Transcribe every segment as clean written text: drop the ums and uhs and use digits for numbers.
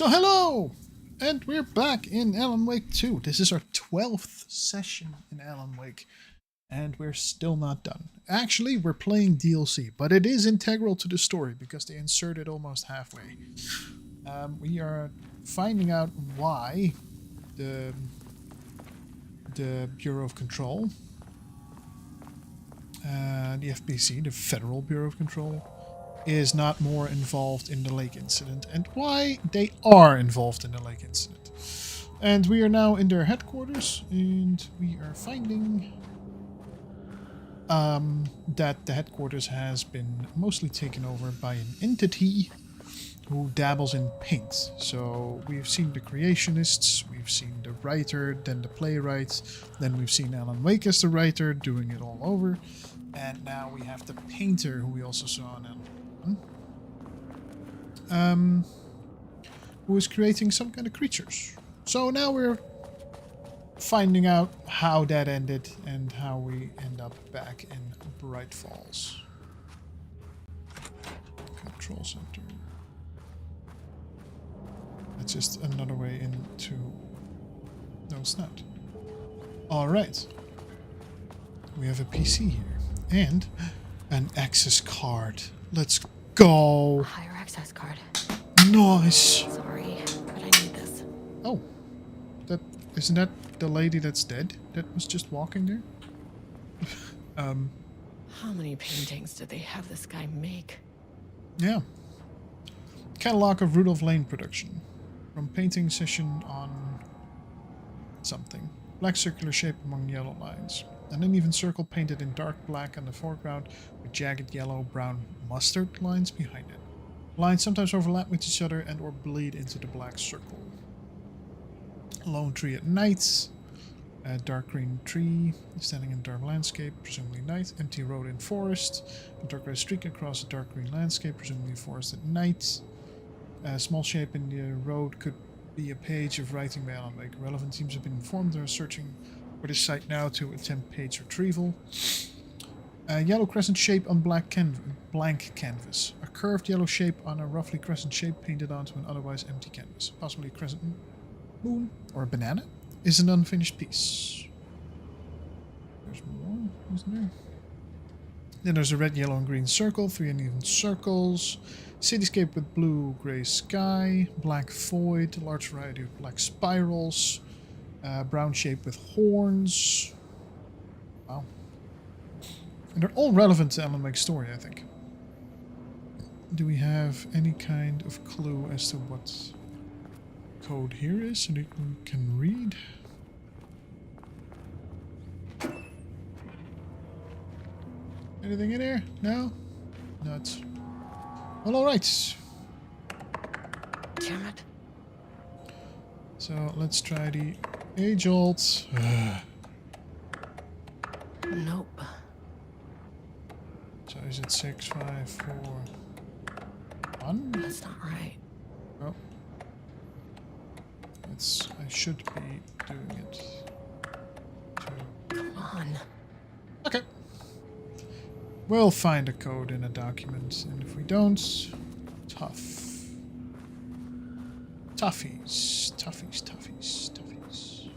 So hello! And we're back in Alan Wake 2. This is our 12th session in Alan Wake. And we're still not done. Actually, we're playing DLC, but it is integral to the story because they insert it almost halfway. We are finding out why the Bureau of Control, the FBC, the Federal Bureau of Control, is not more involved in the lake incident, and why they are involved in the lake incident. And we are now in their headquarters, and we are finding that the headquarters has been mostly taken over by an entity who dabbles in paint. So we've seen the creationists, we've seen the writer, then the playwright, then we've seen Alan Wake as the writer doing it all over, and now we have the painter who we also saw in Alan Wake, who is creating some kind of creatures. So now we're finding out how that ended and how we end up back in Bright Falls. Control center. That's just another way into... No, it's not. Alright. We have a PC here. And an access card. Let's go! A higher access card. Nice! Sorry, but I need this. Oh. Isn't that the lady that's dead? That was just walking there? How many paintings did they have this guy make? Yeah. Catalog of Rudolph Lane production. From painting session on something. Black circular shape among yellow lines. An uneven circle painted in dark black on the foreground with jagged yellow, brown, mustard lines behind it. Lines sometimes overlap with each other and or bleed into the black circle. Lone tree at night. A dark green tree standing in dark landscape, presumably night. Empty road in forest. A dark red streak across a dark green landscape, presumably forest at night. A small shape in the road could be a page of writing by Alan Wake. Relevant teams have been informed and are searching for this site now to attempt page retrieval. A yellow crescent shape on blank canvas. A curved yellow shape on a roughly crescent shape painted onto an otherwise empty canvas. Possibly a crescent moon or a banana is an unfinished piece. There's more, isn't there? Then there's a red, yellow, and green circle, 3 uneven circles. Cityscape with blue, grey sky, black void, a large variety of black spirals, brown shape with horns. Wow. And they're all relevant to Alan Wake's story, I think. Do we have any kind of clue as to what code here is so that we can read? Anything in here? No? Nuts. Well, alright. Damn it. So let's try the age-old. Nope. So is it 6, 5, 4, 1? That's not right. Oh. I should be doing it. 2. Come on. Okay. We'll find a code in a document, and if we don't, tough. Toughies. Toughies, toughies, toughies.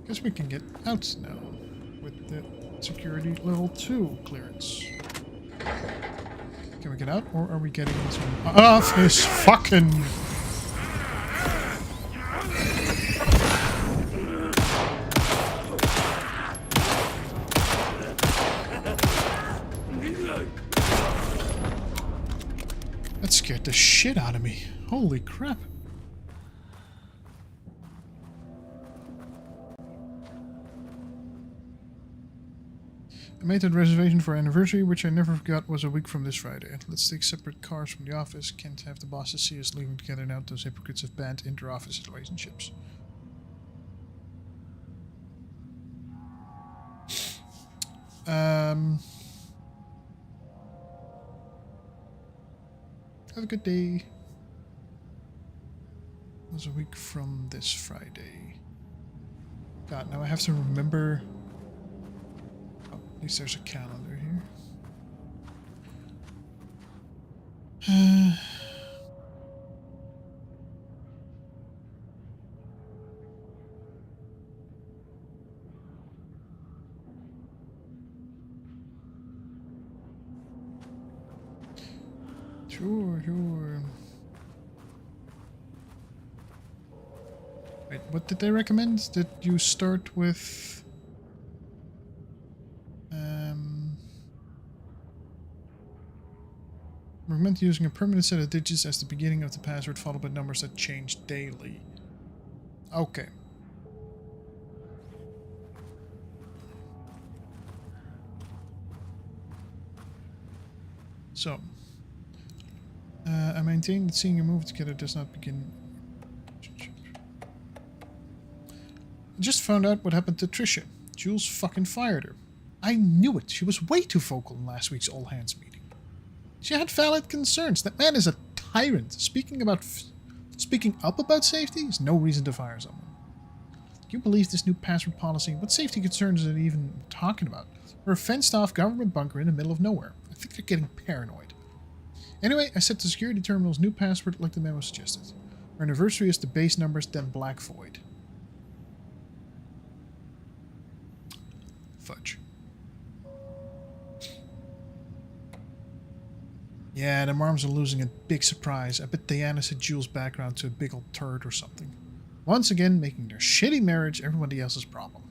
Guess we can get out now with the security level 2 clearance. Can we get out, or are we getting into an office? Fucking... That scared the shit out of me. Holy crap. I made that reservation for our anniversary, which I never forgot was a week from this Friday. Let's take separate cars from the office. Can't have the bosses see us leaving together now. Those hypocrites have banned inter-office relationships. Have a good day. It was a week from this Friday. God, now I have to remember. Oh, at least there's a calendar here. Sure, sure. Wait, what did they recommend? Did you start with... recommend using a permanent set of digits as the beginning of the password followed by numbers that change daily. Okay. So, I maintain that seeing a movie together does not begin. I just found out what happened to Trisha. Jules fucking fired her. I knew it. She was way too vocal in last week's all hands meeting. She had valid concerns. That man is a tyrant. Speaking up about safety is no reason to fire someone. Do you believe this new password policy? What safety concerns are they even talking about? We're a fenced-off government bunker in the middle of nowhere. I think they're getting paranoid. Anyway, I set the security terminal's new password like the memo suggested. Our anniversary is the base numbers, then black void. Fudge. Yeah, the Marms are losing a big surprise. I bet Diana set Jules' background to a big old turd or something. Once again, making their shitty marriage everybody else's problem.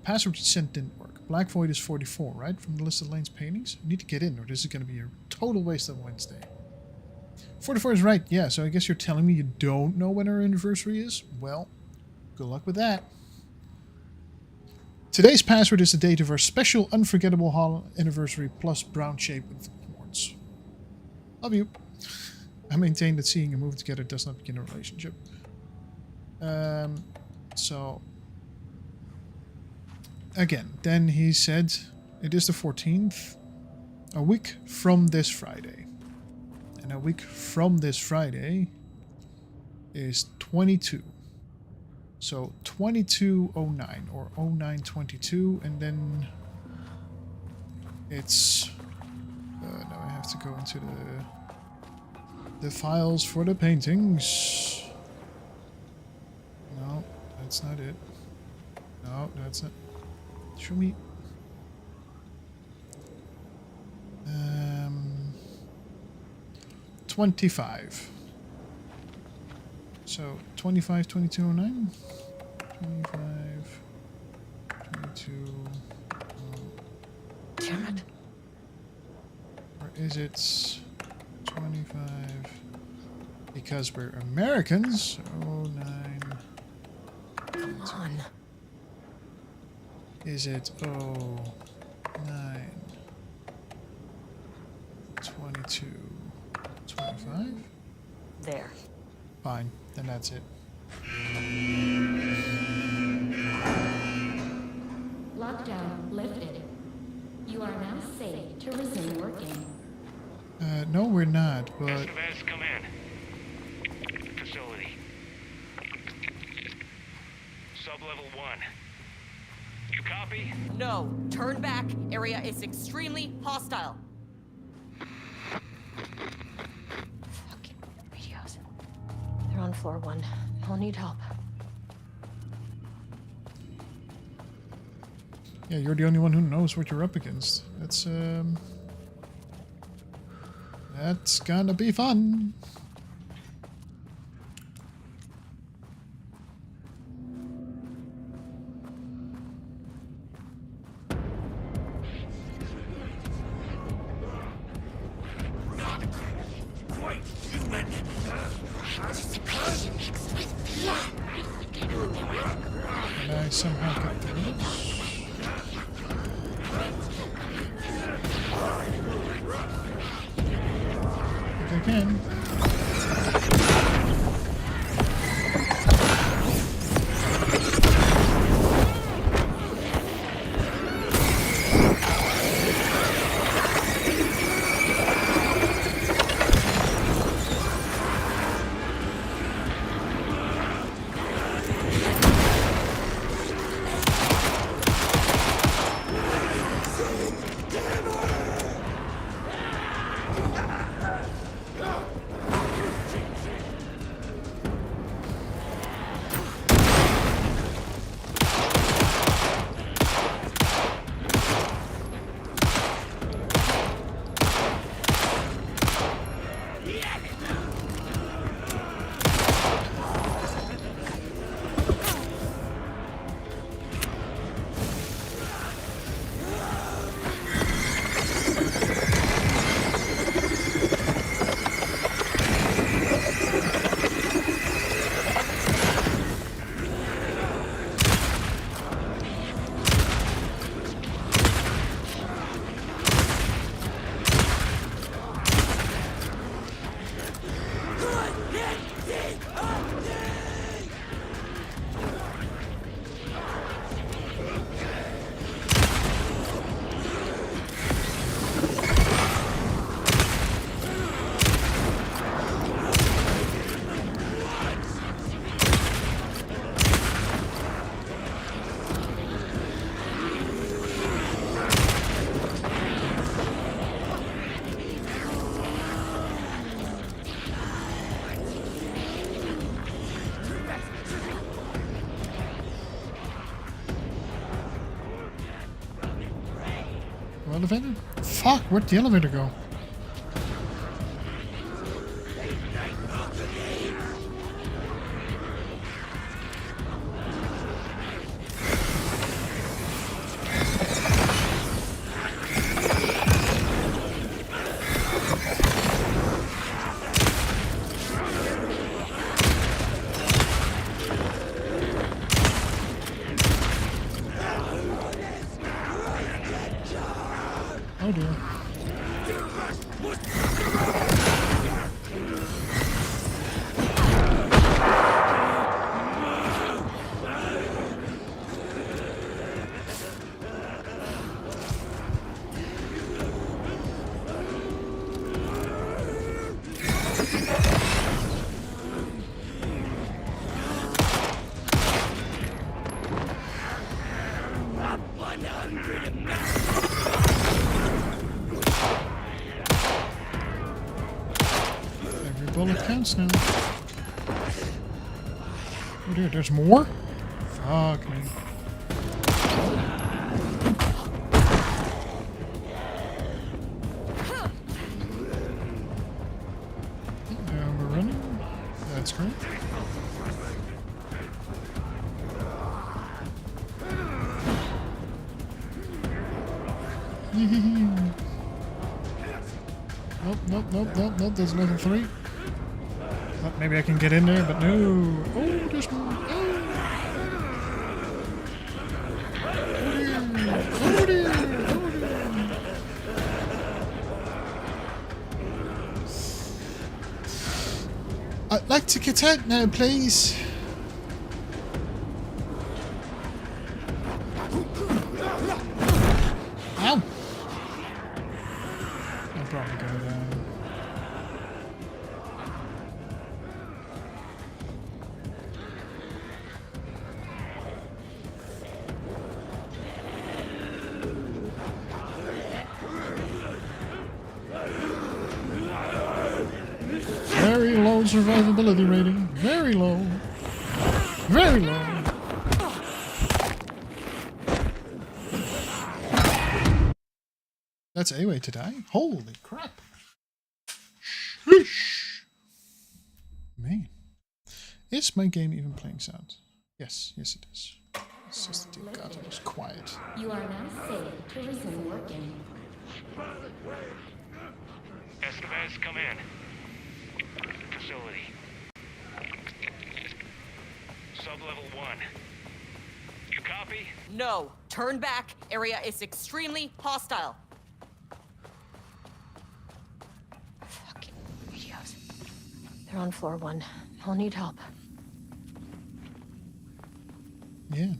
Password you sent didn't work. Black Void is 44, right? From the list of Lane's paintings? I need to get in, or this is going to be a total waste of Wednesday. 44 is right, yeah, so I guess you're telling me you don't know when our anniversary is? Well, good luck with that. Today's password is the date of our special unforgettable anniversary plus brown shape with quartz. Love you. I maintain that seeing a movie together does not begin a relationship. So again, then he said it is the 14th, a week from this Friday. And a week from this Friday is 22. So 2209 or 0922, and then it's now I have to go into the files for the paintings. No, that's not it. No, that's not. Show me. 25. So 25, 2209. 25, 22. Damn it. Or is it 25? Because we're Americans. 09. Come on. Is it 09? 22. 25? There. Fine, then that's it. Lockdown lifted. You are now safe to resume working. No, we're not, but... Estevez, come in. Facility. Sub-level 1. You copy? No, turn back. Area is extremely hostile. Fucking radios. They're on floor 1. I'll need help. Yeah, you're the only one who knows what you're up against. That's gonna be fun. And I somehow get through this. I think I can. elevator? Fuck, where'd the elevator go? Oh dear. Every bullet counts now. Oh dear, there's more? Fuck me. We're running. That's great. Nope, there's level 3. Thought maybe I can get in there, but no. Oh, there's more. Oh dear. I'd like to get out now, please. Ow! I'll probably go down. Very low survivability rating. Very low. Very low. That's a way to die? Holy crap. Sheesh. Man. Is my game even playing sound? Yes, it is. It's just, dear God, it was quiet. You are now safe to resume working. Estevez, come in. Facility. Sub-level 1. You copy? No. Turn back. Area is extremely hostile. Fucking radios. They're on floor 1. I'll need help. Yeah.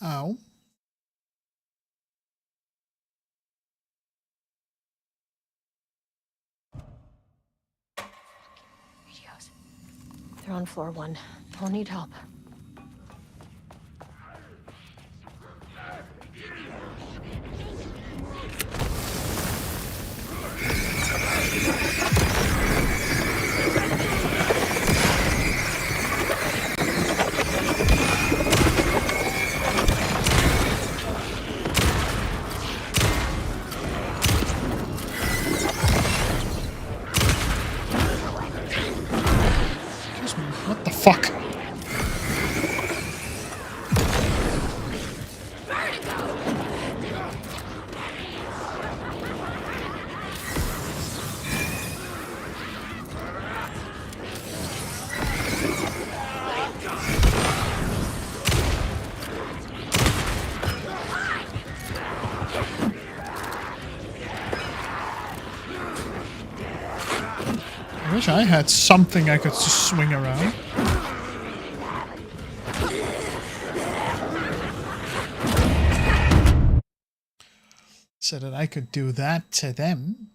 Ow. Radios. They're on floor 1. I'll need help. Excuse me. wish I had something I could just swing around. So that I could do that to them.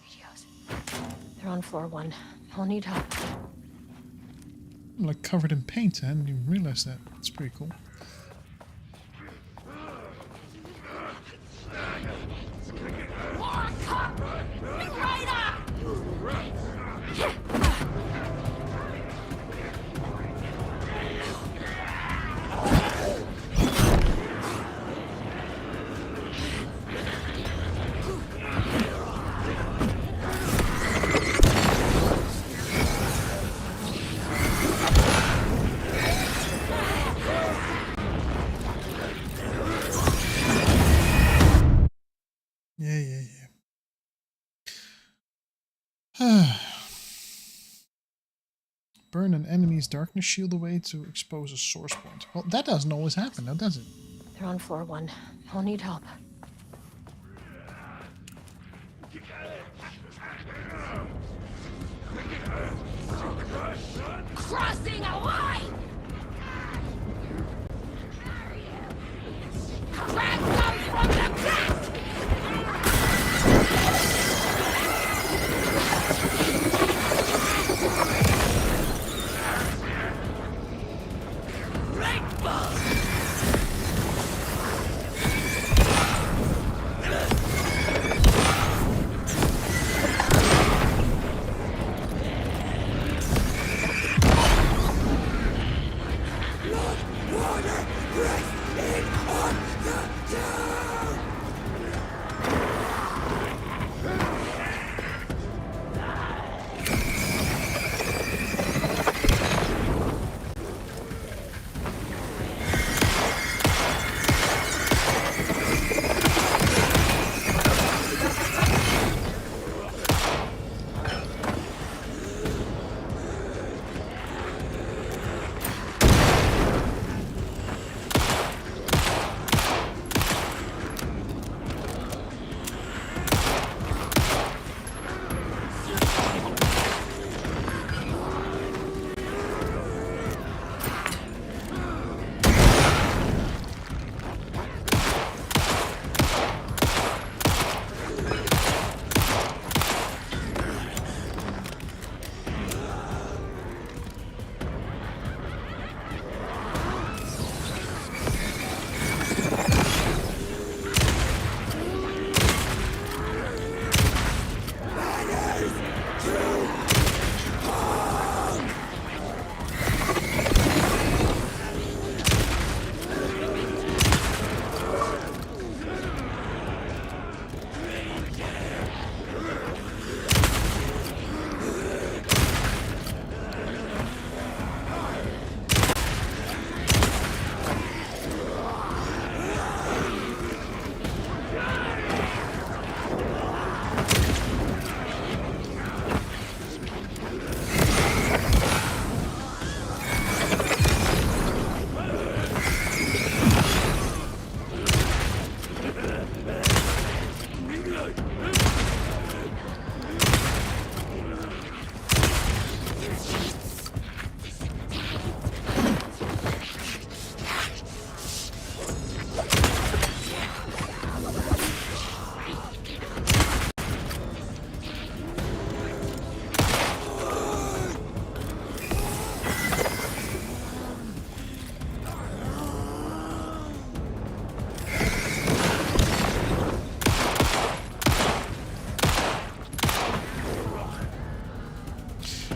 Radios. They're on floor 1. I'll need help. I'm like covered in paint. I hadn't even realized that. It's pretty cool. Burn an enemy's darkness shield away to expose a source point. Well, that doesn't always happen, now does it? They're on floor 1. I'll need help. Crossing a line! Crack them from the back!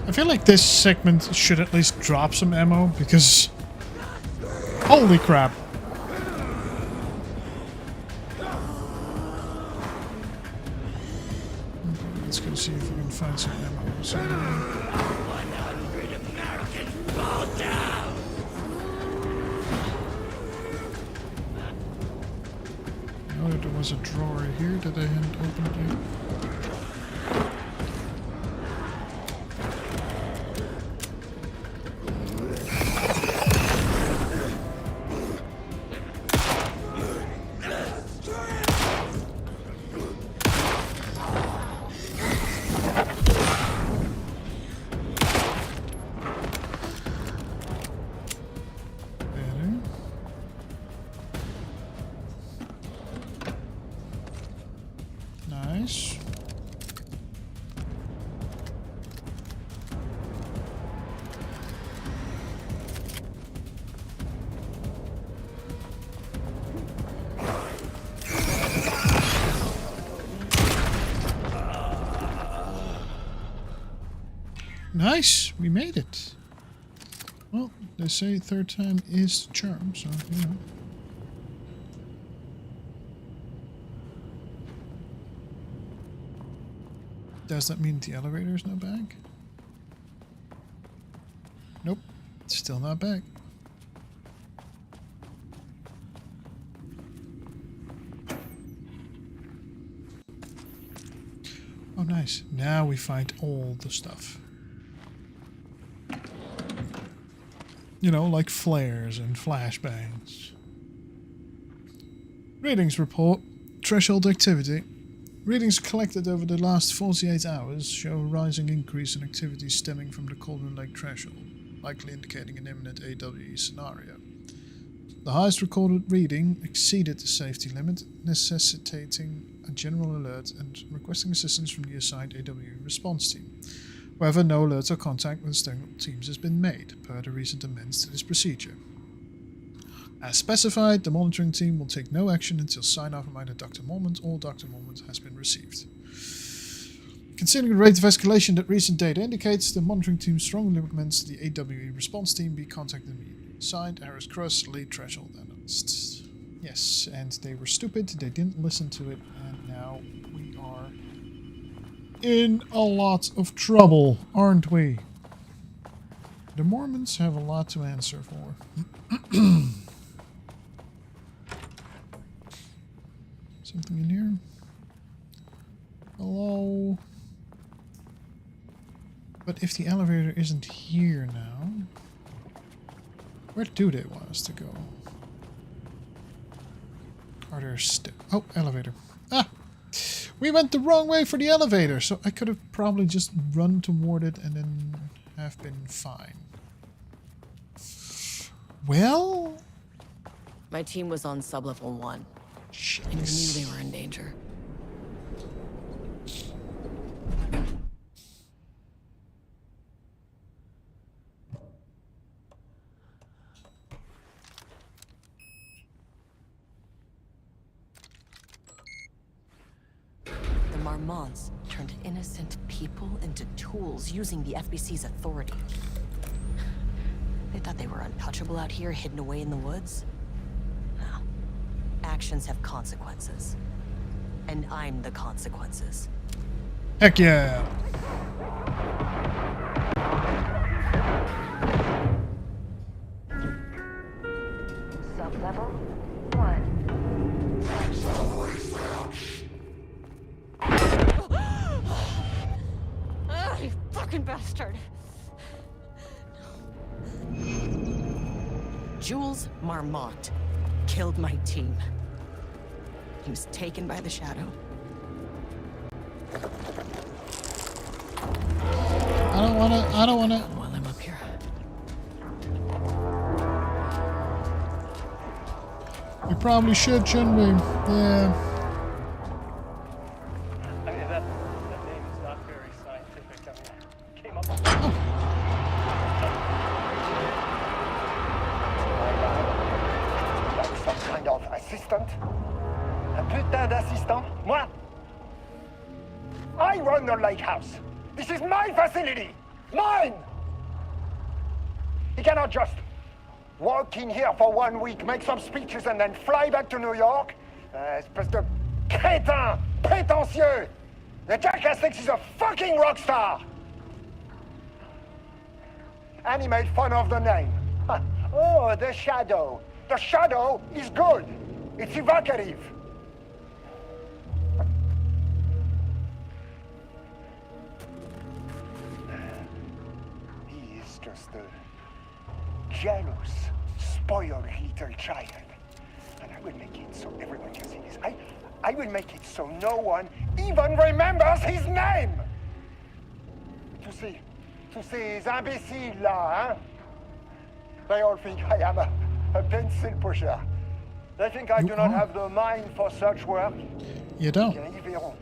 I feel like this segment should at least drop some ammo, because... holy crap! Let's go see if we can find some ammo. somewhere. 100 Americans fall down! I know there was a drawer here that I hadn't opened yet. Nice, we made it. Well, they say third time is the charm, so you know. Does that mean the elevator is not back? Nope, it's still not back. Oh, nice. Now we find all the stuff. You know, like flares and flashbangs. Readings report. Threshold activity. Readings collected over the last 48 hours show a rising increase in activity stemming from the Cauldron Lake threshold, likely indicating an imminent AWE scenario. The highest recorded reading exceeded the safety limit, necessitating a general alert and requesting assistance from the assigned AWE response team. However, no alerts or contact with external teams has been made, per the recent amendments to this procedure. As specified, the monitoring team will take no action until sign-off from either Dr. Mormont or Dr. Mormont has been received. Considering the rate of escalation that recent data indicates, the monitoring team strongly recommends the AWE response team be contacted immediately. Signed, Harris Cross, lead threshold analyst. Yes, and they were stupid, they didn't listen to it, and now we are in a lot of trouble, aren't we? The Mormons have a lot to answer for. Something in here? Hello? But if the elevator isn't here now, where do they want us to go? Are there oh, elevator. Ah! We went the wrong way for the elevator, so I could have probably just run toward it and then have been fine. Well? My team was on sublevel 1. Shit. I knew they were in danger. The Marmonts turned innocent people into tools using the FBC's authority. They thought they were untouchable out here, hidden away in the woods. No. Actions have consequences. And I'm the consequences. Heck yeah! Sub-level 1. Ah, you fucking bastard! Jules Marmont killed my team. He was taken by the Shadow. I don't wanna. While I'm up here. We probably should, shouldn't we? Yeah. I mean, that name is not very scientific. I mean, came up with Like some kind of assistant? Un putain d'assistant? Moi? I run the lake house. This is my facility. Mine! He cannot just walk in here for 1 week, make some speeches, and then fly back to New York. Espèce de crétin, prétentieux. The jackass thinks he's a fucking rock star. And he made fun of the name. Oh, the Shadow. The Shadow is good. It's evocative. He is just a jealous, spoiled little child. And I will make it so everyone can see this. I will make it so no one even remembers his name. To ces imbéciles là, hein? They all think I am a pencil pusher. They think I do not have the mind for such work. You don't. Ils verront.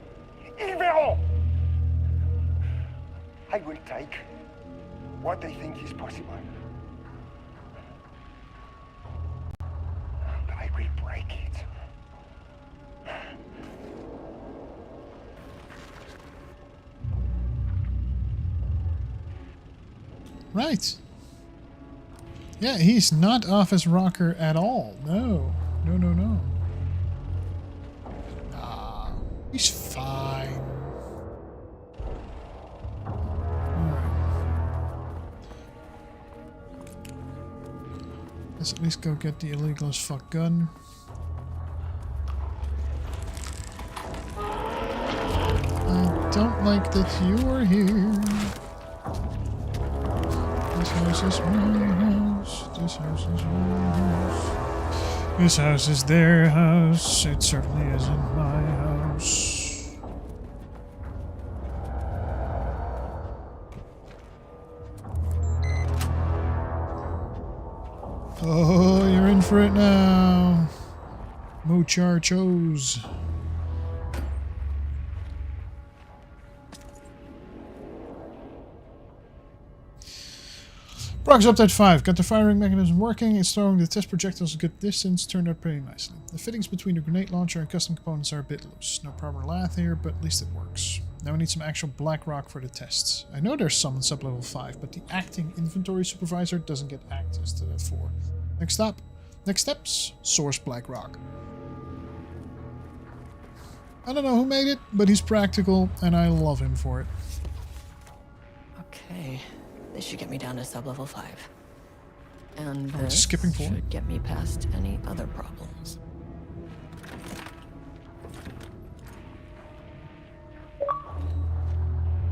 Ils verront! I will take what they think is possible. But I will break it. Right. Yeah, he's not off his rocker at all. No. No, no, no. Nah, he's fine. Let's at least go get the illegal as fuck gun. I don't like that you are here. This house is my house. This house is my house. This house is their house. It certainly isn't my house. Oh, you're in for it now. Muchachos. Progress update 5. Got the firing mechanism working. It's throwing the test projectiles a good distance. Turned out pretty nicely. The fittings between the grenade launcher and custom components are a bit loose. No proper lath here, but at least it works. Now we need some actual black rock for the tests. I know there's some in sub-level 5, but the acting inventory supervisor doesn't get access to that 4. Next steps, source black rock. I don't know who made it, but he's practical, and I love him for it. Okay, this should get me down to sub-level 5. And Oh, this it's skipping 4. should get me past any other problems.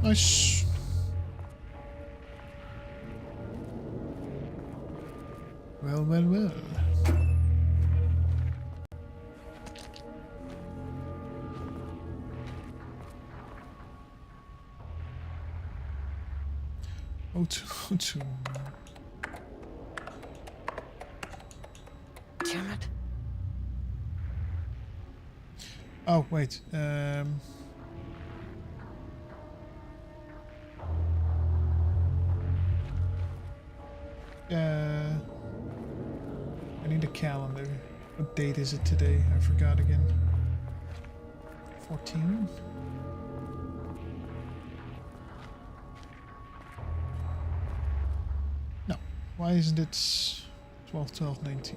Nice. Well, well, well. O2. Damn it. Oh, wait. I need a calendar. What date is it today? I forgot again. 14? No. Why isn't it 12/12/19?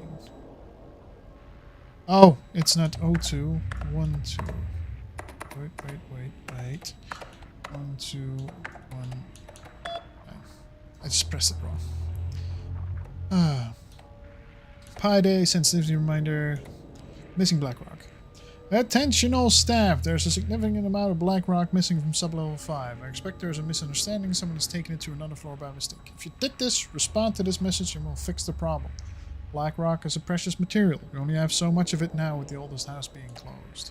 Oh, it's not 02. 1, 2. Wait. 1, 2, 1. I just pressed it wrong. Pi Day, sensitivity reminder, missing black rock. Attention all staff, there's a significant amount of black rock missing from sub-level 5. I expect there's a misunderstanding, someone has taken it to another floor by mistake. If you did this, respond to this message and we'll fix the problem. Black rock is a precious material, we only have so much of it now with the oldest house being closed.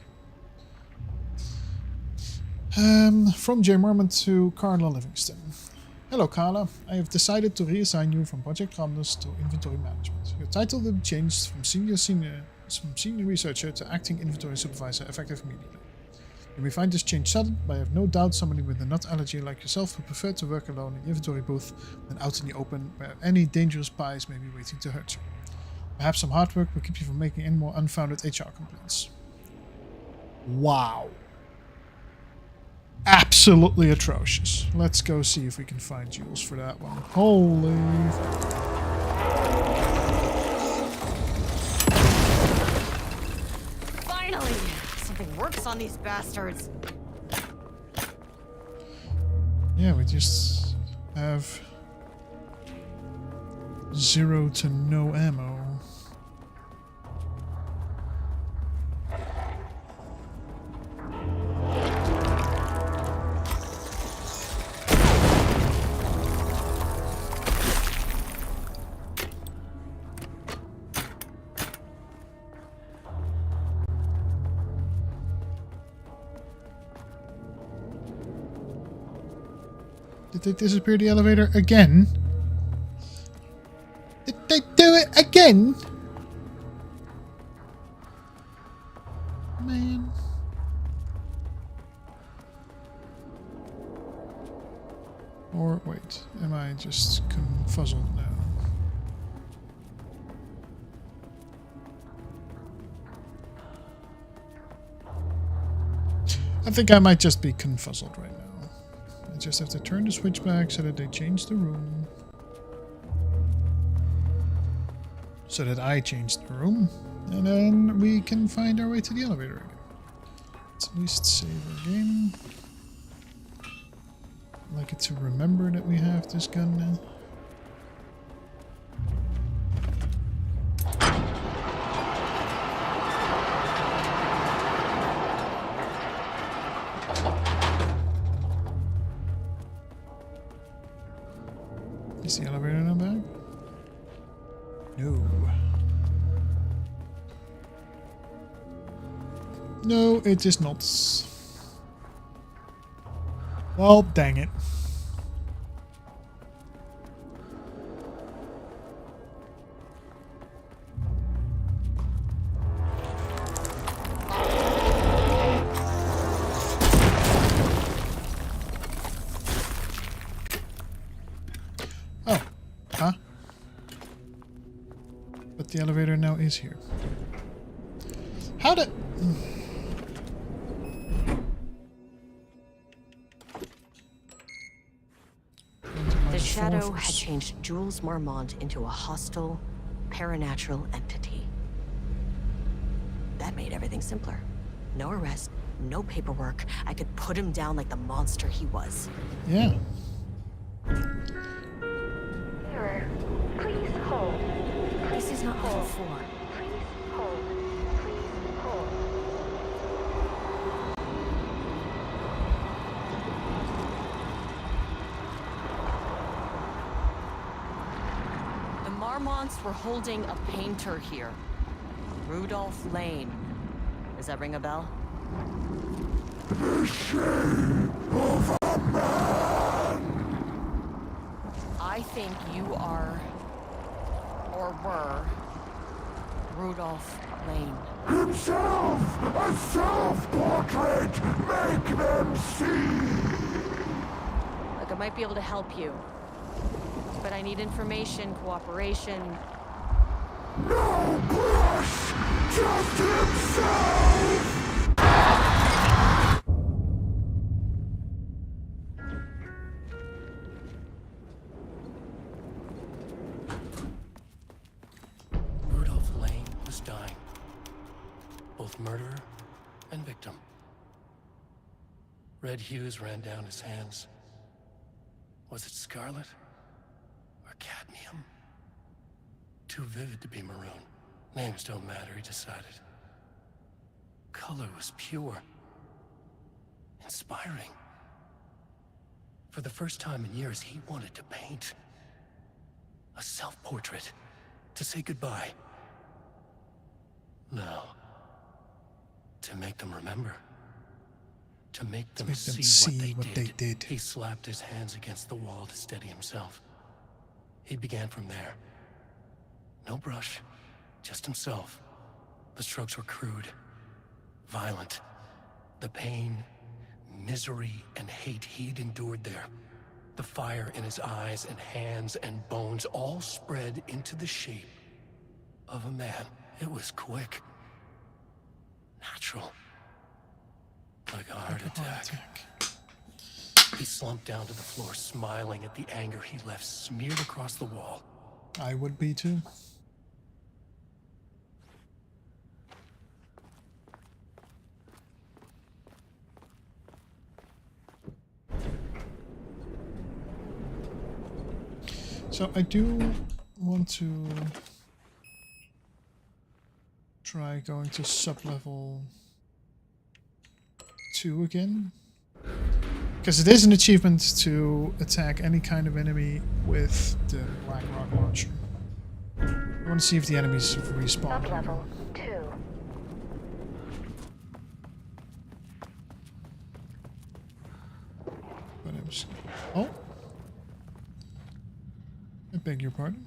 From J. Mormon to Carla Livingston. Hello Carla, I have decided to reassign you from Project Ramnus to Inventory Management. Your title will be changed from senior researcher to acting inventory supervisor effective immediately. You may find this change sudden, but I have no doubt somebody with a nut allergy like yourself would prefer to work alone in the inventory booth than out in the open where any dangerous spies may be waiting to hurt you. Perhaps some hard work will keep you from making any more unfounded HR complaints. Wow. Absolutely atrocious. Let's go see if we can find Jules for that one. Holy fuck. Finally! Something works on these bastards. Yeah, we just have 0 to no ammo. Did they disappear the elevator again? Did they do it again? Man. Or wait, am I just confuzzled now? I think I might just be confuzzled right now. I just have to turn the switch back so that they change the room. So that I change the room. And then we can find our way to the elevator again. Let's at least save our game. I'd like it to remember that we have this gun now. Is the elevator now back? No. No, it is not. Well, dang it. Oh, huh? But the elevator now is here. How did... The Shadow had changed Jules Marmont into a hostile, paranatural entity. That made everything simpler. No arrest, no paperwork. I could put him down like the monster he was. Yeah. Mirror, please hold. This is not level 4. Please hold. Please hold. The Marmonts were holding a painter here. Rudolph Lane. Does that ring a bell? The shame of a man! I think you are, or were, Rudolph Lane. Himself! A self-portrait! Make them see! Look, I might be able to help you. But I need information, cooperation. No brush! Just himself! Rudolph Lane was dying. Both murderer and victim. Red hues ran down his hands. Was it scarlet? Or cadmium? Too vivid to be maroon. Names don't matter, he decided. Color was pure. Inspiring. For the first time in years, he wanted to paint. A self-portrait. To say goodbye. No. To make them remember. To make them see what they did. He slapped his hands against the wall to steady himself. He began from there. No brush, just himself. The strokes were crude, violent. The pain, misery, and hate he'd endured there. The fire in his eyes and hands and bones all spread into the shape of a man. It was quick. Natural. Like a heart attack. He slumped down to the floor, smiling at the anger he left smeared across the wall. I would be too. So I do want to try going to sub-level 2 again. Because it is an achievement to attack any kind of enemy with the Black Rock Launcher. I want to see if the enemies respawn. Sub-level 2. But it was... Oh! I beg your pardon.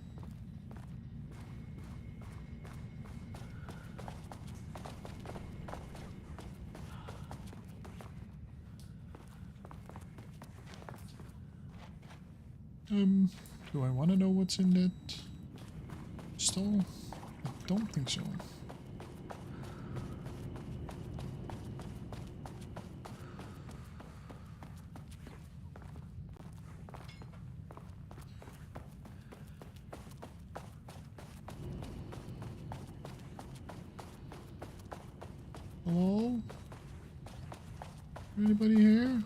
Do I want to know what's in that stall? I don't think so. Hello? Anybody here?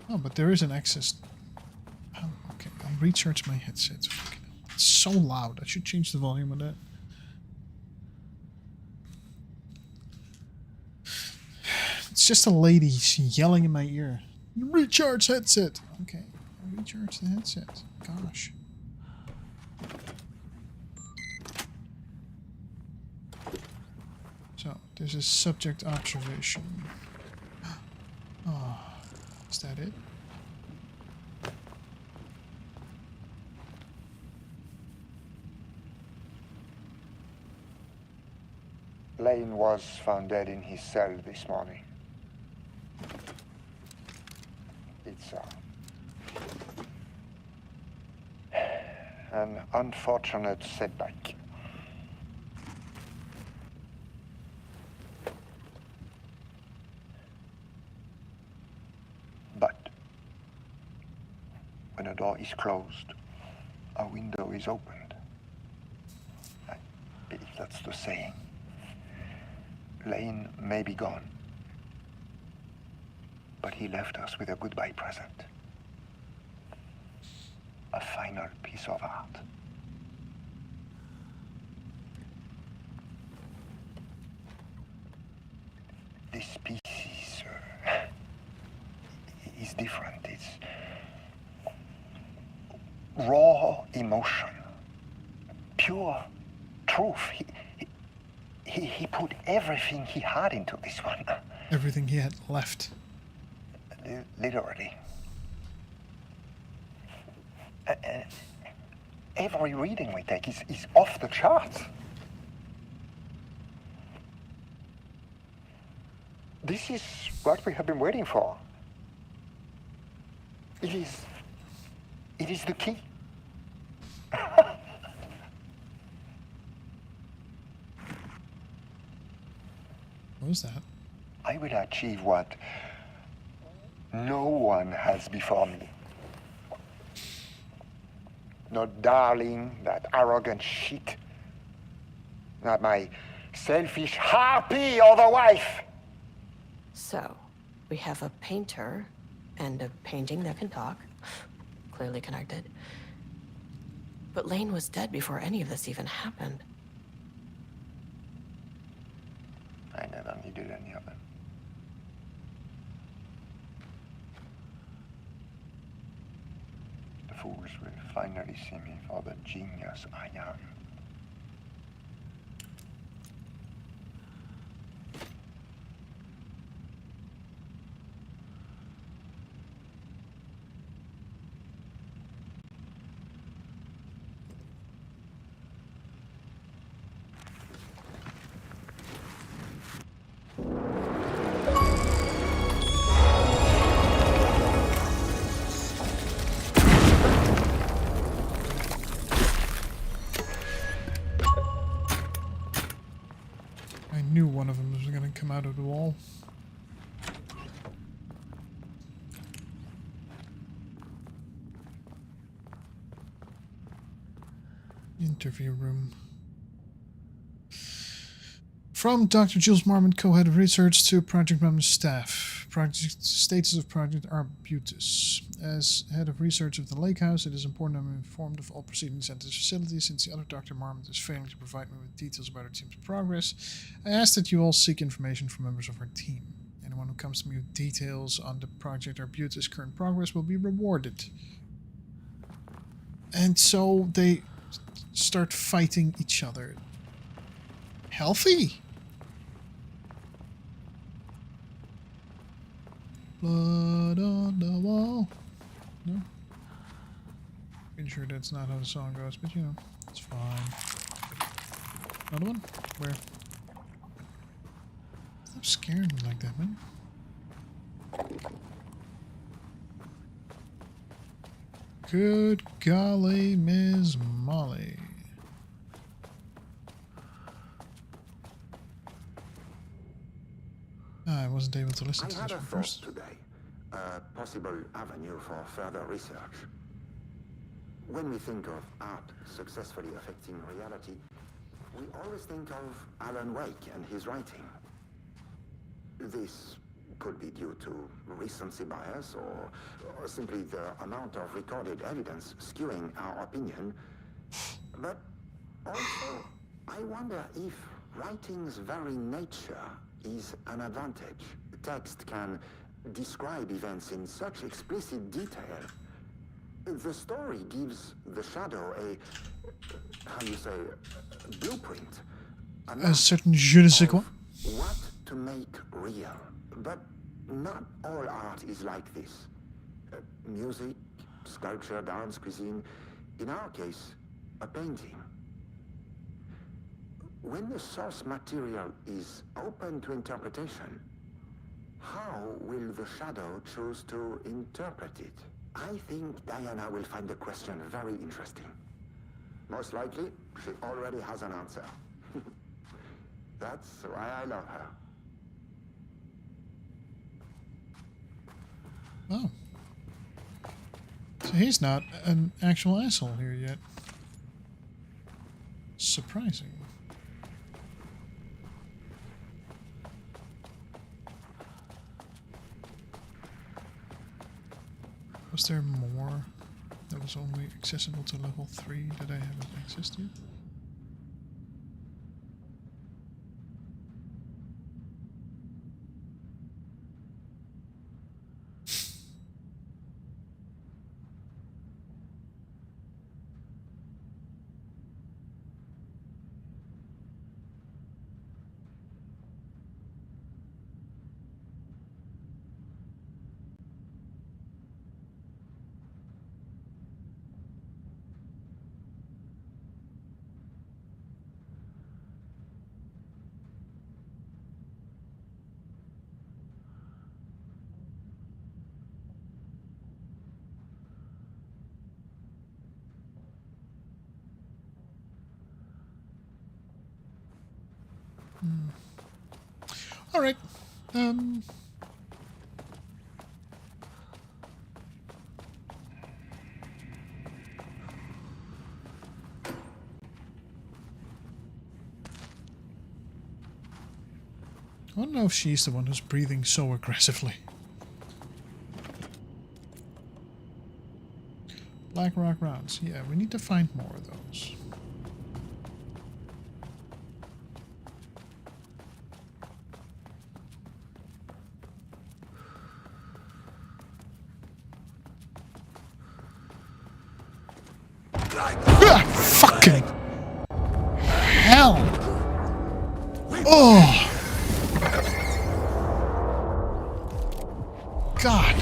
Oh, but there is an access. Oh, okay, I'll recharge my headset. Okay. It's so loud. I should change the volume of that. It's just a lady yelling in my ear. Recharge headset. Okay, I'll recharge the headset. Gosh. So, this is subject observation. Oh, is that it? Lane was found dead in his cell this morning. It's an unfortunate setback. But when a door is closed, a window is opened. I believe that's the saying. Lane may be gone, but he left us with a goodbye present. A final piece of art. This piece is different. It's raw emotion, pure truth. He put everything he had into this one. Everything he had left. Literally. Every reading we take is off the charts. This is what we have been waiting for. It is the key. What was that? I will achieve what no one has before me. Not darling, that arrogant shit. Not my selfish harpy or the wife. So, we have a painter and a painting that can talk. Clearly connected. But Lane was dead before any of this even happened. I never needed any of them. The fools will finally see me for the genius I am. I knew one of them was going to come out of the wall. Interview room. From Dr. Jules Marmon, co-head of research, to project member staff. Project status of project Arbutus. As head of research of the lake house, it is important I'm informed of all proceedings at this facility, since the other Dr. Marmon is failing to provide me with details about our team's progress. I ask that you all seek information from members of our team. Anyone who comes to me with details on the project Arbutus' current progress will be rewarded. And so they start fighting each other. Healthy. Blood on the wall. No? Pretty sure that's not how the song goes, but you know, it's fine. Another one? Where? Stop scaring me like that, man. Good golly, Ms. Molly. I wasn't able to listen to this one first. Today, a possible avenue for further research. When we think of art successfully affecting reality, we always think of Alan Wake and his writing. This could be due to recency bias or simply the amount of recorded evidence skewing our opinion. But also, I wonder if writing's very nature is an advantage. Text can describe events in such explicit detail. The story gives the shadow a, how you say, blueprint. A certain je ne sais quoi. What to make real. But not all art is like this. Music, sculpture, dance, cuisine. In our case, a painting. When the source material is open to interpretation, how will the shadow choose to interpret it? I think Diana will find the question very interesting. Most likely, she already has an answer. That's why I love her. Oh. So he's not an actual asshole here yet. Surprising. Was there more that was only accessible to level 3 that I haven't accessed yet? All right. I don't know if she's the one who's breathing so aggressively. Black rock rounds. Yeah, we need to find more of those. Fucking hell! Oh! God!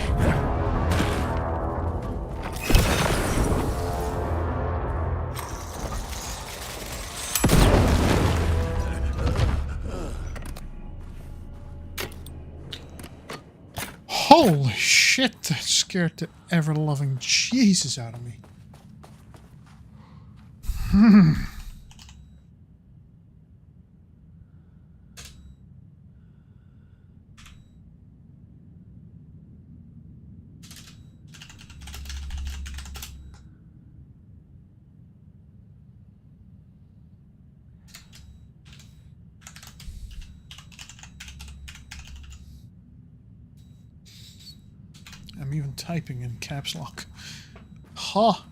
Holy shit! That scared the ever-loving Jesus out of me. I'm even typing in caps lock. Ha!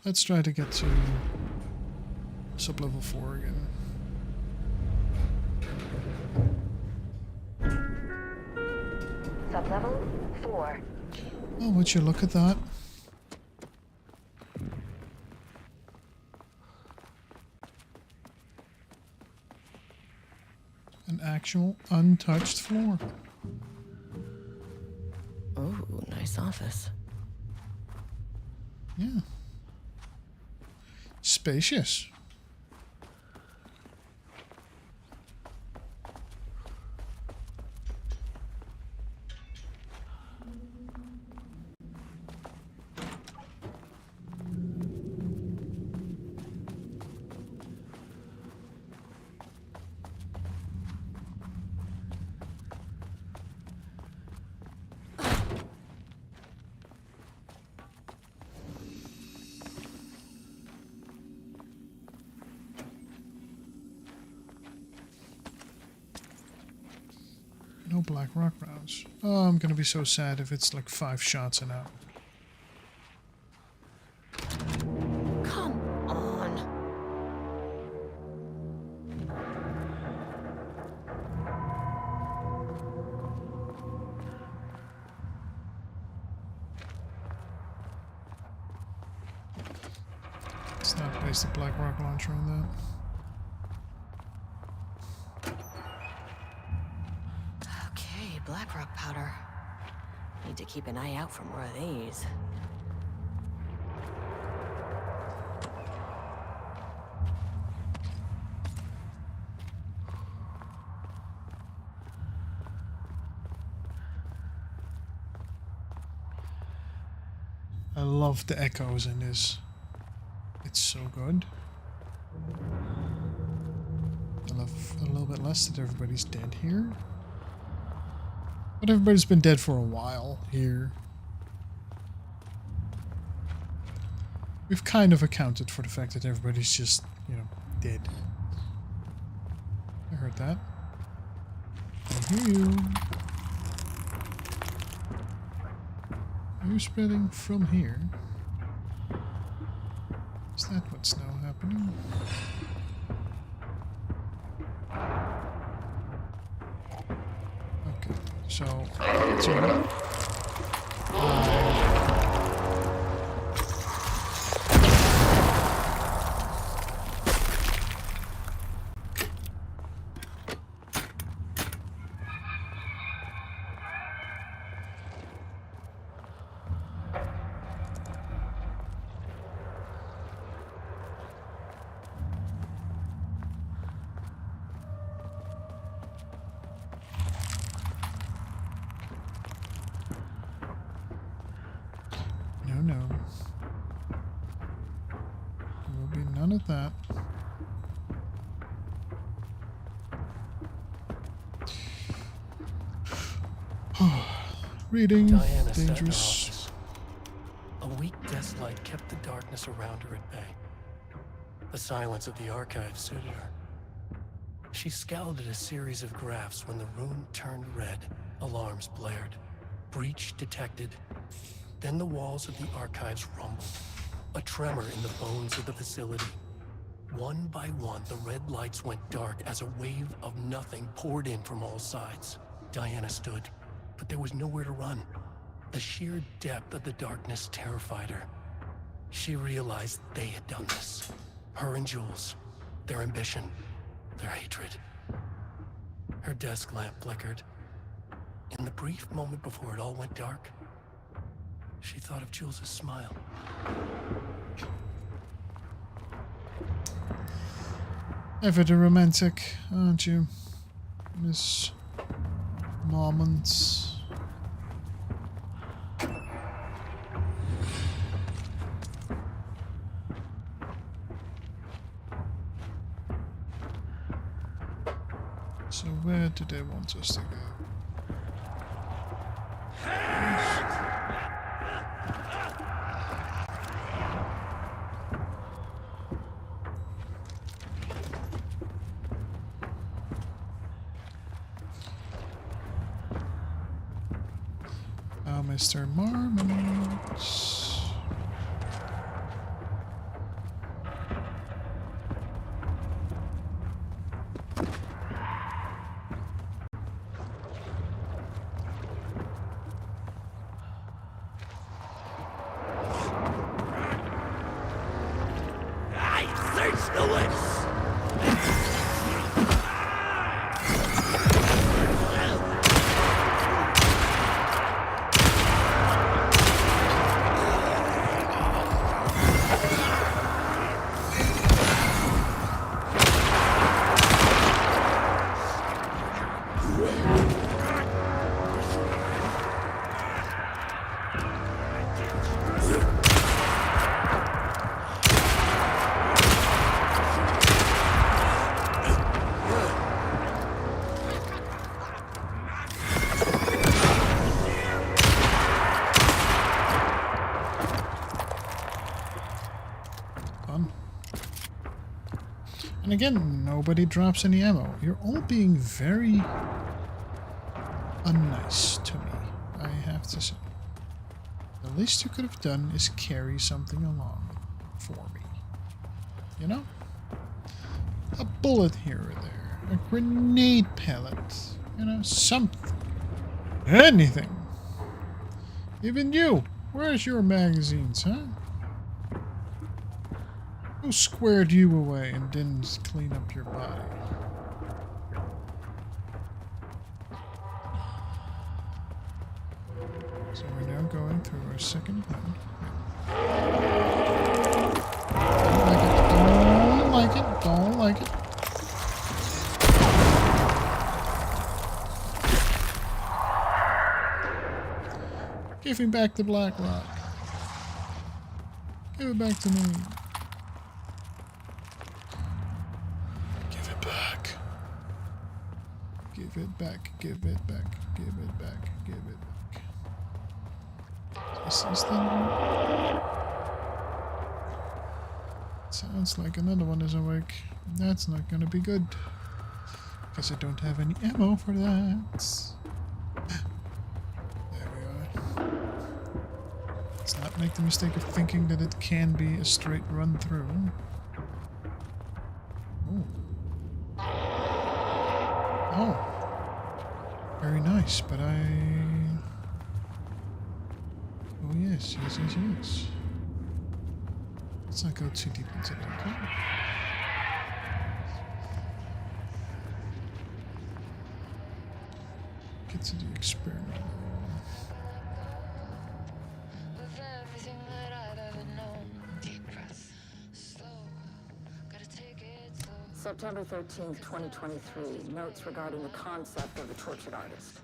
Let's try to get to sub-level 4 again. Sub-level 4. Oh, would you look at that? An actual untouched floor. Oh, nice office. Yeah. Spacious. No black rock rounds. Oh, I'm gonna be so sad if it's like 5 shots and out. Come on. Let's not place the black rock launcher on that. Okay, black rock powder. Need to keep an eye out for more of these. I love the echoes in this. It's so good. I love a little bit less that everybody's dead here. But everybody's been dead for a while here. We've kind of accounted for the fact that everybody's just, you know, dead. I heard that. I hear you. You're spreading from here. Is that what's now happening? Okay, so no. There will be none of that. Reading. Diana sat in her Dangerous. office. A weak desk light kept the darkness around her at bay. The silence of the archive suited her. She scowled at a series of graphs when the room turned red. Alarms blared. Breach detected. Then the walls of the archives rumbled. A tremor in the bones of the facility. One by one, the red lights went dark as a wave of nothing poured in from all sides. Diana stood, but there was nowhere to run. The sheer depth of the darkness terrified her. She realized they had done this. Her and Jules. Their ambition. Their hatred. Her desk lamp flickered. In the brief moment before it all went dark, she thought of Jules' smile. Ever the romantic, aren't you, Miss Moments? So where do they want us to go? Mr. Marmot. And again, nobody drops any ammo. You're all being very unnice to me, I have to say. The least you could have done is carry something along for me. You know? A bullet here or there. A grenade pellet. You know, something. Anything. Even you. Where's your magazines, huh? Who squared you away and didn't clean up your body? So we're now going through our second round. Don't like it. Don't like it. Give me back the black rock. Give it back to me. Give it back. Give it back. Give it back. Give it back. Give it back. This is the... Sounds like another one is awake. That's not gonna be good. Because I don't have any ammo for that. There we are. Let's not make the mistake of thinking that it can be a straight run through. Oh. Oh. Very nice, but I... Oh yes, yes, yes, yes. Let's not go too deep into that, okay? Get to the experiment. September 13th, 2023. Notes regarding the concept of the tortured artist.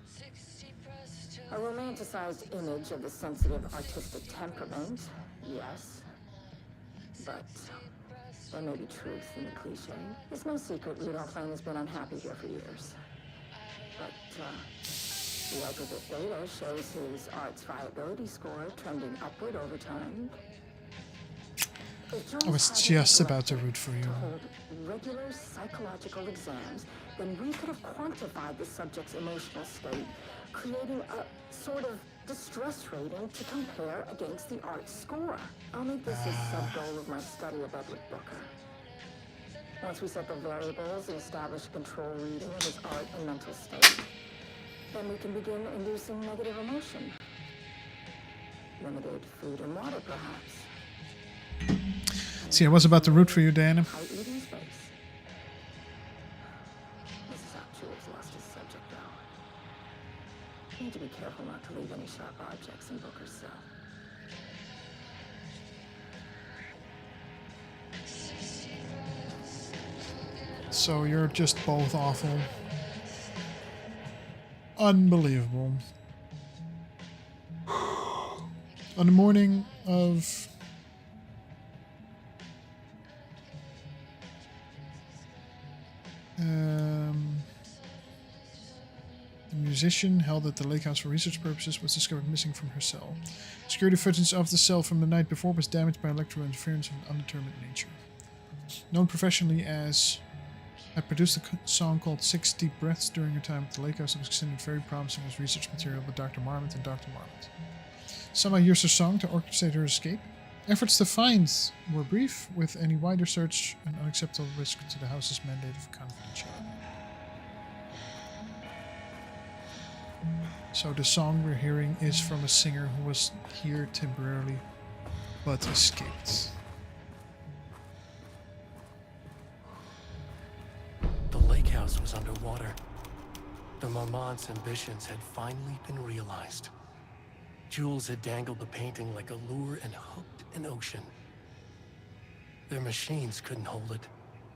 A romanticized image of the sensitive artistic temperament, yes. But there may be truth in the cliche. It's no secret Rudolph Lane has been unhappy here for years. But the aggregate data shows his art's viability score trending upward over time. I was just about to root for you. To hold regular psychological exams, then we could have quantified the subject's emotional state, creating a sort of distress rating to compare against the art score. I'll make this a sub-goal of my study of Edward Booker. Once we set the variables and establish a control reading of his art and mental state, then we can begin inducing negative emotion. Limited food and water, perhaps. See, I was about to root for you, Dana. This is how Jules lost his subject, though. Need to be careful not to leave any sharp objects in Booker's cell. So you're just both awful. Unbelievable. On the morning of the musician held that the lake house for research purposes was discovered missing from her cell. Security footage of the cell from the night before was damaged by electrical interference of an undetermined nature. Known professionally as had produced a song called 6 Deep Breaths during her time at the lake house and was considered very promising as research material with Dr. Marmot and Dr. Marmot. Somehow used her song to orchestrate her escape. Efforts to find were brief, with any wider search an unacceptable risk to the house's mandate of confidentiality. So the song we're hearing is from a singer who was here temporarily, but escaped. The lake house was underwater. The Marmont's ambitions had finally been realized. Jules had dangled the painting like a lure and hooked an ocean. Their machines couldn't hold it.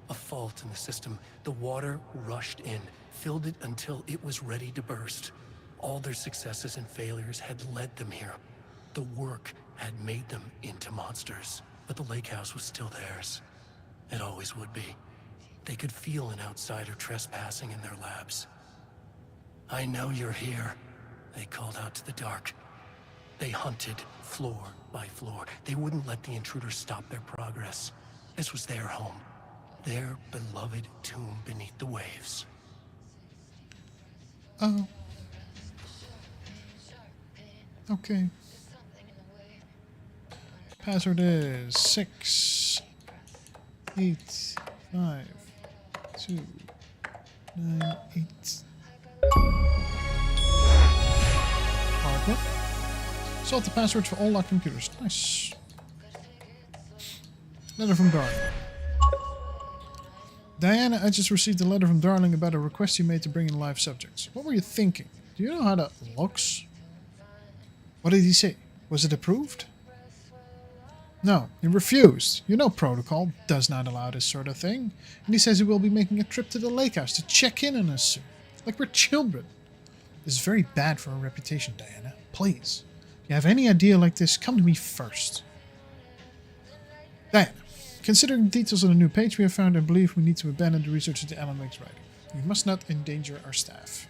A fault in the system. The water rushed in, filled it until it was ready to burst. All their successes and failures had led them here. The work had made them into monsters. But the lake house was still theirs. It always would be. They could feel an outsider trespassing in their labs. "I know you're here," they called out to the dark. They hunted floor by floor. They wouldn't let the intruders stop their progress. This was their home. Their beloved tomb beneath the waves. Oh. Okay. Password is 6 8 5 2 9 8. Hardware. Solve the passwords for all locked computers. Nice. Letter from Darling. Diana, I just received a letter from Darling about a request you made to bring in live subjects. What were you thinking? Do you know how that looks? What did he say? Was it approved? No, he refused. You know protocol does not allow this sort of thing. And he says he will be making a trip to the lake house to check in on us soon. Like we're children. This is very bad for our reputation, Diana. Please. If you have any idea like this, come to me first. Diana, considering the details on the new page we have found, I believe we need to abandon the research into Alan Wake's writing. We must not endanger our staff.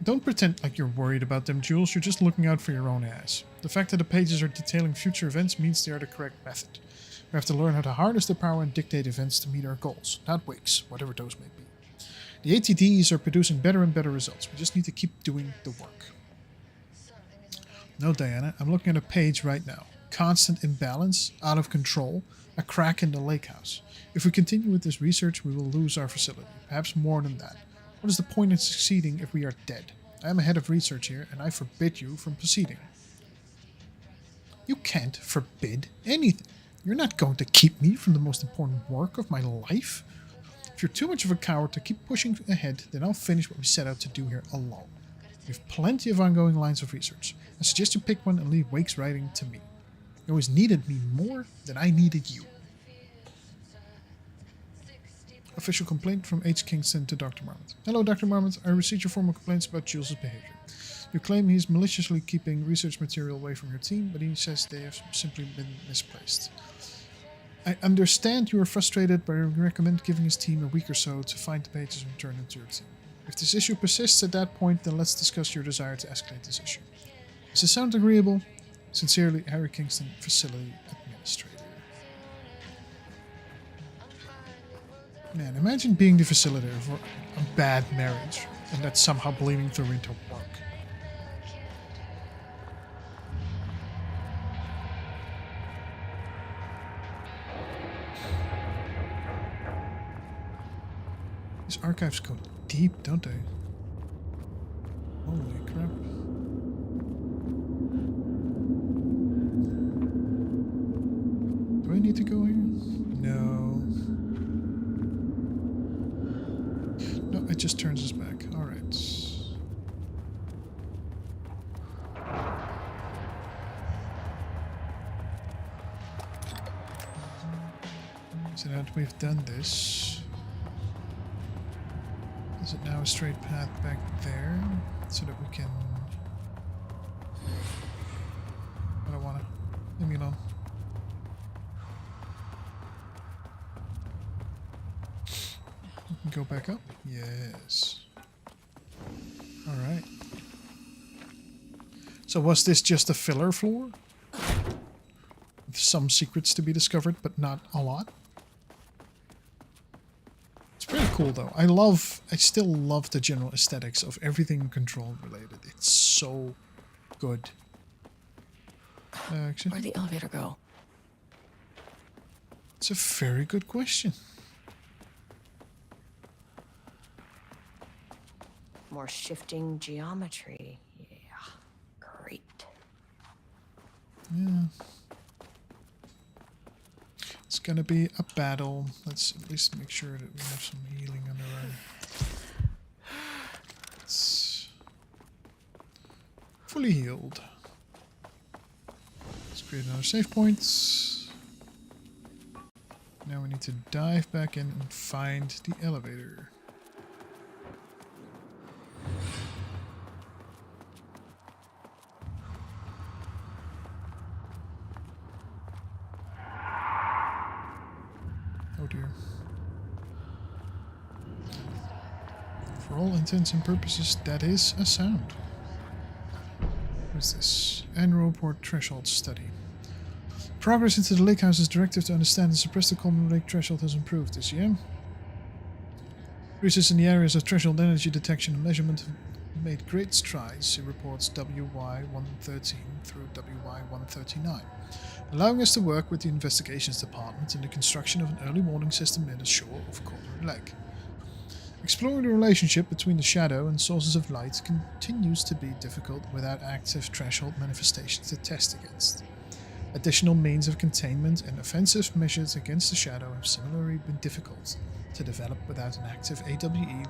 Don't pretend like you're worried about them, Jules. You're just looking out for your own ass. The fact that the pages are detailing future events means they are the correct method. We have to learn how to harness the power and dictate events to meet our goals, not Wakes, whatever those may be. The ATDs are producing better and better results. We just need to keep doing the work. No, Diana, I'm looking at a page right now. Constant imbalance, out of control, a crack in the lake house. If we continue with this research, we will lose our facility. Perhaps more than that. What is the point in succeeding if we are dead? I am a head of research here, and I forbid you from proceeding. You can't forbid anything. You're not going to keep me from the most important work of my life. If you're too much of a coward to keep pushing ahead, then I'll finish what we set out to do here alone. We have plenty of ongoing lines of research. I suggest you pick one and leave Wake's writing to me. You always needed me more than I needed you. Official complaint from H. Kingston to Dr. Marmot. Hello, Dr. Marmot. I received your formal complaints about Jules' behavior. You claim he's maliciously keeping research material away from your team, but he says they have simply been misplaced. I understand you are frustrated, but I recommend giving his team a week or so to find the pages and return them to your team. If this issue persists at that point, then let's discuss your desire to escalate this issue. Does this sound agreeable? Sincerely, Harry Kingston, Facility Administrator. Man, imagine being the facilitator for a bad marriage, and that's somehow bleeding through into work. These archives go deep, don't they? Holy crap. Do I need to go here? No. No, it just turns us back. Alright. So now that we've done this, is it now a straight path back there so that we can... I don't wanna. Leave me alone. Go back up? Yes. Alright. So was this just a filler floor? With some secrets to be discovered, but not a lot? It's pretty cool though. I still love the general aesthetics of everything control related. It's so good. Where'd the elevator go? It's a very good question. More shifting geometry. Yeah, great. Yeah. It's gonna be a battle. Let's at least make sure that we have some healing on our own. It's fully healed. Let's create another save point. Now we need to dive back in and find the elevator. Oh dear. For all intents and purposes, that is a sound. What is this? Annual report threshold study. Progress into the lake house's directive to understand and suppress the common lake threshold has improved this year. Research in the areas of threshold energy detection and measurement made great strides, he reports WY-113 through WY-139, allowing us to work with the investigations department in the construction of an early warning system near the shore of Cauldron Lake. Exploring the relationship between the shadow and sources of light continues to be difficult without active threshold manifestations to test against. Additional means of containment and offensive measures against the shadow have similarly been difficult to develop without an active AWE,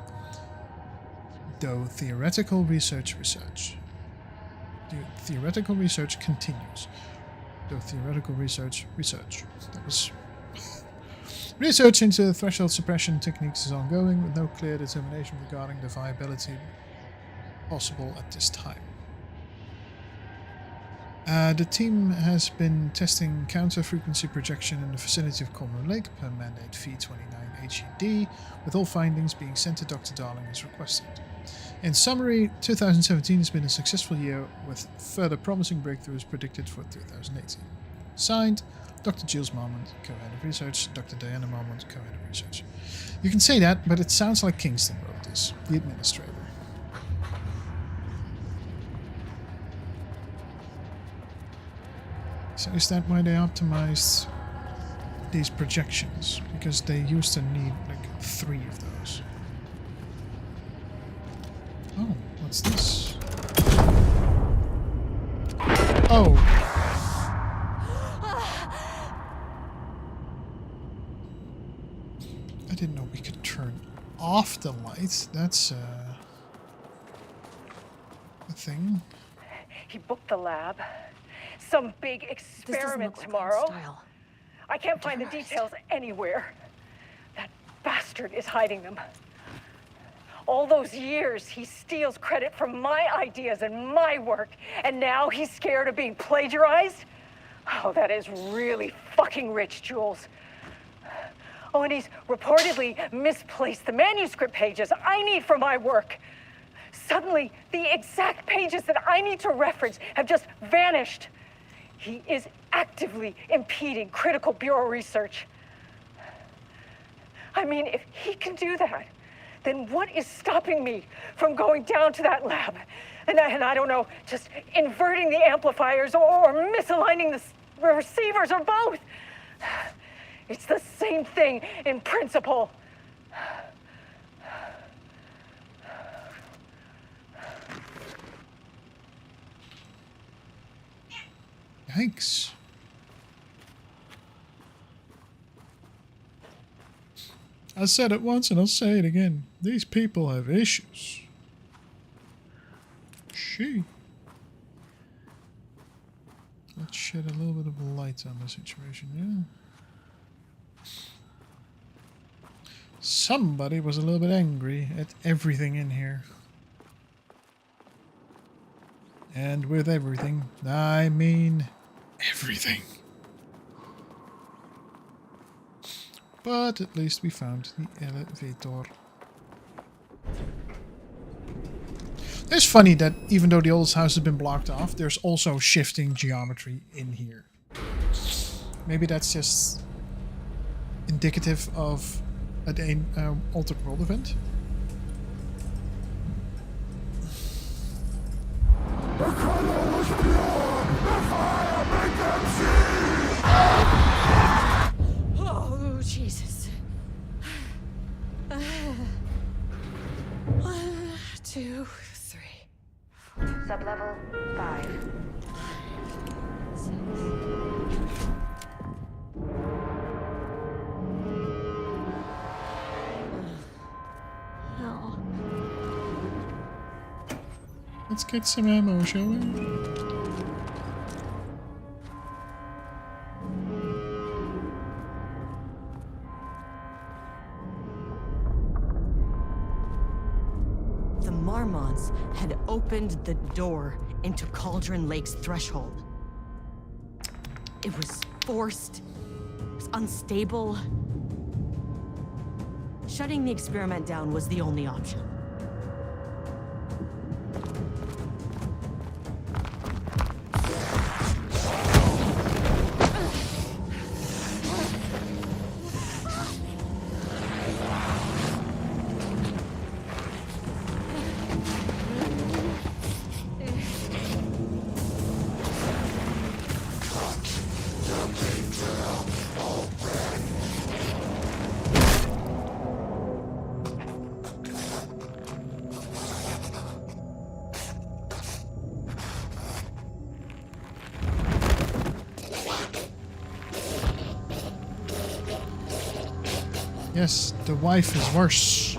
though theoretical research continues. That was research into threshold suppression techniques is ongoing, with no clear determination regarding the viability possible at this time. The team has been testing counter-frequency projection in the vicinity of Cauldron Lake per mandate V29HED, with all findings being sent to Dr. Darling as requested. In summary, 2017 has been a successful year with further promising breakthroughs predicted for 2018. Signed, Dr. Giles Marmont, co-head of research, Dr. Diana Marmont, co-head of research. You can say that, but it sounds like Kingston wrote this, the administrator. So is that why they optimized these projections? Because they used to need like 3 of those. Oh, what's this? Oh. I didn't know we could turn off the lights. That's a thing. He booked the lab. Some big experiment tomorrow. I can't find the details anywhere. That bastard is hiding them. All those years, he steals credit from my ideas and my work, and now he's scared of being plagiarized? Oh, that is really fucking rich, Jules. Oh, and he's reportedly misplaced the manuscript pages I need for my work. Suddenly, the exact pages that I need to reference have just vanished. He is actively impeding critical bureau research. I mean, if he can do that, then what is stopping me from going down to that lab? And I don't know, just inverting the amplifiers or misaligning the receivers or both. It's the same thing in principle. Yikes. I said it once and I'll say it again. These people have issues. Let's shed a little bit of light on the situation, yeah. Somebody was a little bit angry at everything in here. And with everything, I mean everything. But at least we found the elevator. It's funny that even though the old house has been blocked off, there's also shifting geometry in here. Maybe that's just indicative of an altered world event. Oh, Jesus. 1, 2, 3. Sublevel 5. 6. No. Let's get some ammo, shall we? The Marmonts had opened the door into Cauldron Lake's threshold. It was forced, it was unstable. Shutting the experiment down was the only option. Yes, the wife is worse.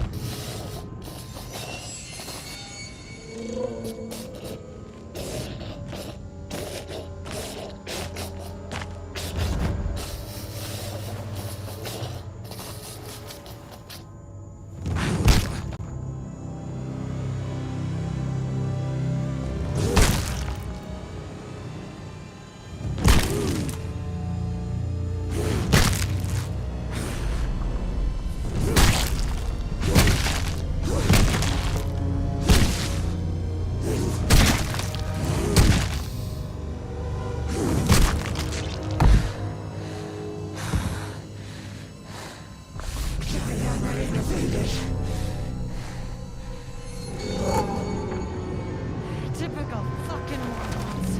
Typical fucking morons.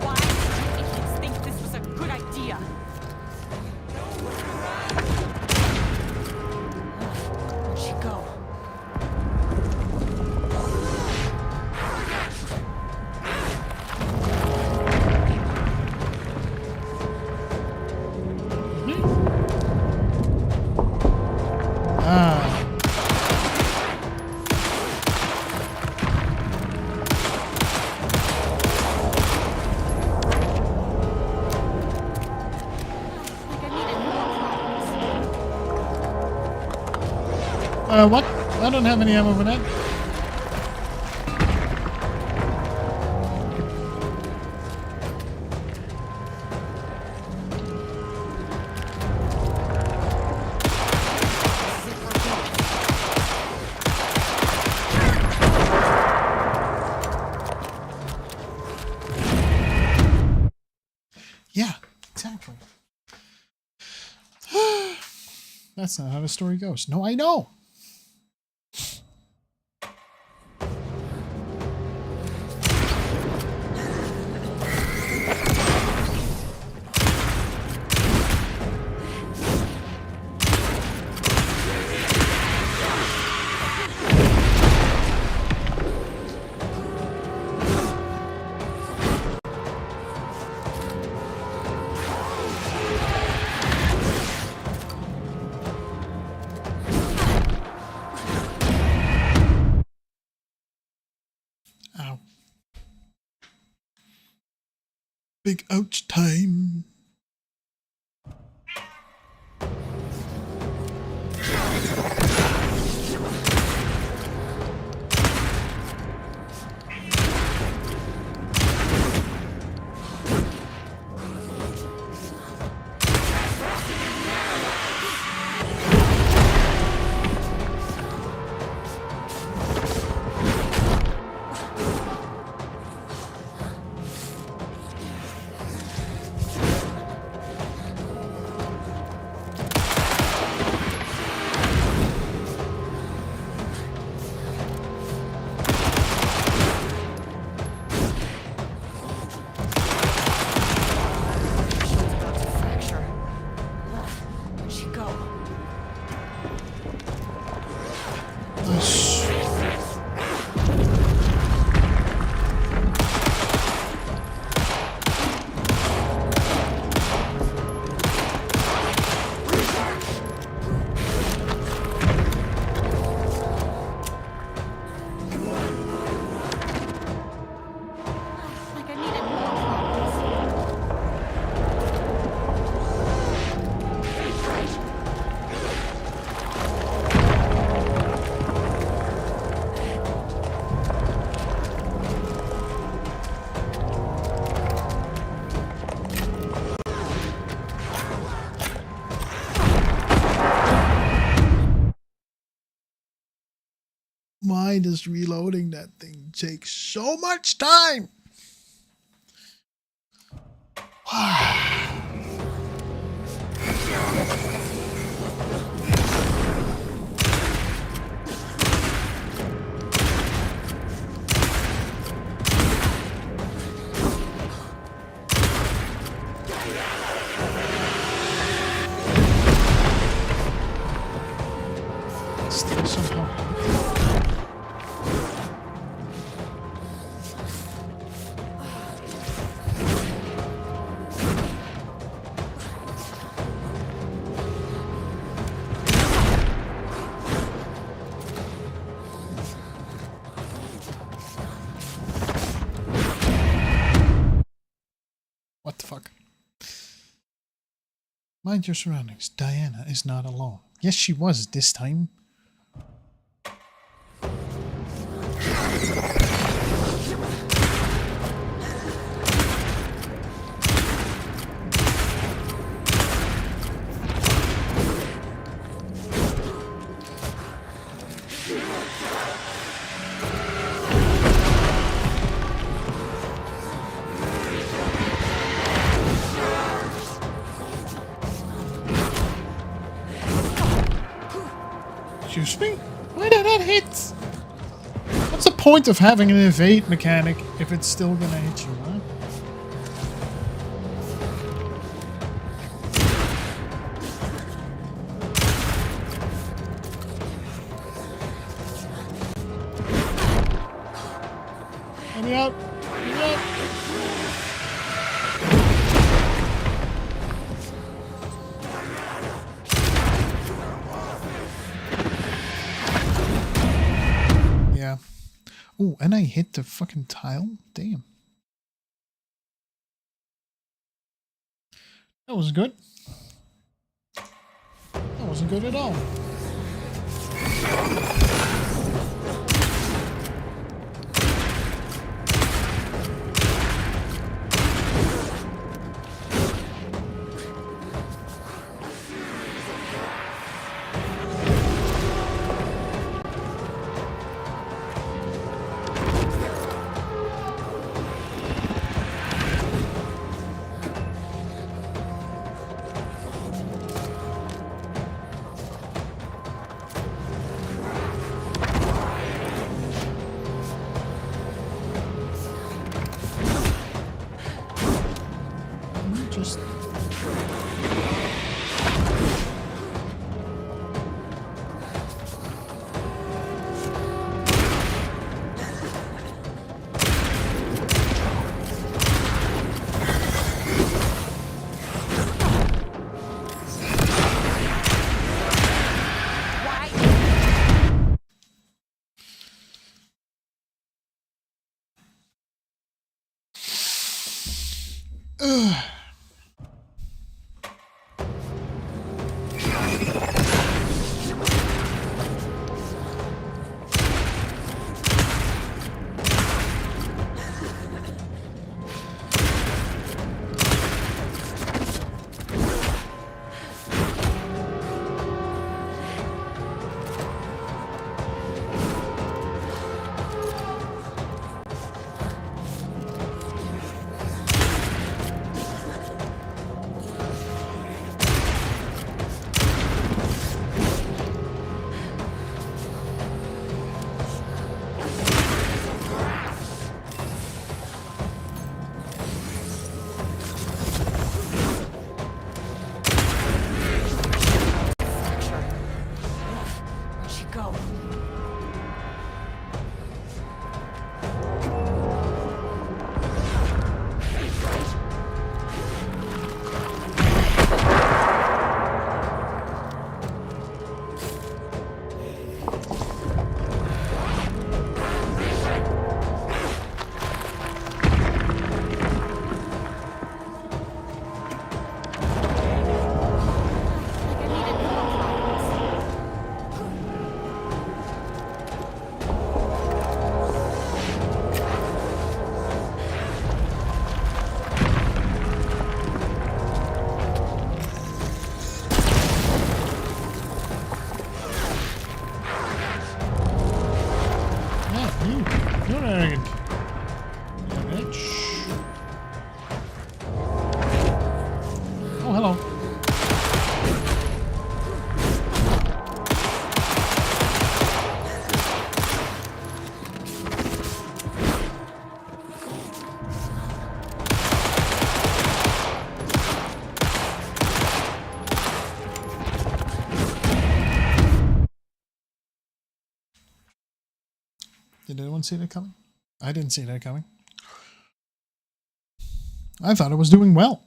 Why did you idiots think this was a good idea? Where'd she go? Ah. What? I don't have any ammo for that. Yeah, exactly. That's not how the story goes. No, I know. Ow. Big ouch time. Why does reloading that thing take so much time? Still somehow. What the fuck? Mind your surroundings. Diana is not alone. Yes, she was this time. Excuse me? Why did that hit? What's the point of having an evade mechanic if it's still gonna hit you, huh? Let me out! Let me out! Yeah. Oh, and I hit the fucking tile? Damn. That was good. That wasn't good at all. Just... Ugh. Did anyone see that coming? I didn't see that coming. I thought it was doing well.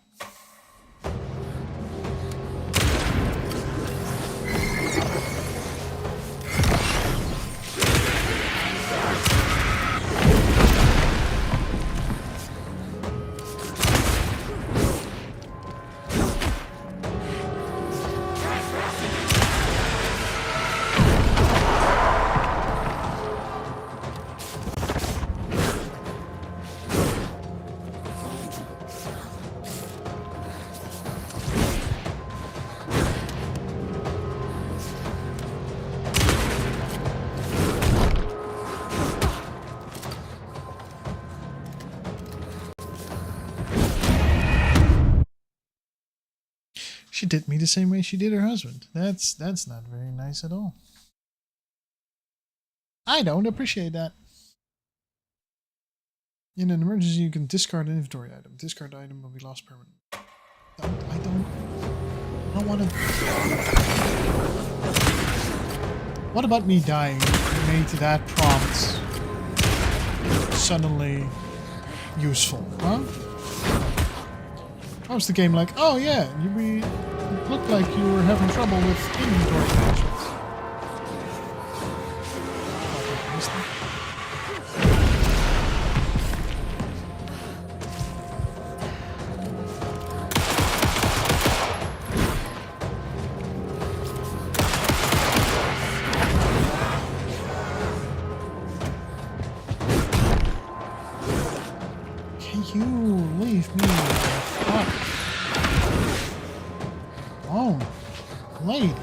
She did me the same way she did her husband. That's not very nice at all. I don't appreciate that. In an emergency, you can discard an inventory item. Discard item will be lost permanently. I don't want to. What about me dying made that prompt suddenly useful, huh? How was the game like, oh yeah, you looked like you were having trouble with inventory management. Can you leave me the fuck alone, lady?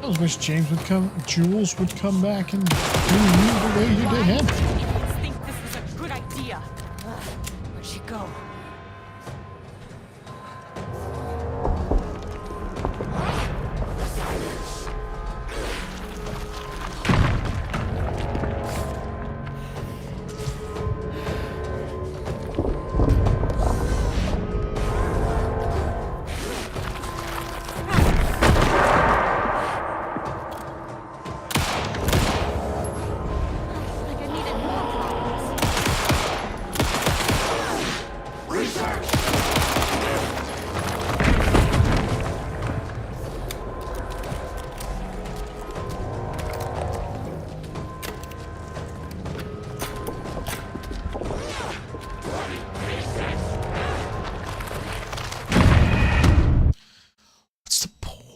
I wish Jules would come back and do you the way you did him. I think this is a good idea. Where'd she go?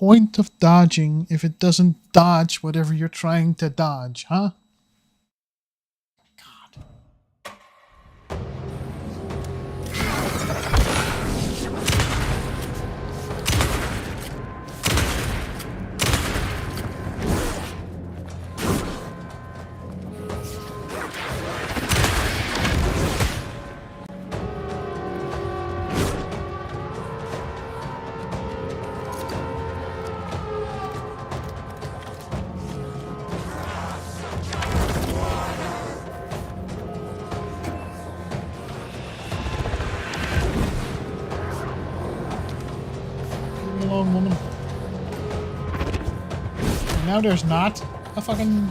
Point of dodging if it doesn't dodge whatever you're trying to dodge, huh? Woman. And now there's not a fucking...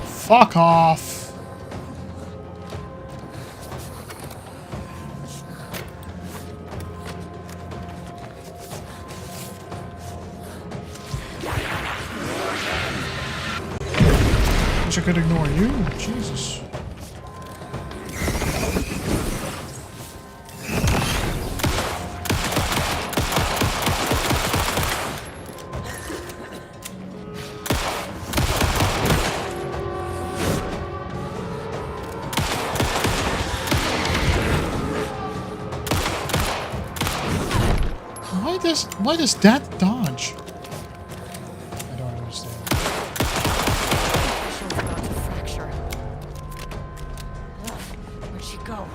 Fuck off. I could ignore you. Jesus. Why does that dodge? I don't understand. Where'd she go?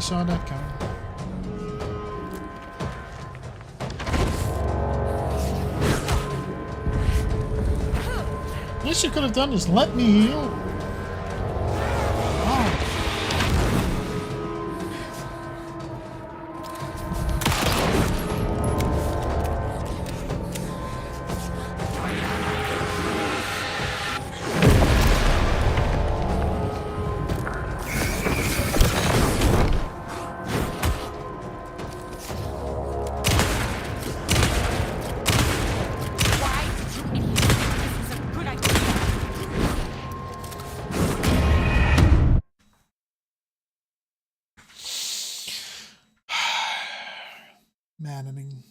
saw that coming. Least you could have done is let me heal. Maddening.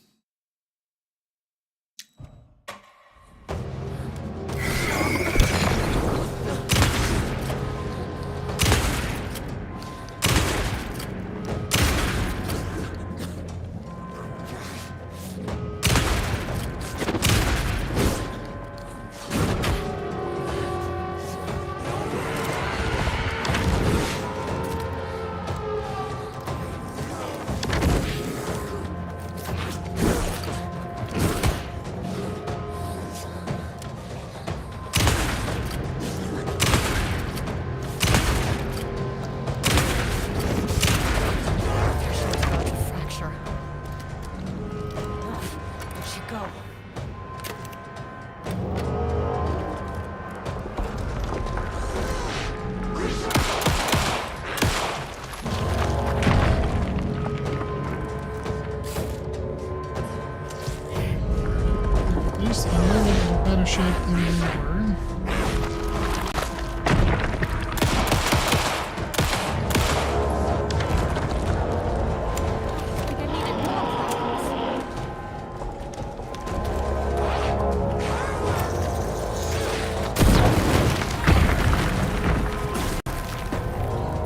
Shape than we were.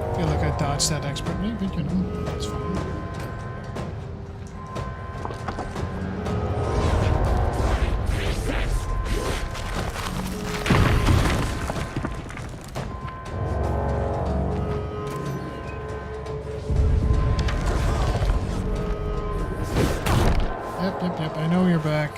I feel like I dodged that expertly, but you know, it's fine. Yep, I know you're back.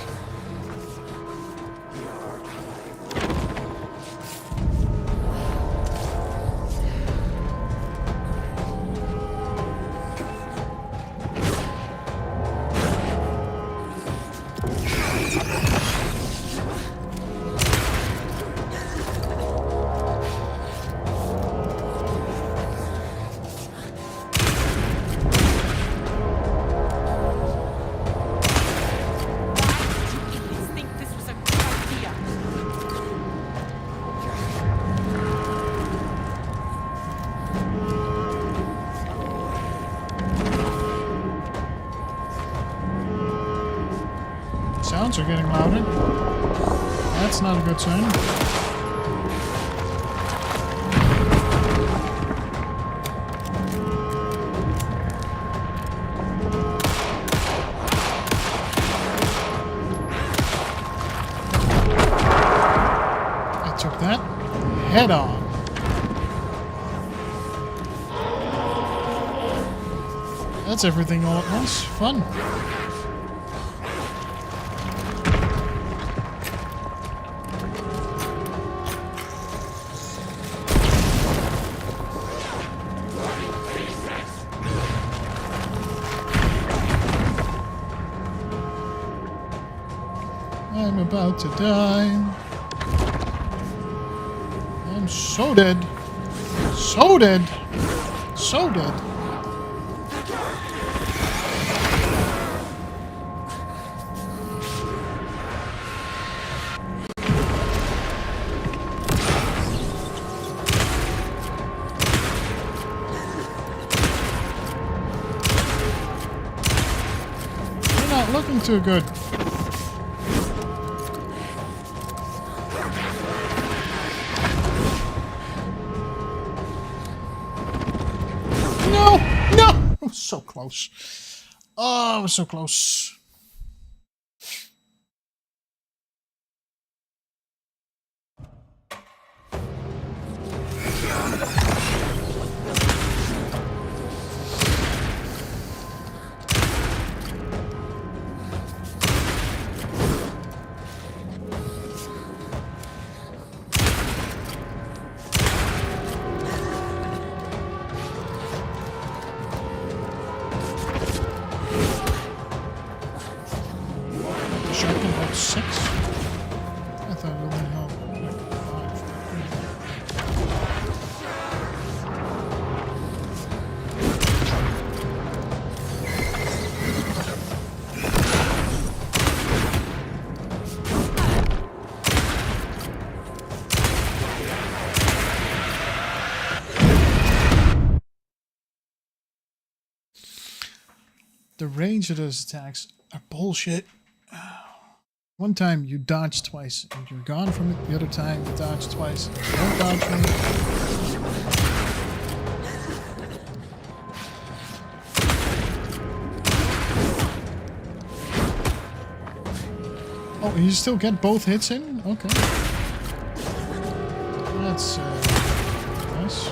Sounds are getting louder. That's not a good sign. I took that head on. That's everything all at once. Fun. I'm about to die. I'm so dead. So dead. So dead. You're not looking too good. So close. Oh, I was so close. 6? I thought it only held like 5. The range of those attacks are bullshit. One time you dodge twice and you're gone from it. The other time you dodge twice and you don't dodge from it. Oh, and you still get both hits in? Okay. That's nice.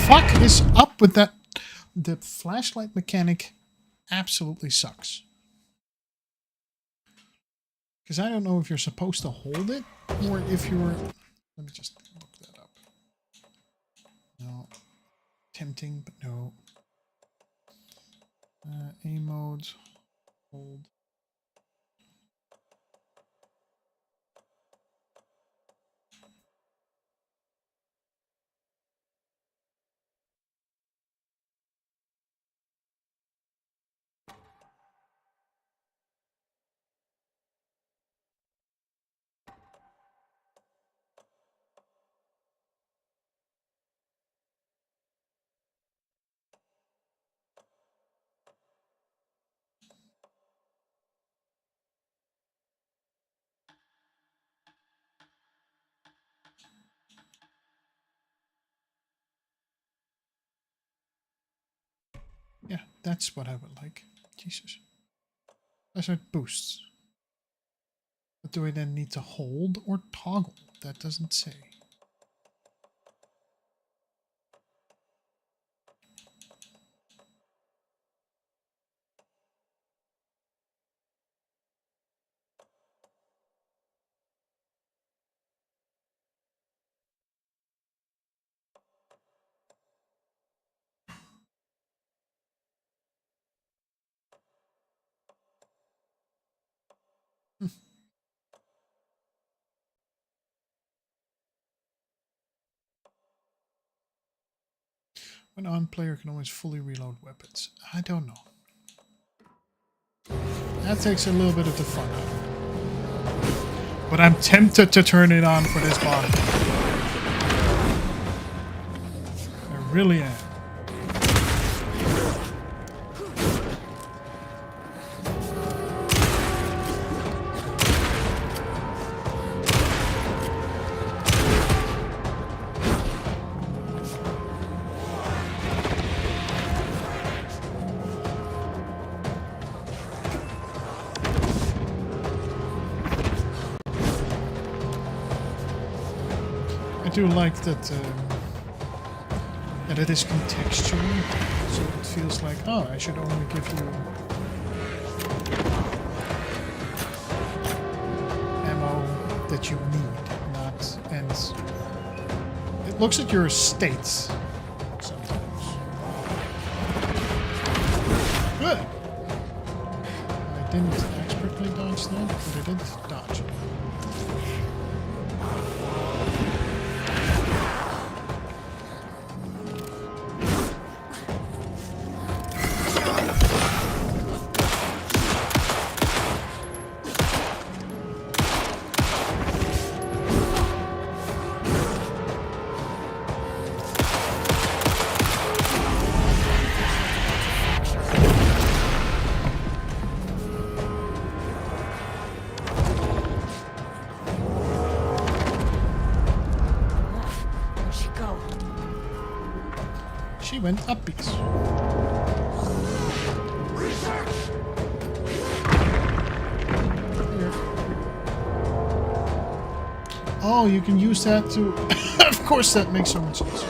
Fuck is up with that? The flashlight mechanic absolutely sucks. Because I don't know if you're supposed to hold it or if you're... Let me just look that up. No. Tempting, but no. A mode. Hold. Yeah, that's what I would like. Jesus. I said boosts. But do I then need to hold or toggle? That doesn't say. An on player can always fully reload weapons. I don't know. That takes a little bit of the fun out of it. But I'm tempted to turn it on for this bot. I really am. I do like that that it is contextual, so it feels like, oh, I should only give you ammo that you need, not, and it looks at your states sometimes. Good! I didn't expertly dodge that, but I did dodge it. She went upbeats. Oh, you can use that to... Of course, that makes so much sense.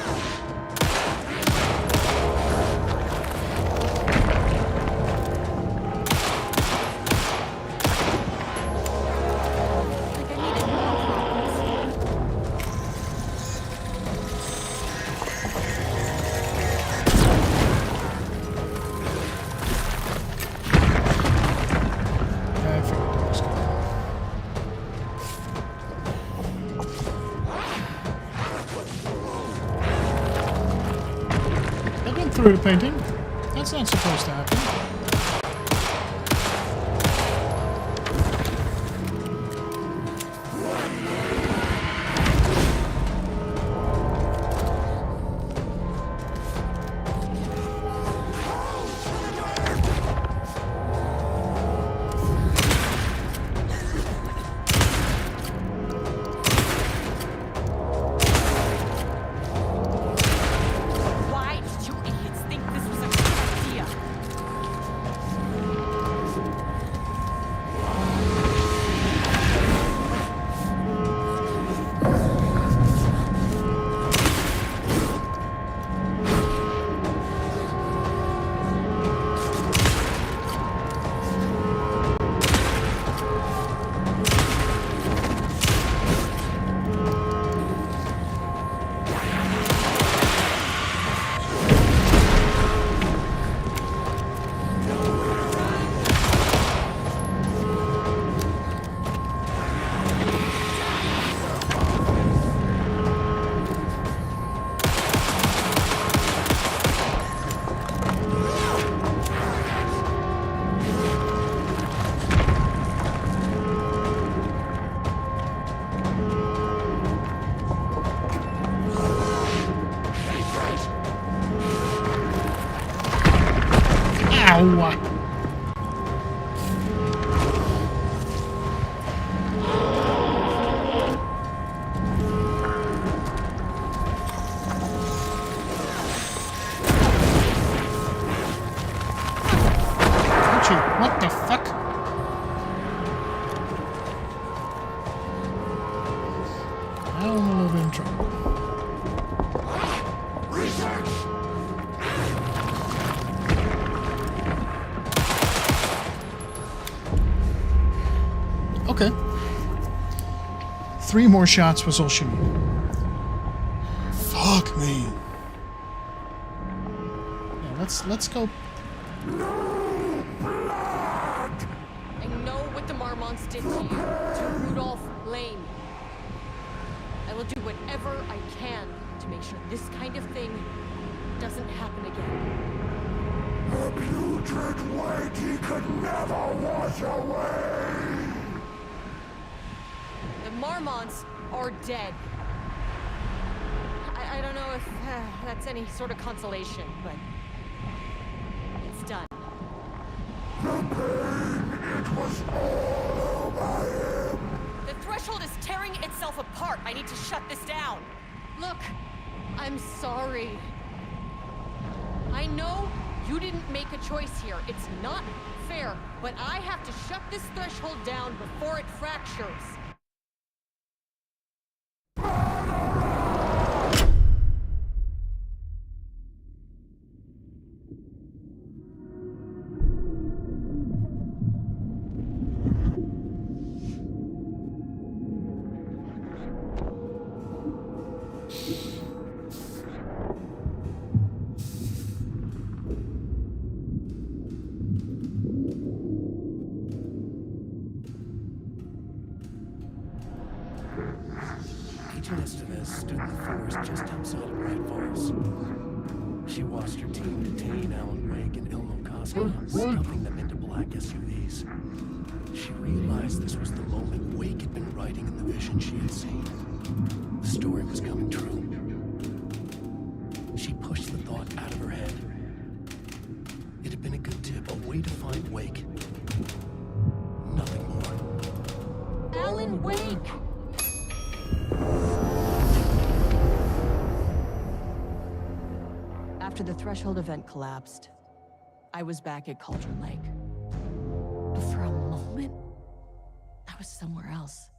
through the painting. That's not supposed to happen. Ow! What the fuck? I'm a little bit in trouble. Okay. 3 more shots was all she needed. Fuck me. Yeah, let's go. I know what the Marmonts did to you, to Rudolph Lane. I will do whatever I can to make sure this kind of thing doesn't happen again. The putrid weight he could never wash away! The Marmonts are dead. I don't know if that's any sort of consolation, but it's done. The pain, it was all over him! The threshold is tearing itself apart. I need to shut this down. Look, I'm sorry. I know you didn't make a choice here. It's not fair, but I have to shut this threshold down before it fractures. Stood in the forest just outside of Bright Falls. She watched her team detain Alan Wake and Ilmo Koska, stuffing them into black SUVs. She realized this was the moment Wake had been writing in the vision she had seen. The story was coming true. She pushed the thought out of her head. It had been a good tip, a way to find Wake. Nothing more. Alan Wake! After the threshold event collapsed, I was back at Cauldron Lake. But for a moment, I was somewhere else.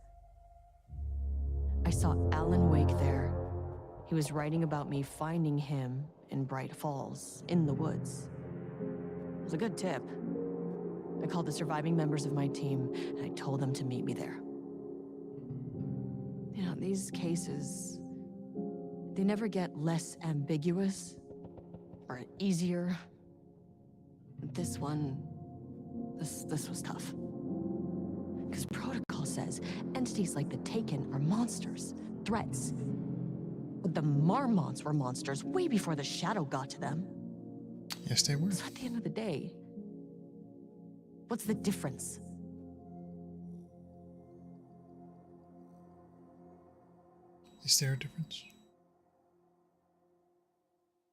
I saw Alan Wake there. He was writing about me finding him in Bright Falls, in the woods. It was a good tip. I called the surviving members of my team, and I told them to meet me there. You know, these cases, they never get less ambiguous or easier. This one, this was tough. Because protocol says entities like the Taken are monsters, threats. But the Marmonts were monsters way before the Shadow got to them. Yes, they were. So at the end of the day, what's the difference? Is there a difference?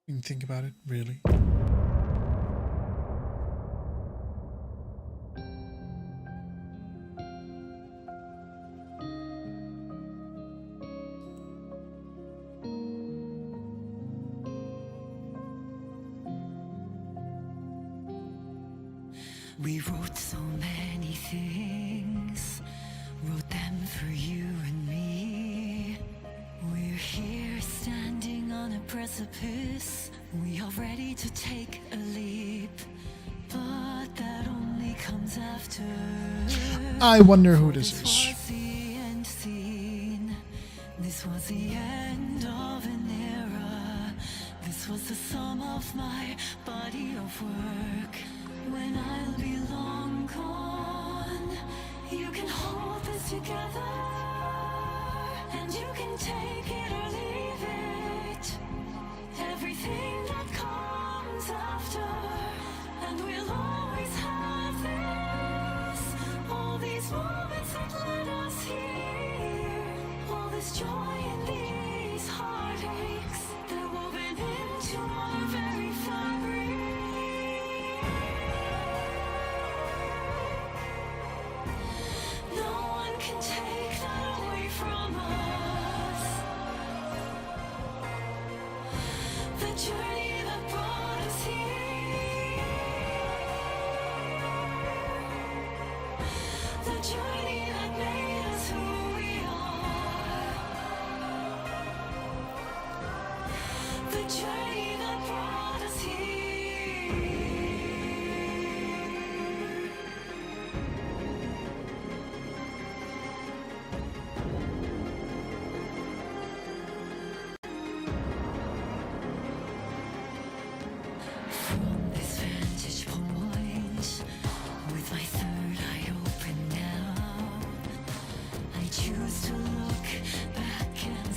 When you think about it, really. We wrote so many things, wrote them for you and me. We're here standing on a precipice. We are ready to take a leap, but that only comes after. I wonder who this is. Was the end scene. This was the end of an era. This was the sum of my body of work. When I'll be long gone, you can hold this together, and you can take it or leave it. Everything that comes after, and we'll always have this. All these moments that led us here, all this joy and these heartaches, they're woven into our very fabric. Can take that away from us. The journey that brought us here. The journey that made us who we are. The journey that brought us here.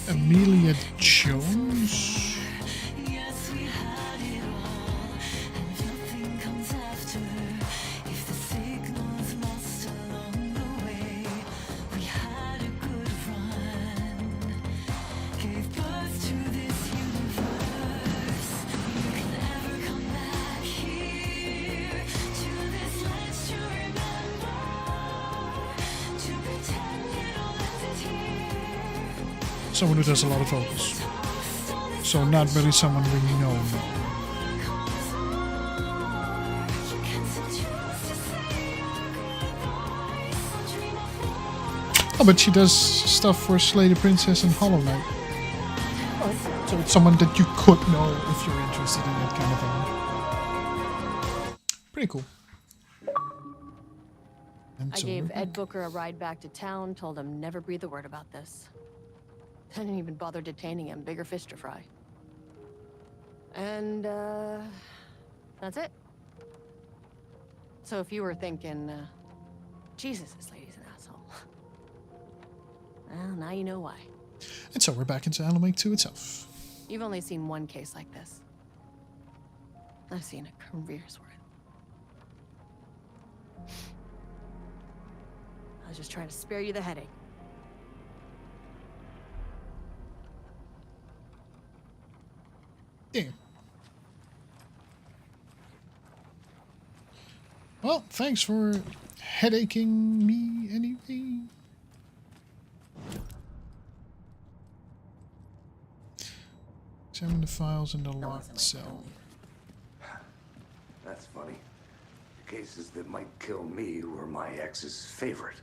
Amelia Jones? Yes, we had it all, and nothing comes after. If the signal's lost along the way, we had a good run. Gave birth to this universe. You can never come back here to this ledge to remember, to pretend it all ended here. Someone who does a lot of vocals. So not really someone really known. Oh, but she does stuff for Slay the Princess and Hollow Knight. So it's someone that you could know if you're interested in that kind of thing. Pretty cool. And I so gave Ed Booker a ride back to town, told him never breathe a word about this. I didn't even bother detaining him. Bigger fish to fry. And, that's it. So if you were thinking, Jesus, this lady's an asshole. Well, now you know why. And so we're back into Alan Wake 2 itself. You've only seen one case like this. I've seen a career's worth. I was just trying to spare you the headache. Damn. Well, thanks for headaching me anyway. Examine the files in the locked cell. That's funny. The cases that might kill me were my ex's favorite.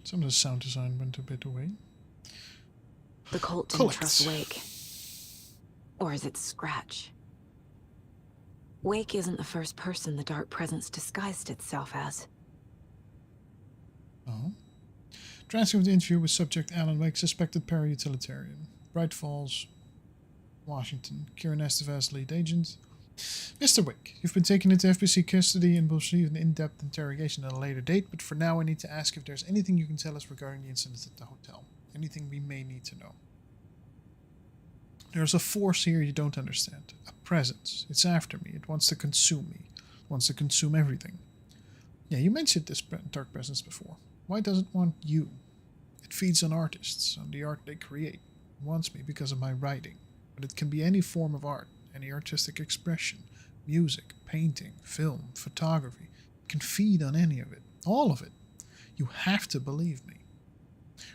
Some of the sound design went a bit away. The cult didn't trust Wake. Or is it Scratch? Wake isn't the first person the Dark Presence disguised itself as. Oh. Transcript of the interview with subject Alan Wake, suspected para-utilitarian. Bright Falls, Washington. Kieran Estevez, lead agent. Mr. Wake, you've been taken into FBC custody and will receive an in-depth interrogation at a later date, but for now I need to ask if there's anything you can tell us regarding the incident at the hotel. Anything we may need to know. There's a force here you don't understand. A presence. It's after me. It wants to consume me. It wants to consume everything. Yeah, you mentioned this dark presence before. Why does it want you? It feeds on artists, on the art they create. It wants me because of my writing. But it can be any form of art, any artistic expression. Music, painting, film, photography. It can feed on any of it. All of it. You have to believe me.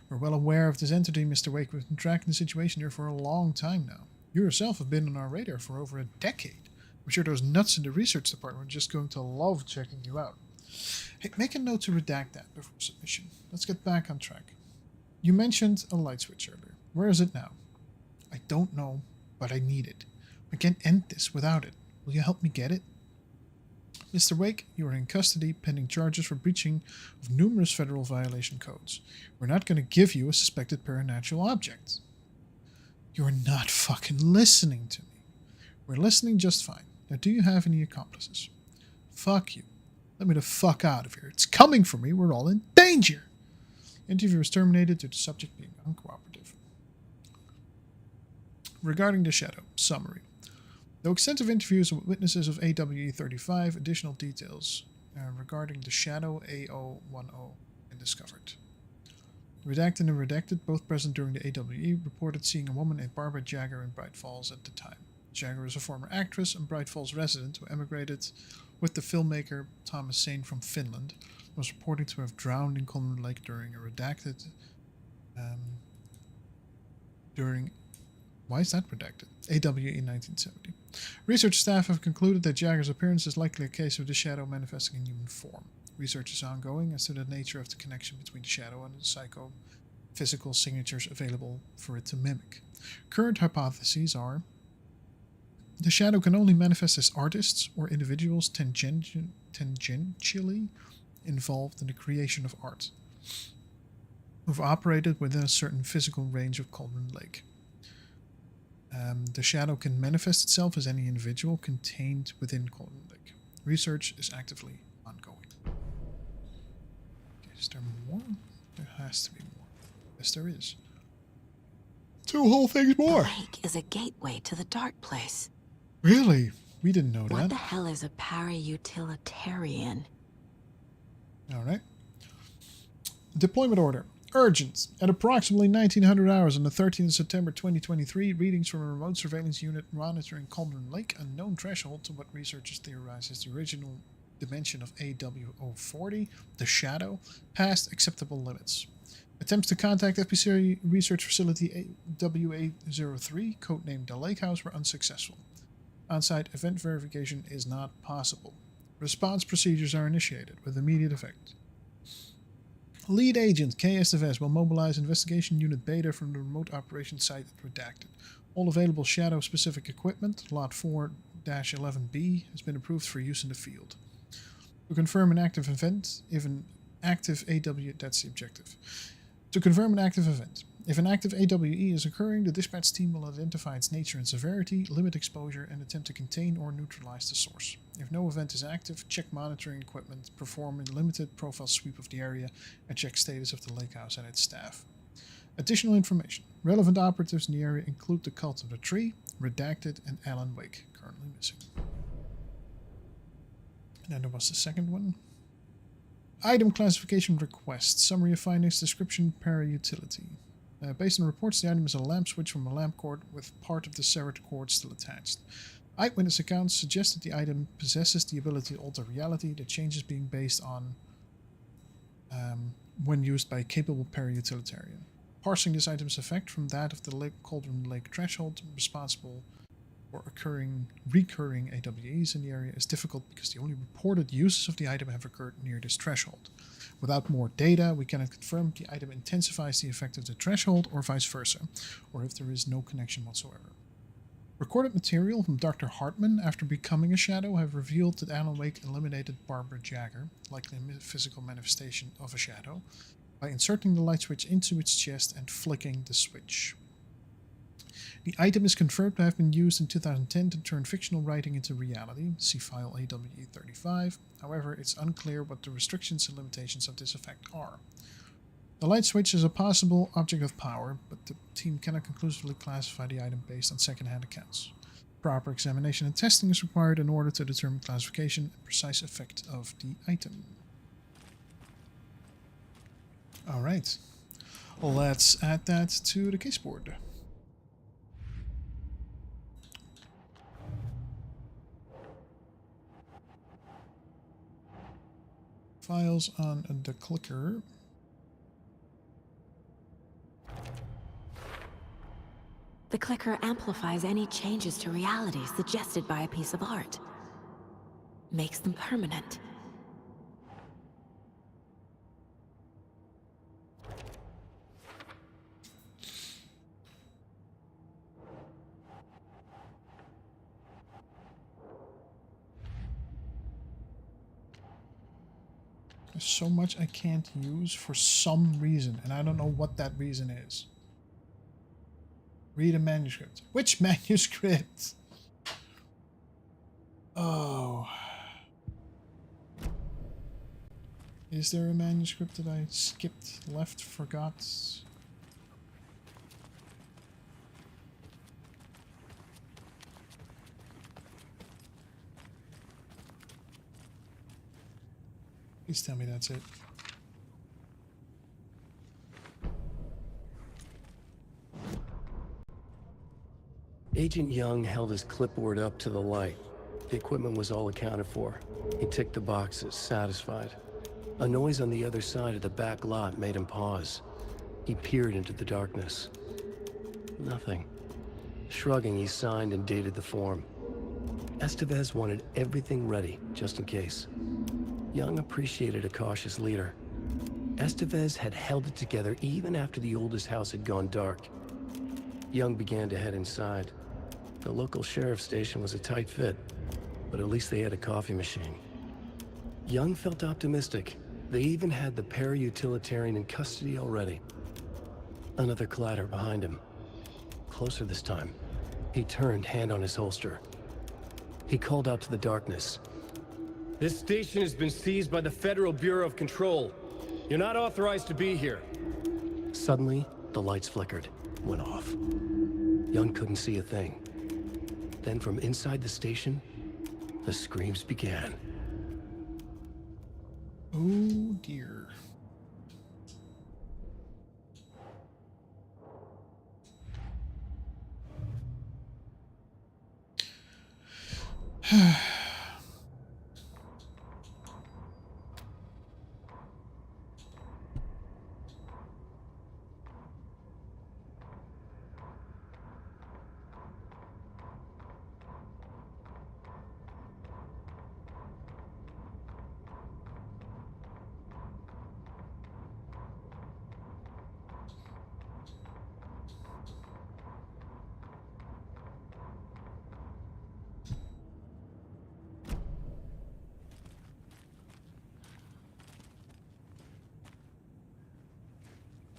We're well aware of this entity, Mr. Wake. We've been tracking the situation here for a long time now. You yourself have been on our radar for over a decade. I'm sure those nuts in the research department are just going to love checking you out. Hey, make a note to redact that before submission. Let's get back on track. You mentioned a light switch earlier. Where is it now? I don't know, but I need it. I can't end this without it. Will you help me get it? Mr. Wake, you are in custody pending charges for breaching of numerous federal violation codes. We're not going to give you a suspected paranatural object. You're not fucking listening to me. We're listening just fine. Now, do you have any accomplices? Fuck you. Let me the fuck out of here. It's coming for me. We're all in danger. Interview was terminated due to subject being uncooperative. Regarding the shadow, summary. Though extensive interviews with witnesses of AWE-35, additional details regarding the shadow A010 been discovered. Redacted and Redacted, both present during the AWE, reported seeing a woman named Barbara Jagger in Bright Falls at the time. Jagger is a former actress and Bright Falls resident who emigrated with the filmmaker Thomas Sane from Finland, was reported to have drowned in Conran Lake during a redacted why is that redacted? AWE 1970. Research staff have concluded that Jagger's appearance is likely a case of the shadow manifesting in human form. Research is ongoing as to the nature of the connection between the shadow and the psychophysical signatures available for it to mimic. Current hypotheses are the shadow can only manifest as artists or individuals tangentially involved in the creation of art, who've operated within a certain physical range of Conran Lake. The shadow can manifest itself as any individual contained within Conran Lake. Research is actively ongoing. Okay, is there more? There has to be more. Yes, there is. 2 whole things more! The lake is a gateway to the dark place. Really? We didn't know that. What the hell is a para-utilitarian? Alright. Deployment order. Urgent. At approximately 1900 hours on the 13th of September 2023, readings from a remote surveillance unit monitoring Conran Lake, a known threshold to what researchers theorize is the original dimension of AW040, the shadow, passed acceptable limits. Attempts to contact FPC research facility WA03, codenamed the Lake House, were unsuccessful. On-site event verification is not possible. Response procedures are initiated with immediate effect. Lead agent KSFS will mobilize investigation unit Beta from the remote operations site at Redacted. All available shadow-specific equipment, Lot 4-11B, has been approved for use in the field. To confirm an active event, if an active AW... That's the objective. To confirm an active event. If an active AWE is occurring, the dispatch team will identify its nature and severity, limit exposure, and attempt to contain or neutralize the source. If no event is active, check monitoring equipment, perform a limited profile sweep of the area, and check status of the lake house and its staff. Additional information. Relevant operatives in the area include the Cult of the Tree, Redacted, and Alan Wake, currently missing. And then there was the second one. Item classification request. Summary of findings, description, para-utility. Based on reports, the item is a lamp switch from a lamp cord with part of the severed cord still attached. Eyewitness accounts suggest that the item possesses the ability to alter reality, the changes being based on when used by a capable para-utilitarian. Parsing this item's effect from that of the Cauldron Lake threshold responsible for recurring AWEs in the area is difficult because the only reported uses of the item have occurred near this threshold. Without more data, we cannot confirm if the item intensifies the effect of the threshold or vice versa, or if there is no connection whatsoever. Recorded material from Dr. Hartman after becoming a shadow have revealed that Alan Wake eliminated Barbara Jagger, likely a physical manifestation of a shadow, by inserting the light switch into its chest and flicking the switch. The item is confirmed to have been used in 2010 to turn fictional writing into reality. See file AW35. However, it's unclear what the restrictions and limitations of this effect are. The light switch is a possible object of power, but the team cannot conclusively classify the item based on second-hand accounts. Proper examination and testing is required in order to determine classification and precise effect of the item. Alright, let's add that to the caseboard. Files on the clicker. The clicker amplifies any changes to reality suggested by a piece of art. Makes them permanent. There's so much I can't use for some reason, and I don't know what that reason is. Read a manuscript. Which manuscript? Oh. Is there a manuscript that I skipped, left, forgot? Please tell me that's it. Agent Young held his clipboard up to the light. The equipment was all accounted for. He ticked the boxes, satisfied. A noise on the other side of the back lot made him pause. He peered into the darkness. Nothing. Shrugging, he signed and dated the form. Estevez wanted everything ready, just in case. Young appreciated a cautious leader. Estevez had held it together even after the oldest house had gone dark. Young began to head inside. The local sheriff's station was a tight fit, but at least they had a coffee machine. Young felt optimistic. They even had the para-utilitarian in custody already. Another clatter behind him. Closer this time. He turned, hand on his holster. He called out to the darkness. This station has been seized by the Federal Bureau of Control. You're not authorized to be here. Suddenly, the lights flickered, went off. Young couldn't see a thing. Then from inside the station, the screams began. Oh dear.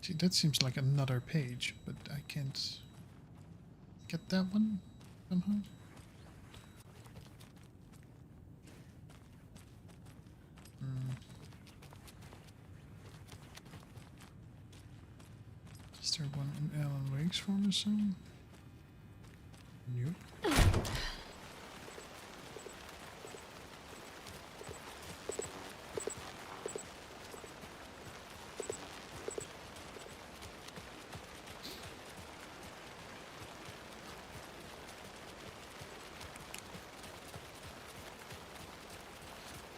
See, that seems like another page, but I can't get that one somehow. Is there one in Alan Wake's form or something? Nope.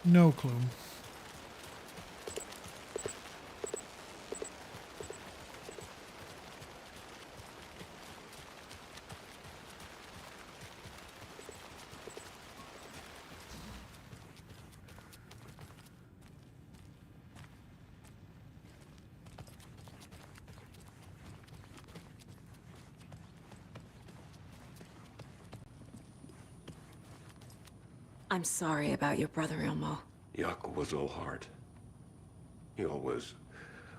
No clue. I'm sorry about your brother, Ilmo. Yaakov was all heart. He always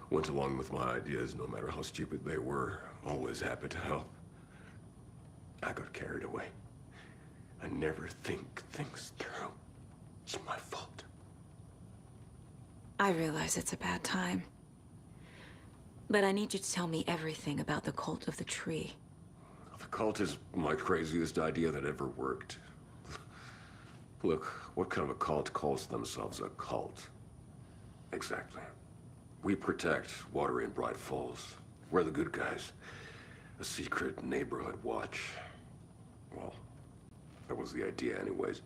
went along with my ideas, no matter how stupid they were. Always happy to help. I got carried away. I never think things through. It's my fault. I realize it's a bad time. But I need you to tell me everything about the cult of the tree. The cult is my craziest idea that ever worked. Look, what kind of a cult calls themselves a cult? Exactly. We protect water in Bright Falls. We're the good guys. A secret neighborhood watch. Well, that was the idea anyways.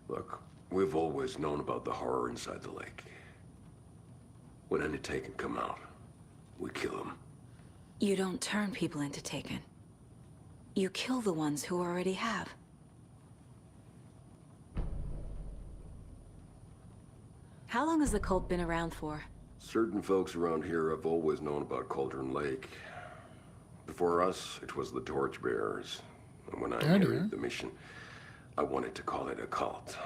Look, we've always known about the horror inside the lake. When any Taken come out, we kill them. You don't turn people into Taken. You kill the ones who already have. How long has the cult been around for? Certain folks around here have always known about Cauldron Lake. Before us, it was the Torchbearers. And when I inherited the mission, I wanted to call it a cult.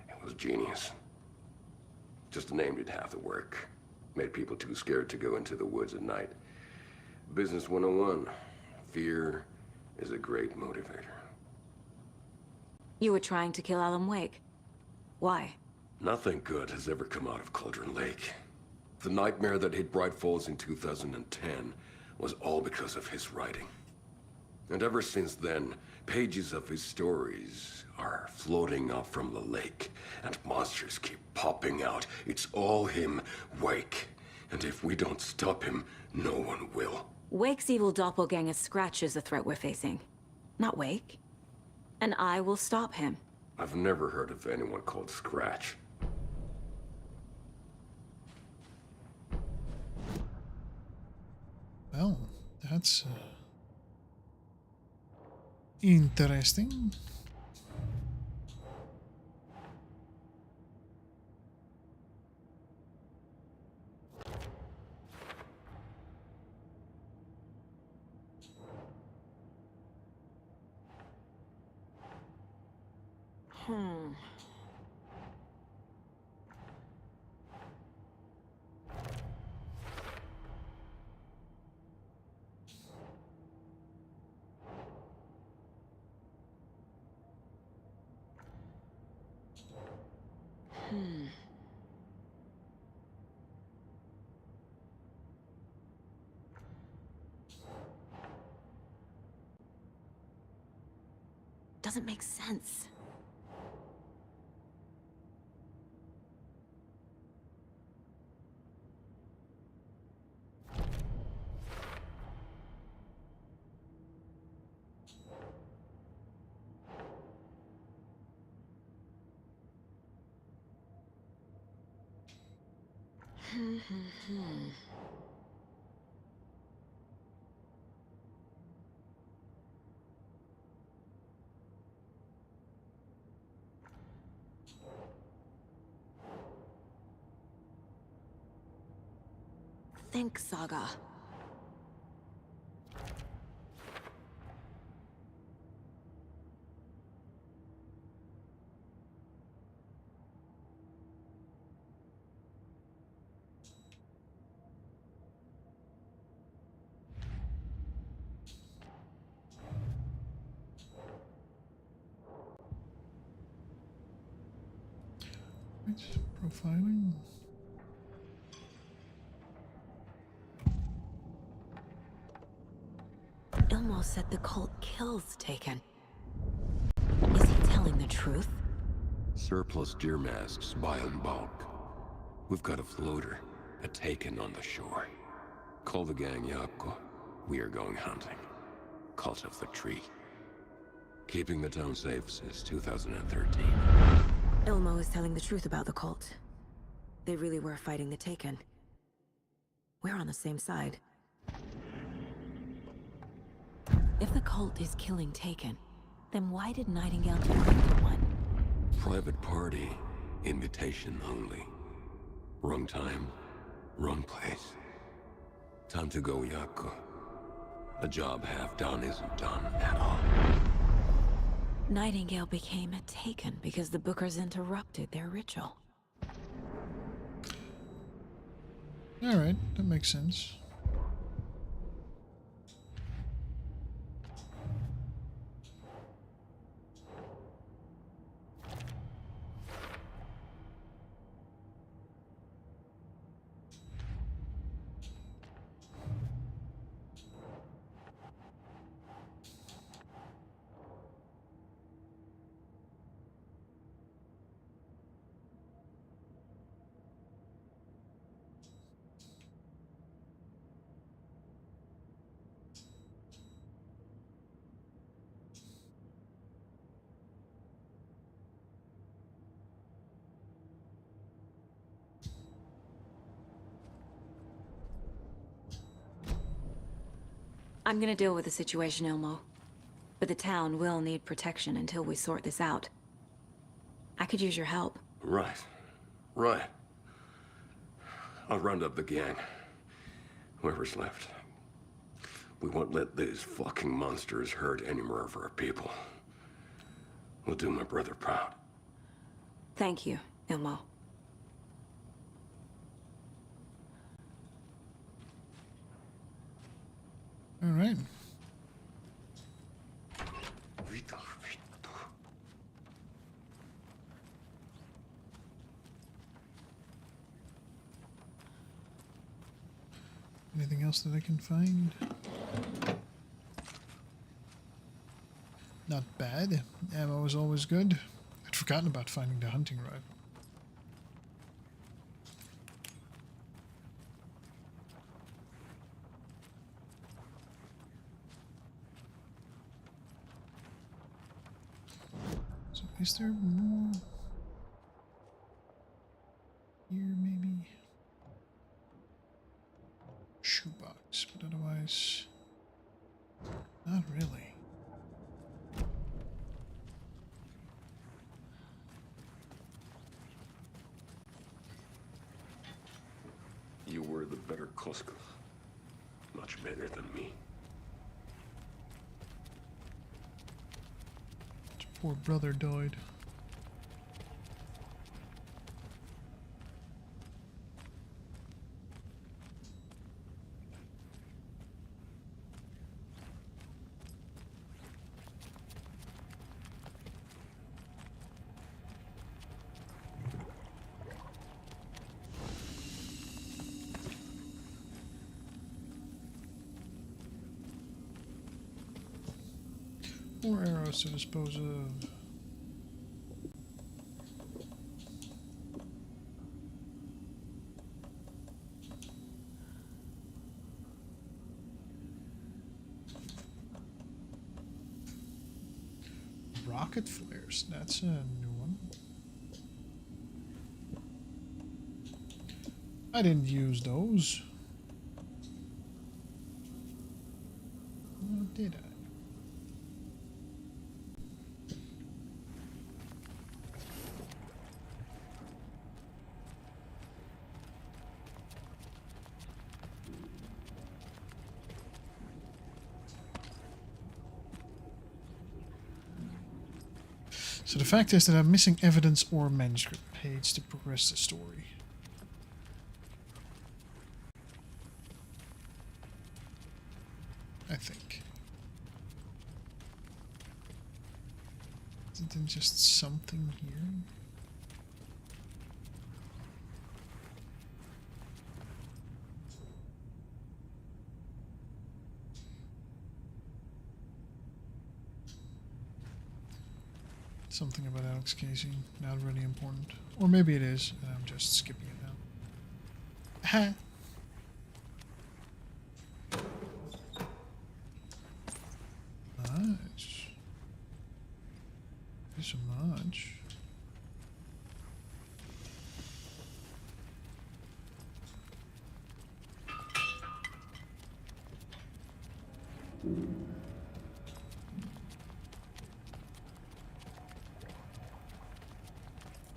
It was genius. Just named it half the work. Made people too scared to go into the woods at night. Business 101. Fear is a great motivator. You were trying to kill Alan Wake. Why? Nothing good has ever come out of Cauldron Lake. The nightmare that hit Bright Falls in 2010 was all because of his writing. And ever since then, pages of his stories are floating up from the lake, and monsters keep popping out. It's all him, Wake. And if we don't stop him, no one will. Wake's evil doppelganger Scratch is the threat we're facing, not Wake. And I will stop him. I've never heard of anyone called Scratch. Well, that's interesting. Doesn't make sense. Think, Saga. Profiling. Ilmo said the cult kills Taken. Is he telling the truth? Surplus deer masks buy in bulk. We've got a floater, a Taken on the shore. Call the gang Yakko. We are going hunting. Cult of the Tree. Keeping the town safe since 2013. Ilmo is telling the truth about the cult. They really were fighting the Taken. We're on the same side. If the cult is killing Taken, then why did Nightingale turn into one? Private party. Invitation only. Wrong time. Wrong place. Time to go, Yakko. A job half done isn't done at all. Nightingale became a Taken because the Bookers interrupted their ritual. Alright, that makes sense. I'm gonna deal with the situation, Ilmo. But the town will need protection until we sort this out. I could use your help. Right. Right. I'll round up the gang. Whoever's left. We won't let these fucking monsters hurt any more of our people. We'll do my brother proud. Thank you, Ilmo. All right. Anything else that I can find? Not bad. Ammo is always good. I'd forgotten about finding the hunting rifle. So is there more here maybe? Shoebox, but otherwise not really. You were the better Koska. Much better than me. Poor brother died. More arrows to dispose of. Rocket flares, that's a new one. I didn't use those. Oh, did I? So the fact is that I'm missing evidence or manuscript page to progress the story. I think. Isn't there just something here? Something about Alex Casey, not really important. Or maybe it is, and I'm just skipping it now. Ha! Nice. Thank you so much.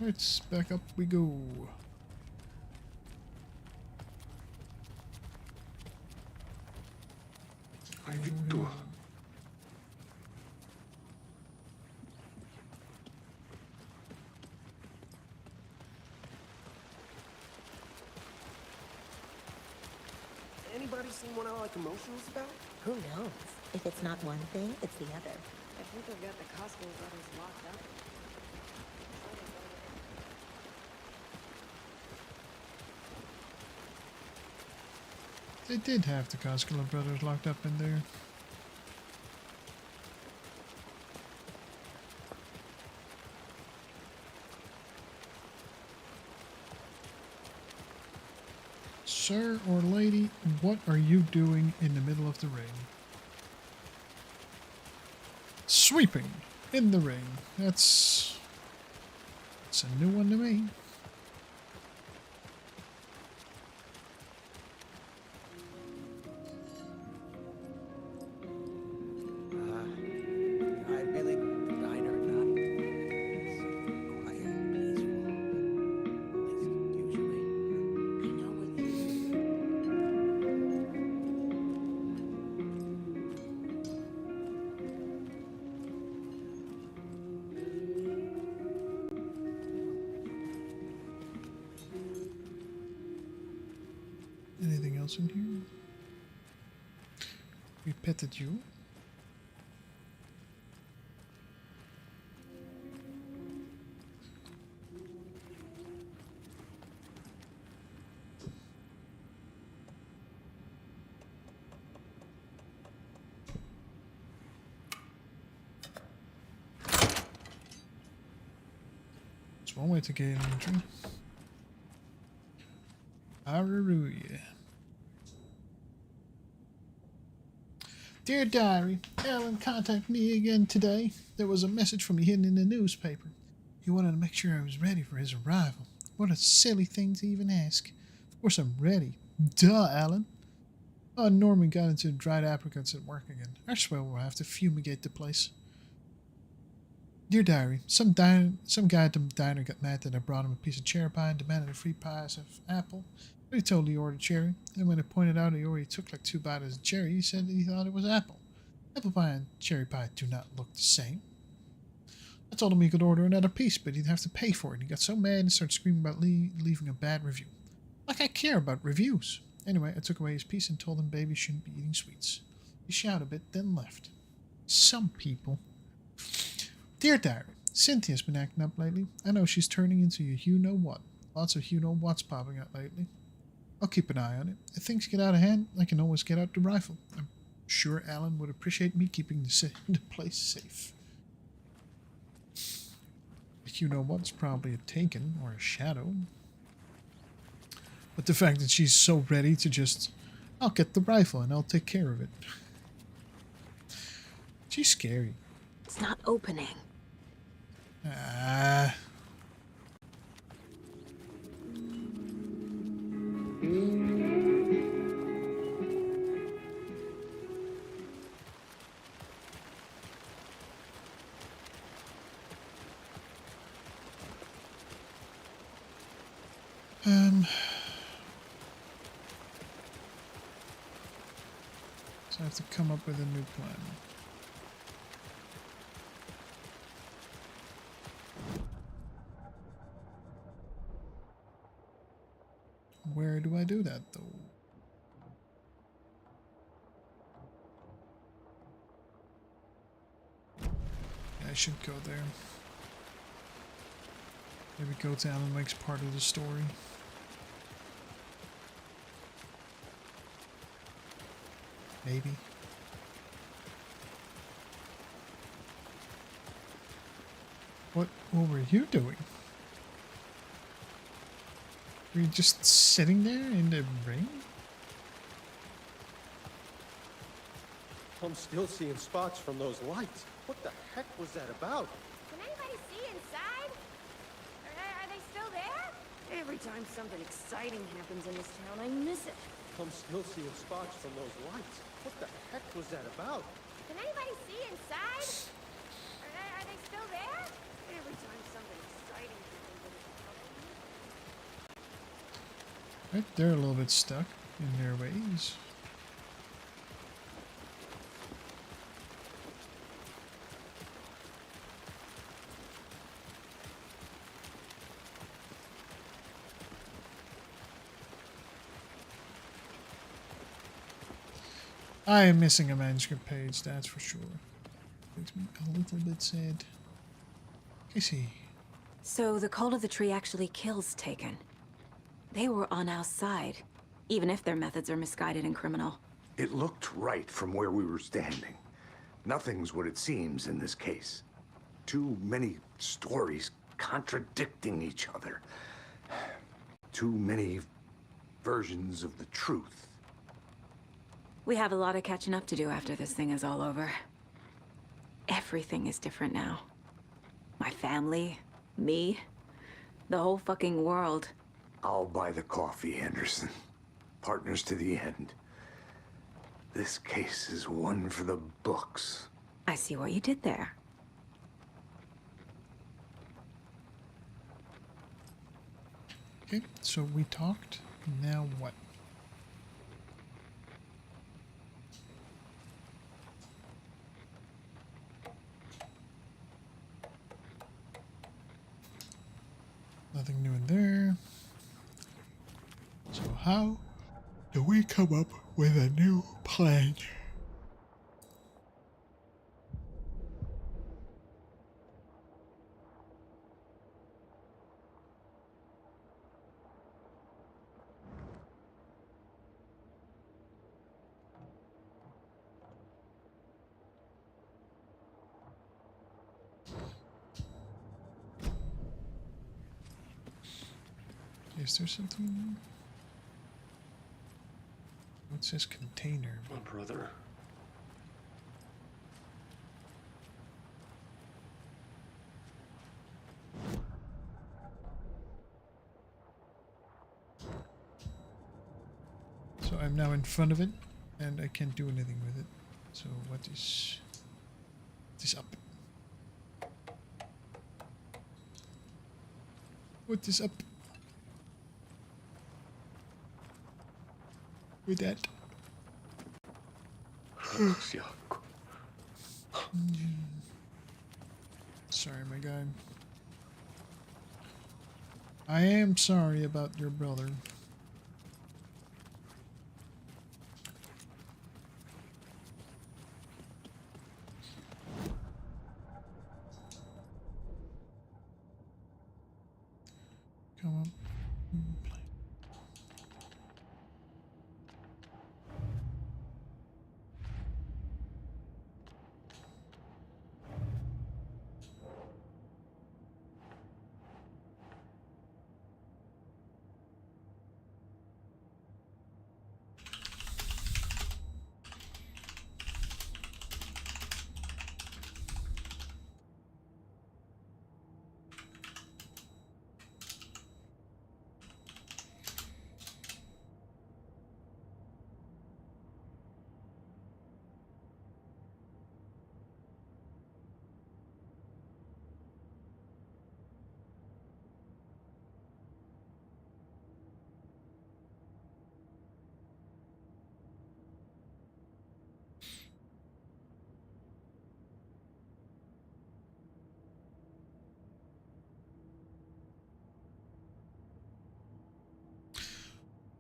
Alright, back up we go. Anybody seen one I like emotionals about? Who knows? If it's not one thing, it's the other. I think I've got the Costco brothers locked up. They did have the Coscular brothers locked up in there. Sir or lady, what are you doing in the middle of the rain? Sweeping in the rain. That's a new one to me. else in here? We petted you. It's one way to gain entry. Hallelujah. Dear Diary, Alan contacted me again today. There was a message from me hidden in the newspaper. He wanted to make sure I was ready for his arrival. What a silly thing to even ask. Of course I'm ready. Duh, Alan. Oh, Norman got into dried apricots at work again. I swear we'll have to fumigate the place. Dear Diary, some guy at the diner got mad that I brought him a piece of cherry pie and demanded a free piece of apple. But he totally ordered cherry, and when I pointed out he already took like 2 bites of cherry, he said he thought it was apple. Apple pie and cherry pie do not look the same. I told him he could order another piece, but he'd have to pay for it, and he got so mad and started screaming about leaving a bad review. Like I care about reviews. Anyway, I took away his piece and told him babies shouldn't be eating sweets. He shouted a bit, then left. Some people. Dear Diary, Cynthia's been acting up lately. I know she's turning into a you-know-what. Lots of you-know-whats popping out lately. I'll keep an eye on it. If things get out of hand, I can always get out the rifle. I'm sure Alan would appreciate me keeping the place safe. You-know-what's probably a Taken or a Shadow. But the fact that she's so ready to just, I'll get the rifle and I'll take care of it. She's scary. It's not opening. Ah. So I have to come up with a new plan. Where do I do that, though? Yeah, I should go there. Maybe go to Alan Wake's part of the story. Maybe. What were you doing? Were you just sitting there in the rain? I'm still seeing spots from those lights. What the heck was that about? Can anybody see inside? Are they still there? Every time something exciting happens in this town, I miss it. I'm still seeing spots from those lights. What the heck was that about? Can anybody see inside? Are they still there? Every time something exciting happens in this town. Right, they're a little bit stuck in their ways. I am missing a manuscript page, that's for sure. Makes me a little bit sad. Casey. So the cult of the tree actually kills Taken. They were on our side, even if their methods are misguided and criminal. It looked right from where we were standing. Nothing's what it seems in this case. Too many stories contradicting each other. Too many versions of the truth. We have a lot of catching up to do after this thing is all over. Everything is different now. My family, me, the whole fucking world. I'll buy the coffee, Anderson. Partners to the end. This case is one for the books. I see what you did there. Okay, so we talked. Now what? Nothing new in there. So how Do we come up with a new plan? Is there something? What's this container? My brother. So I'm now in front of it, and I can't do anything with it. So what is up? What is up with that? Sorry, my guy. I am sorry about your brother. Come on.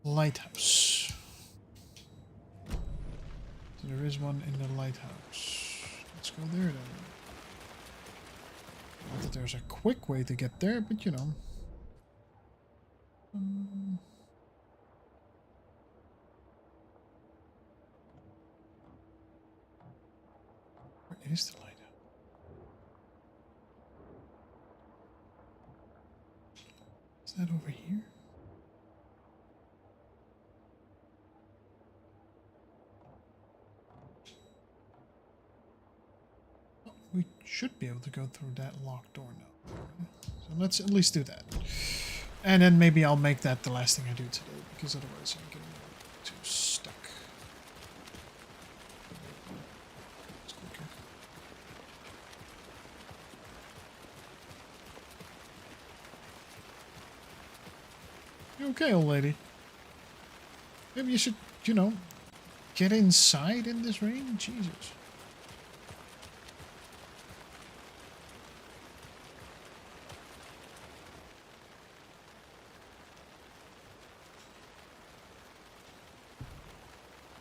Lighthouse. So there is one in the lighthouse. Let's go there then. Not that there's a quick way to get there, but you know. Where is the lighthouse? Is that over here? We should be able to go through that locked door now. So let's at least do that. And then maybe I'll make that the last thing I do today, because otherwise I'm getting too stuck. It's quicker. You okay, old lady? Maybe you should, you know, get inside in this rain? Jesus.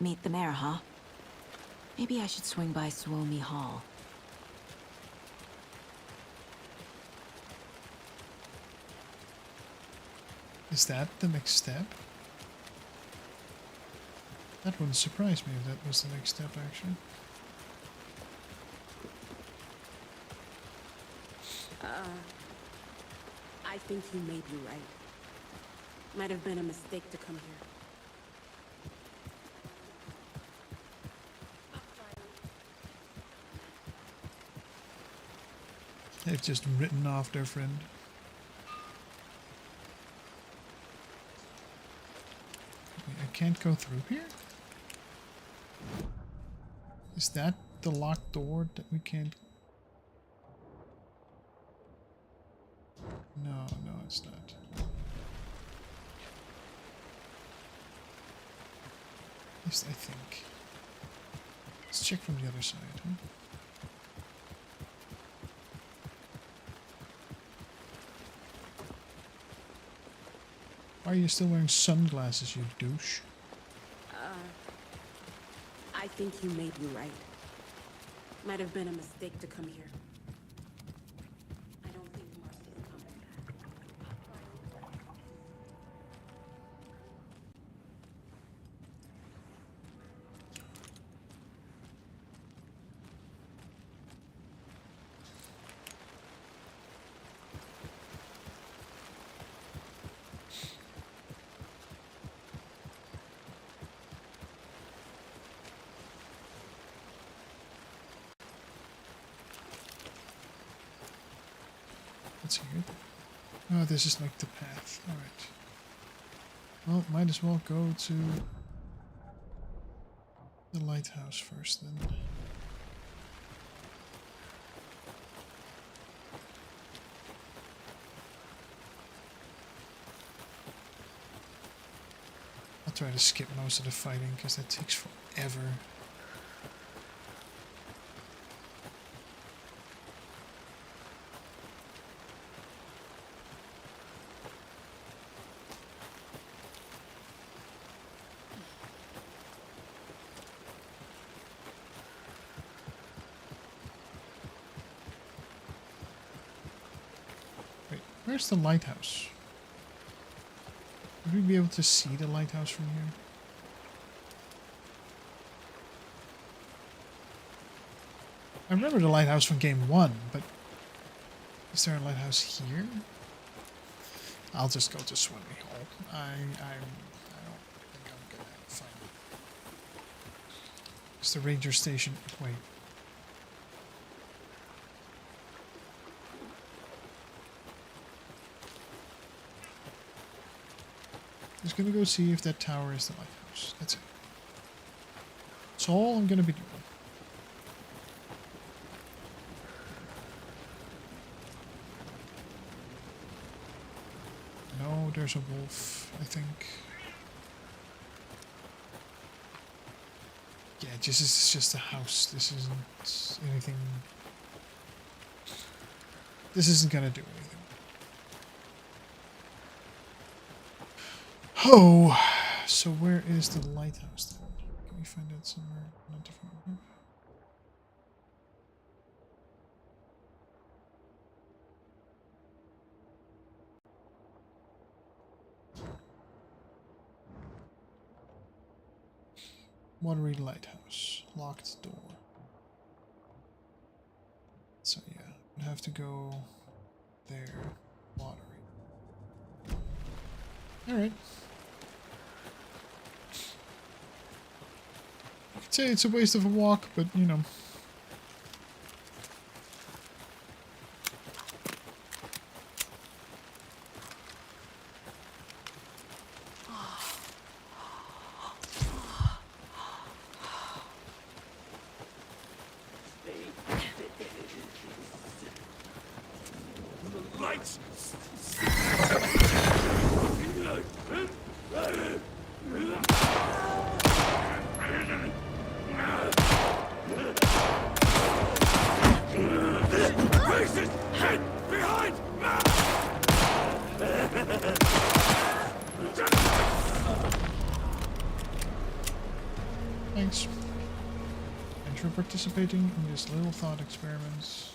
Meet the mayor, huh? Maybe I should swing by Suomi Hall. Is that the next step? That wouldn't surprise me if that was the next step, actually. I think you may be right. Might have been a mistake to come here. They've just written off their friend. Wait, I can't go through here? Is that the locked door that we can't... No, it's not. At least I think. Let's check from the other side, huh? Why are you still wearing sunglasses, you douche? think you may be right. Might have been a mistake to come here. I don't think Marcy's coming back. Let's see here. Oh, this is like the path. Alright. Well, might as well go to the lighthouse first then. I'll try to skip most of the fighting because that takes forever. Where's the lighthouse? Would we be able to see the lighthouse from here? I remember the lighthouse from game 1, but is there a lighthouse here? I'll just go to Swimming Hole. I don't think I'm gonna find it. It's the ranger station. Wait. Just gonna go see if that tower is the lighthouse. That's it. That's all I'm gonna be doing. No, there's a wolf, I think. Yeah, it's just a house. This isn't anything. This isn't gonna do anything. Oh, so where is the lighthouse then? Can we find it somewhere on a different map? Watery lighthouse, locked door. So yeah, I'd have to go there. Watery. All right. I could say it's a waste of a walk, but you know. Lights! Thanks. Thanks for participating in this little thought experiments.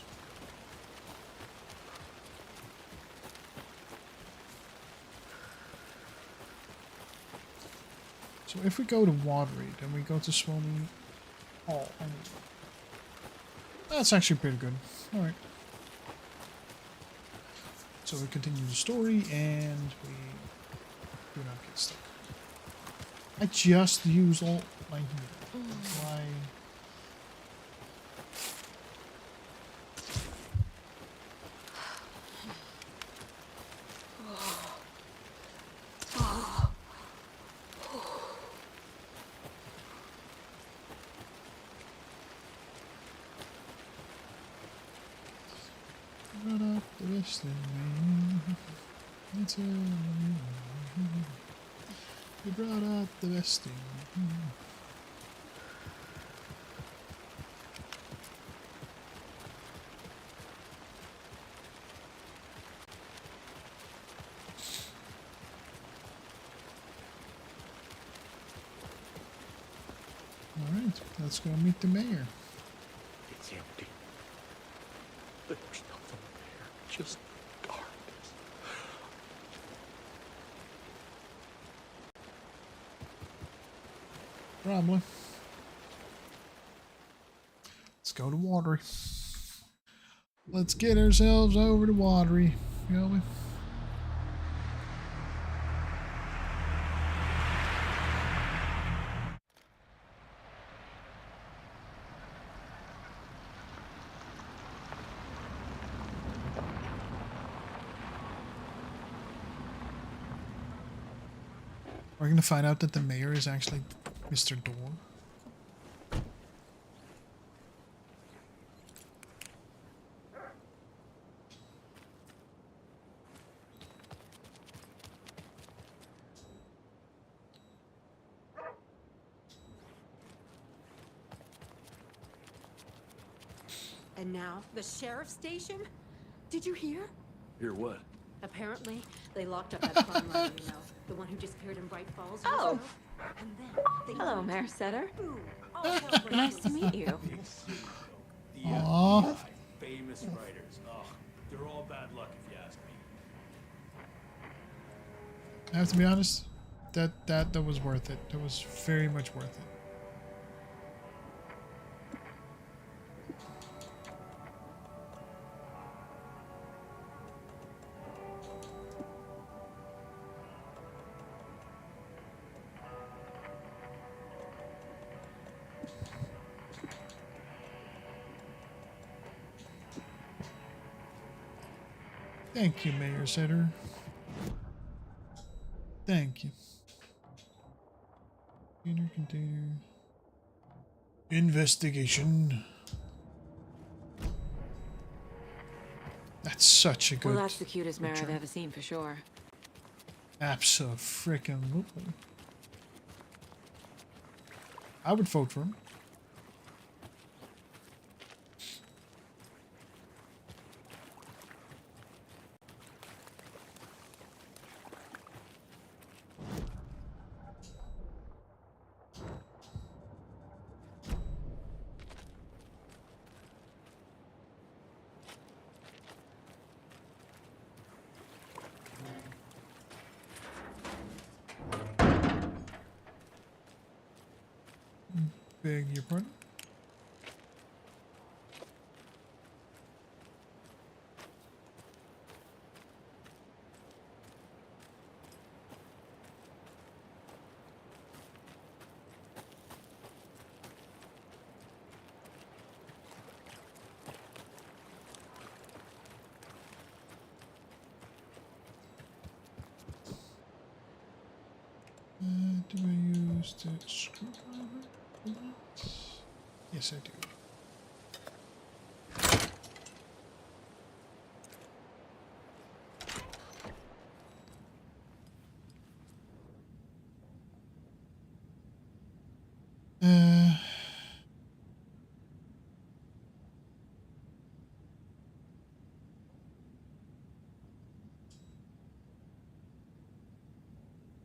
So if we go to Watery, then we go to Swimming Hall. That's actually pretty good. Alright. So we continue the story and we do not get stuck. I just used all my heat. Why? Brought up the best in me. It's you brought out the best in me. All right. Let's go meet the mayor. It's empty. There's nothing there. Just darkness. Probably. Let's go to Watery. Let's get ourselves over to Watery, shall we? We're gonna find out that the mayor is actually Mr. Door. And now, the sheriff's station? Did you hear? Hear what? Apparently, they locked up that crime runner, you know, the one who disappeared in Bright Falls. Oh. And then they Hello, Mayor Setter. Oh, Nice to meet you. The Aww. famous writers. Oh, they're all bad luck if you ask me. I have to be honest, that was worth it. That was very much worth it. Thank you, Mayor Setter. Thank you. Container. Investigation. That's such a good. Well, that's the cutest mayor I've ever seen for sure. Abso-freaking-lutely. I would vote for him. Beg your pardon? Do I use the screwdriver? Yes, I do.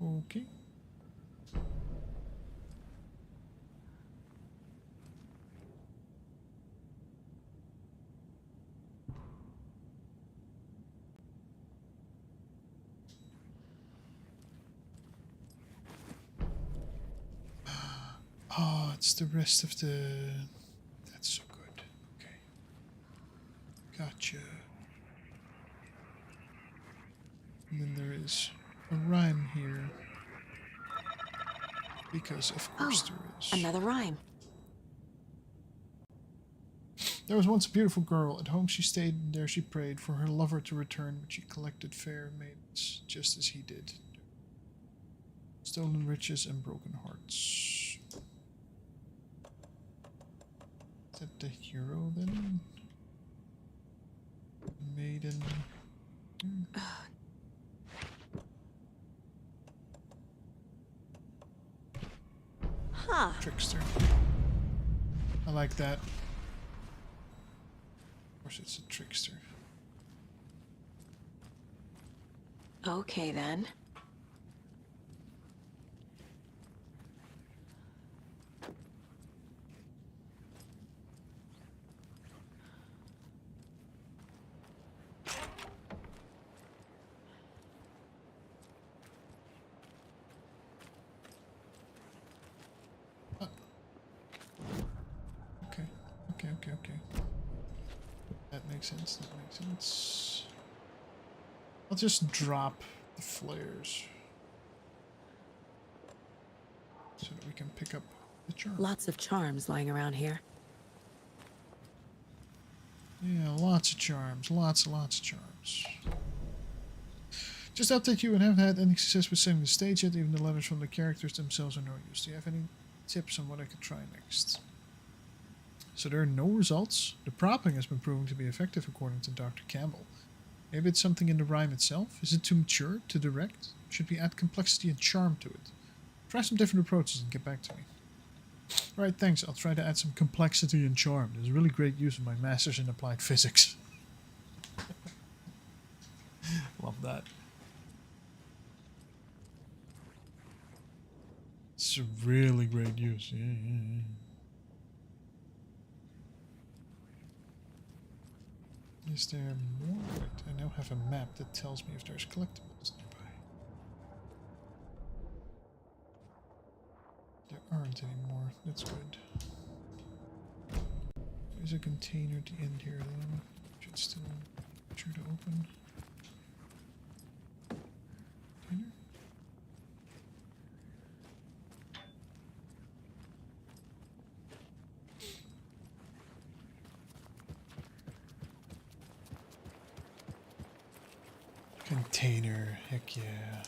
Okay. Oh, it's the rest of the... That's so good. Okay. Gotcha. And then there is a rhyme here. Because of course there is. Another rhyme. There was once a beautiful girl. At home she stayed, and there she prayed for her lover to return, but she collected fair maidens, just as he did. Stolen riches and broken hearts. Is that the hero then? Maiden. Huh. Trickster. I like that. Of course it's a trickster. Okay then. makes sense. That makes sense. I'll just drop the flares so that we can pick up the charm. Lots of charms lying around here. Yeah, lots of charms. Lots of charms. Just update you and haven't had any success with setting the stage yet. Even the letters from the characters themselves are no use. Do you have any tips on what I could try next? So there are no results. The propping has been proven to be effective according to Dr. Campbell. Maybe it's something in the rhyme itself. Is it too mature to direct? Should we add complexity and charm to it? Try some different approaches and get back to me. Alright, thanks. I'll try to add some complexity and charm. There's really great use of my master's in applied physics. Love that. It's a really great use. Yeah. Is there more? Wait, I now have a map that tells me if there's collectibles nearby. There aren't anymore. That's good. There's a container at the end here though. Should still be sure to open. Container? Container, heck yeah.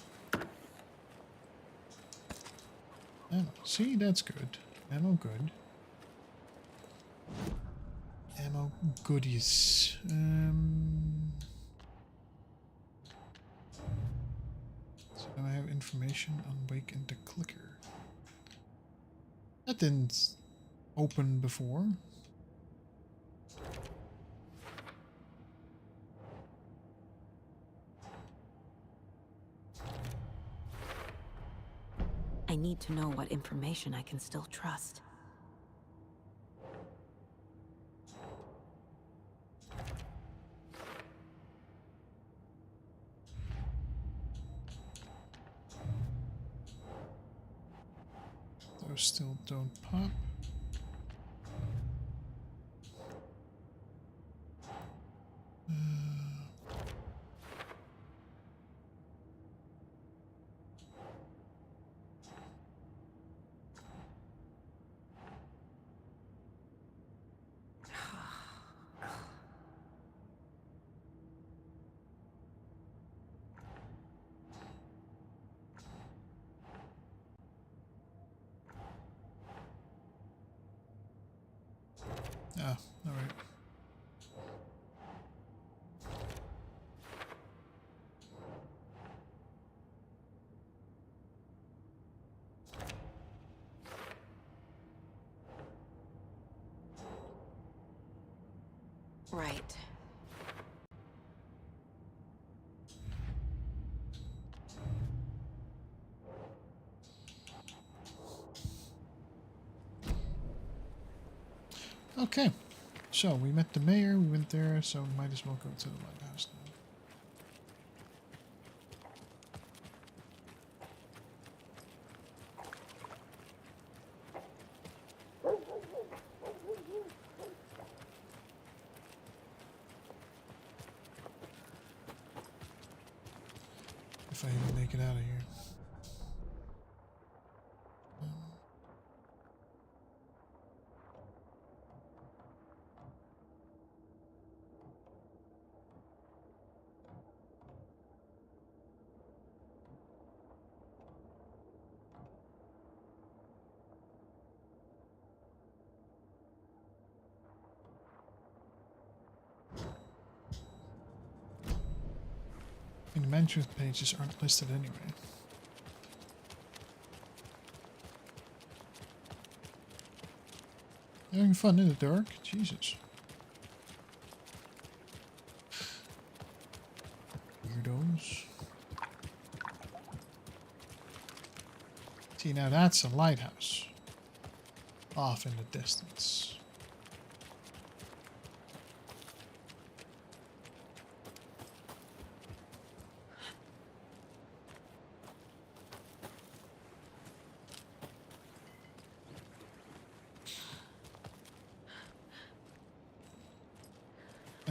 Ammo. See, that's good. Ammo good. Ammo goodies. So now I have information on Wake and the Clicker. That didn't open before. I need to know what information I can still trust. Those still don't pop. Ah, all right. Right. Okay, so we met the mayor, we went there, so we might as well go to the lighthouse now. If I even make it out of here. And the management pages aren't listed anyway. Having fun in the dark? Jesus. Weirdos. See, now that's a lighthouse. Off in the distance.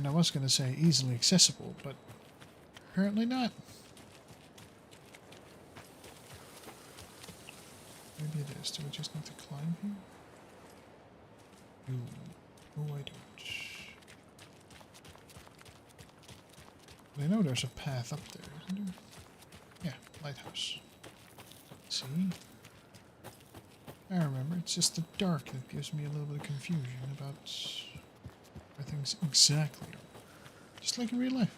And I was going to say easily accessible, but apparently not. Maybe it is. Do we just need to climb here? No, I don't. But I know there's a path up there, isn't there? Yeah, lighthouse. See? I remember, it's just the dark that gives me a little bit of confusion about where things exactly are. Just like in real life.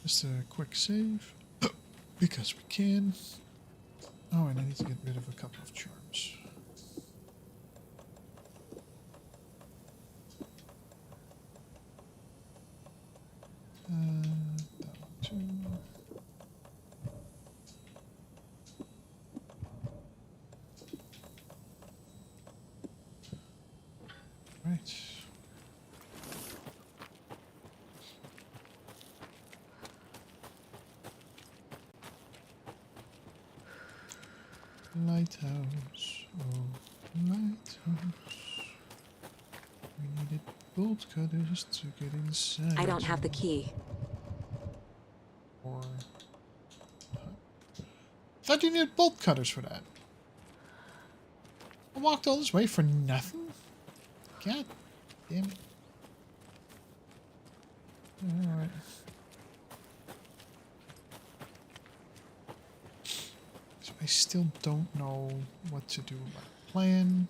Just a quick save. Because we can. Oh, and I need to get rid of a couple of charms. That one too. Right. Lighthouse, oh lighthouse. We needed bolt cutters to get inside. I don't have the key. Or thought you needed bolt cutters for that. I walked all this way for nothing? God damn it. Alright. I still don't know what to do about the plan.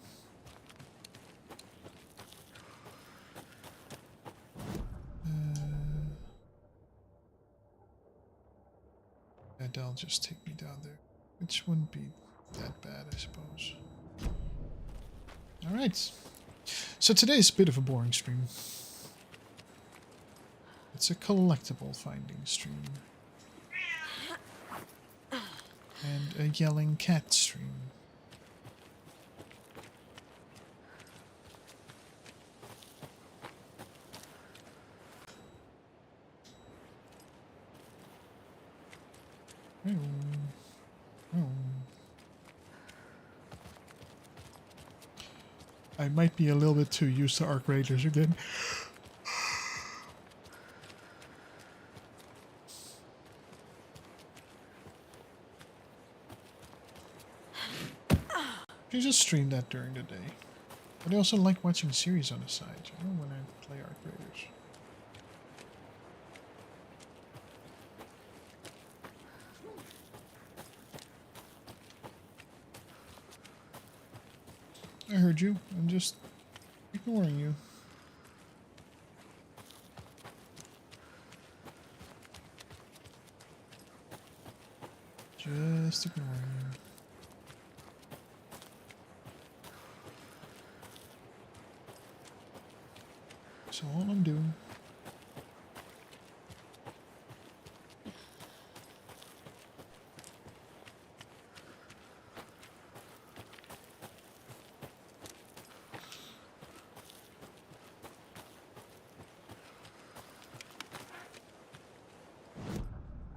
That'll just take me down there, which wouldn't be that bad, I suppose. Alright. So today's a bit of a boring stream. It's a collectible finding stream. And a yelling cat stream. I might be a little bit too used to Arc Raiders again. You just stream that during the day. But I also like watching series on the side, you know, when I play Arc Raiders. I heard you. I'm just ignoring you. Just ignoring you. That's all I'm doing.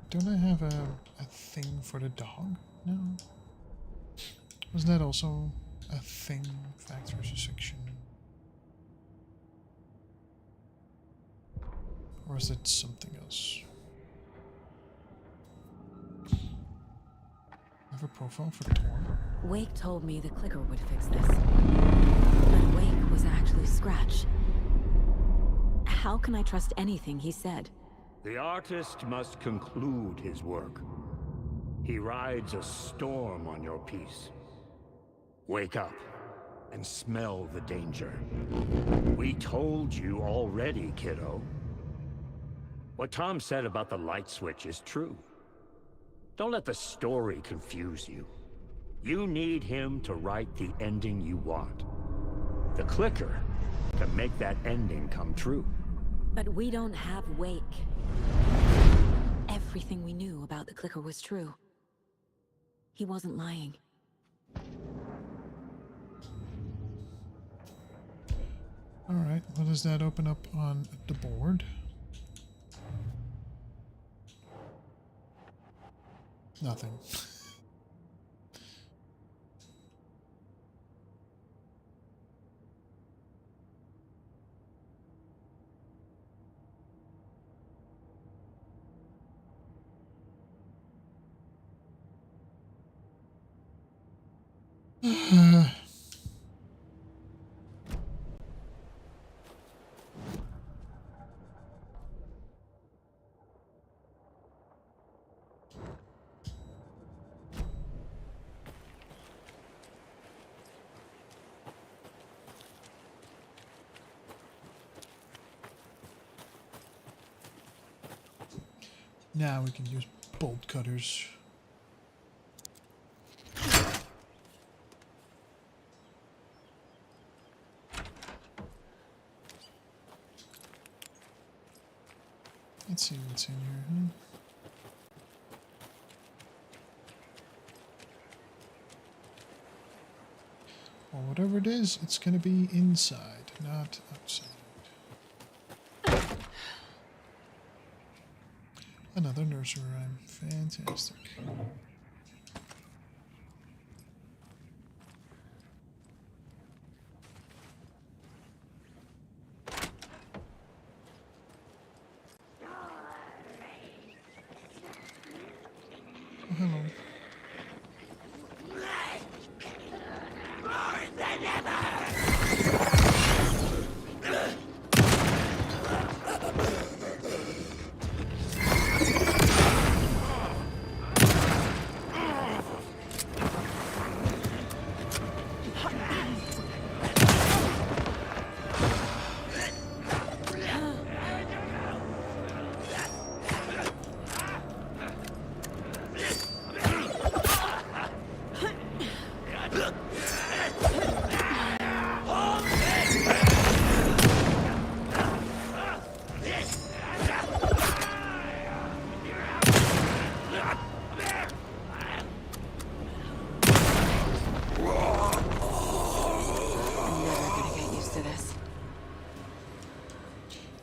Don't I have a thing for the dog? No. Wasn't that also a thing? Fact versus fiction? Or is it something else? I have a profile for Torn. Wake told me the clicker would fix this. But Wake was actually Scratch. How can I trust anything he said? The artist must conclude his work. He rides a storm on your peace. Wake up and smell the danger. We told you already, kiddo. What Tom said about the light switch is true. Don't let the story confuse you. You need him to write the ending you want. The clicker can make that ending come true. But we don't have Wake. Everything we knew about the clicker was true. He wasn't lying. Alright, what does that open up on the board? Nothing. Now we can use bolt cutters. Let's see what's in here, Well, whatever it is, it's going to be inside, not outside. Another nursery rhyme. Fantastic. Oh, hello.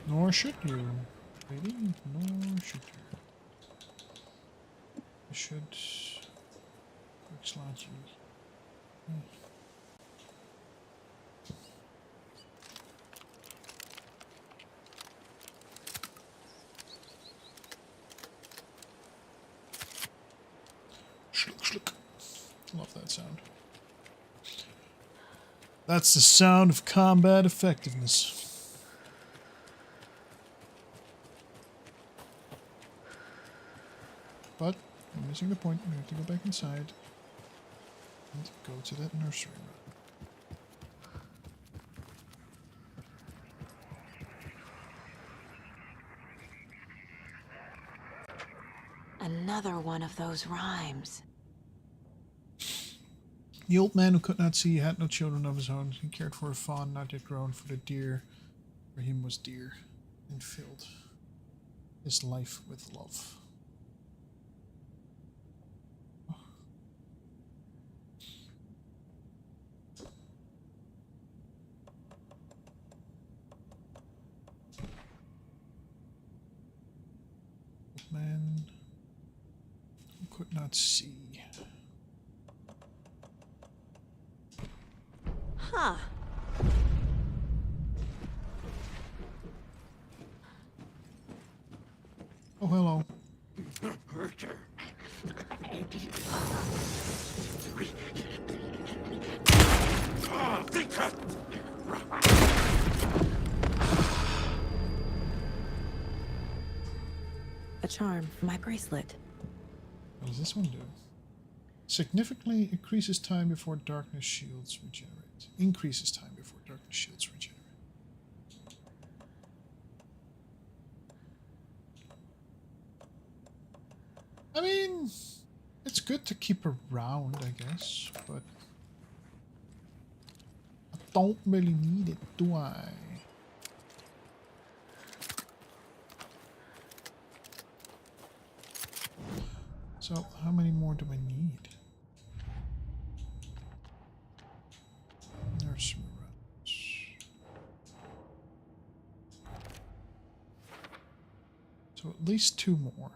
Nor should you. Really? Nor should you. You should quick slot you. Schluck, schluck. Love that sound. That's the sound of combat effectiveness. But I'm missing the point. We have to go back inside and go to that nursery room. Another one of those rhymes. The old man who could not see had no children of his own. He cared for a fawn not yet grown, for the deer for him was dear, and filled his life with love. Man who could not see. Huh. Oh, hello. A charm for my bracelet. What does this one do? Significantly increases time before darkness shields regenerate. Increases time before darkness shields regenerate. I mean, it's good to keep around, I guess, but I don't really need it, do I? So, how many more do I need? Nursery rounds. So at least 2 more.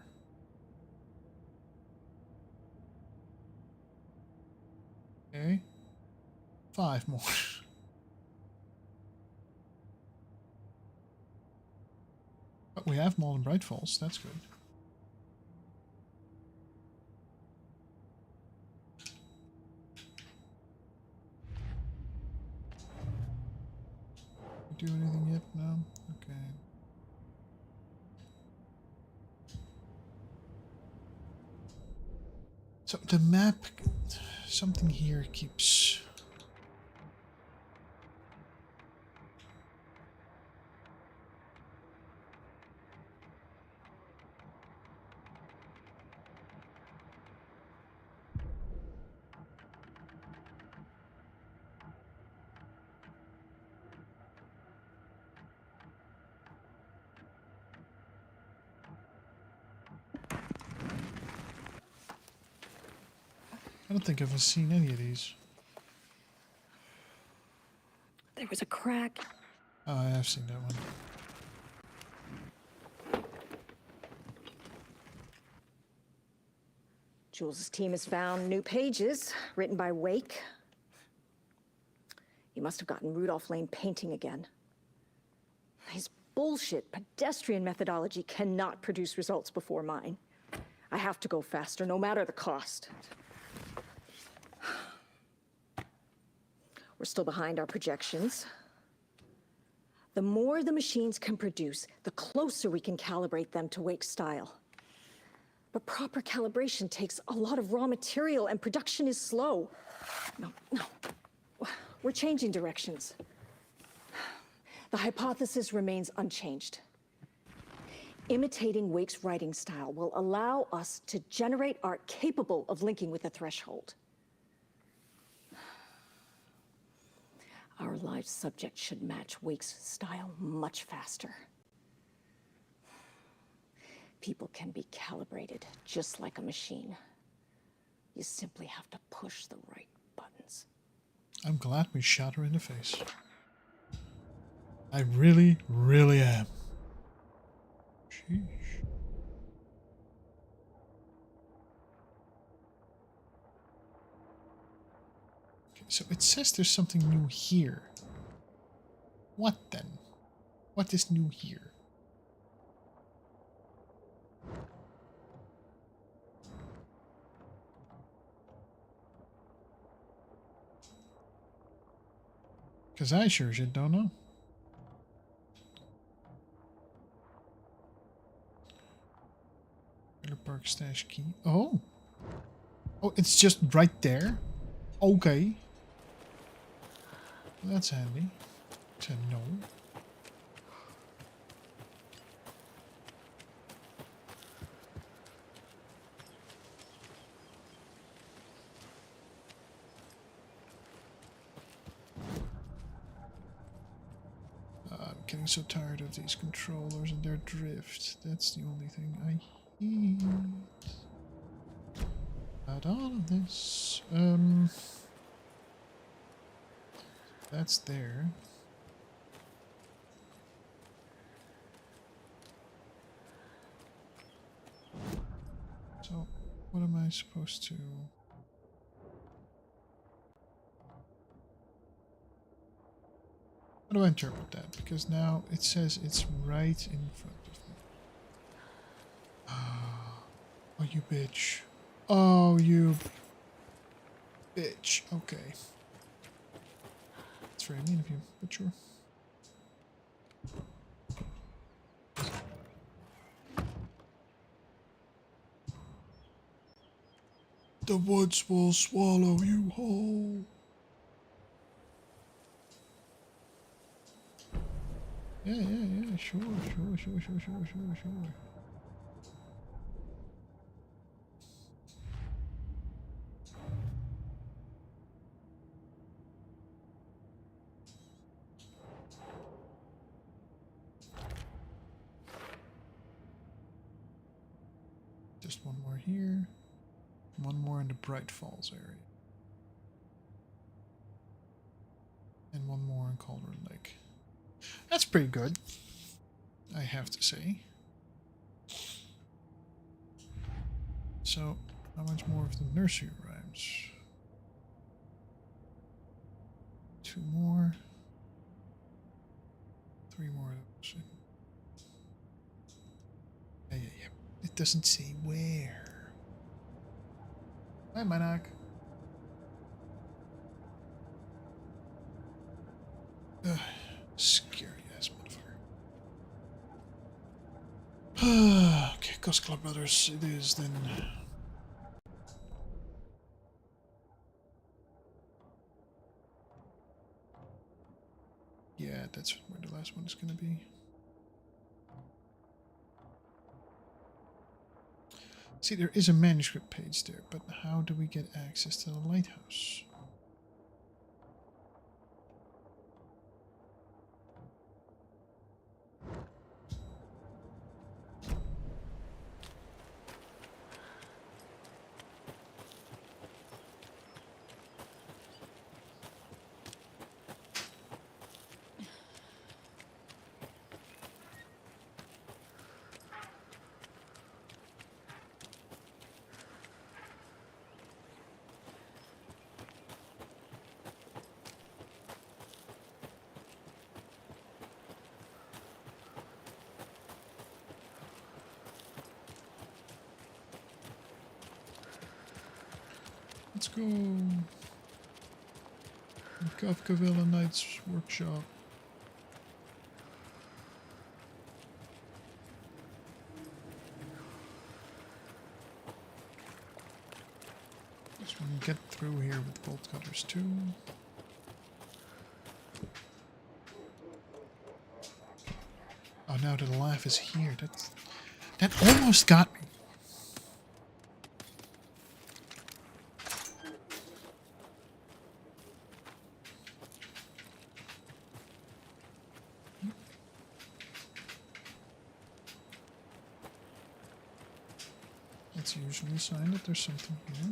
5 more. But we have Malden Bright Falls, that's good. Do anything yet? No? Okay. So the map, something here keeps... I don't think I've seen any of these. There was a crack. Oh, I have seen that one. Jules' team has found new pages written by Wake. He must have gotten Rudolph Lane painting again. His bullshit pedestrian methodology cannot produce results before mine. I have to go faster, no matter the cost. We're still behind our projections. The more the machines can produce, the closer we can calibrate them to Wake's style. But proper calibration takes a lot of raw material, and production is slow. No. We're changing directions. The hypothesis remains unchanged. Imitating Wake's writing style will allow us to generate art capable of linking with the threshold. Our live subject should match Wake's style much faster. People can be calibrated just like a machine. You simply have to push the right buttons. I'm glad we shot her in the face. I really, really am. Sheesh. So it says there's something new here. What then? What is new here? Because I sure as shit don't know. Trailer Park stash key. Oh! Oh, it's just right there? Okay. That's handy to know. I'm getting so tired of these controllers and their drift. That's the only thing I hate about all of this. That's there. So, what am I supposed to... How do I interpret that? Because now it says it's right in front of me. Oh, you bitch. Oh, you bitch. Okay. It's very mean of you, but sure. The woods will swallow you whole. Yeah, sure. Just one more here. One more in the Bright Falls area. And one more in Cauldron Lake. That's pretty good, I have to say. So, how much more of the nursery rhymes? 2 more. 3 more of those. Yeah. It doesn't say where. Hi, Manak. Scary ass motherfucker. Okay, Ghost Club Brothers it is then. Yeah, that's where the last one is gonna be. See, there is a manuscript page there, but how do we get access to the lighthouse? Let's go. Kafkavilla Knights Workshop. Just want to get through here with bolt cutters too. Oh, now the laugh is here. That almost got me. That's usually a sign that there's something here.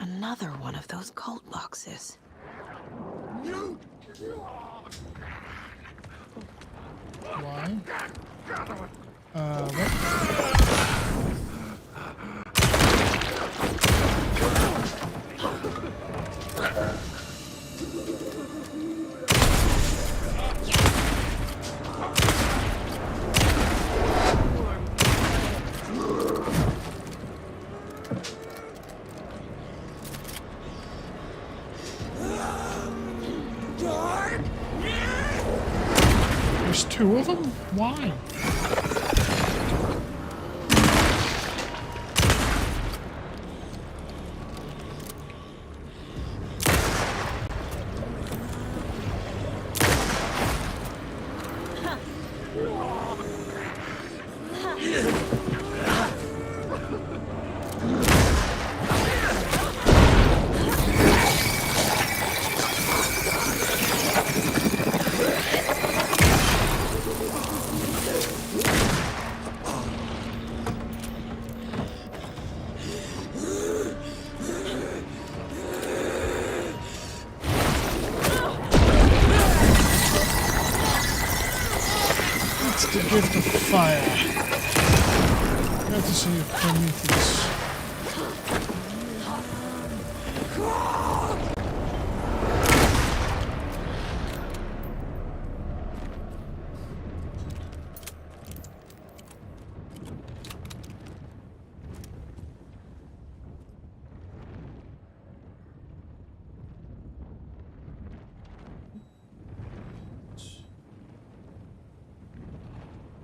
Another one of those cult boxes. Why? There's 2 of them? Why? The gift of fire. Courtesy of Prometheus.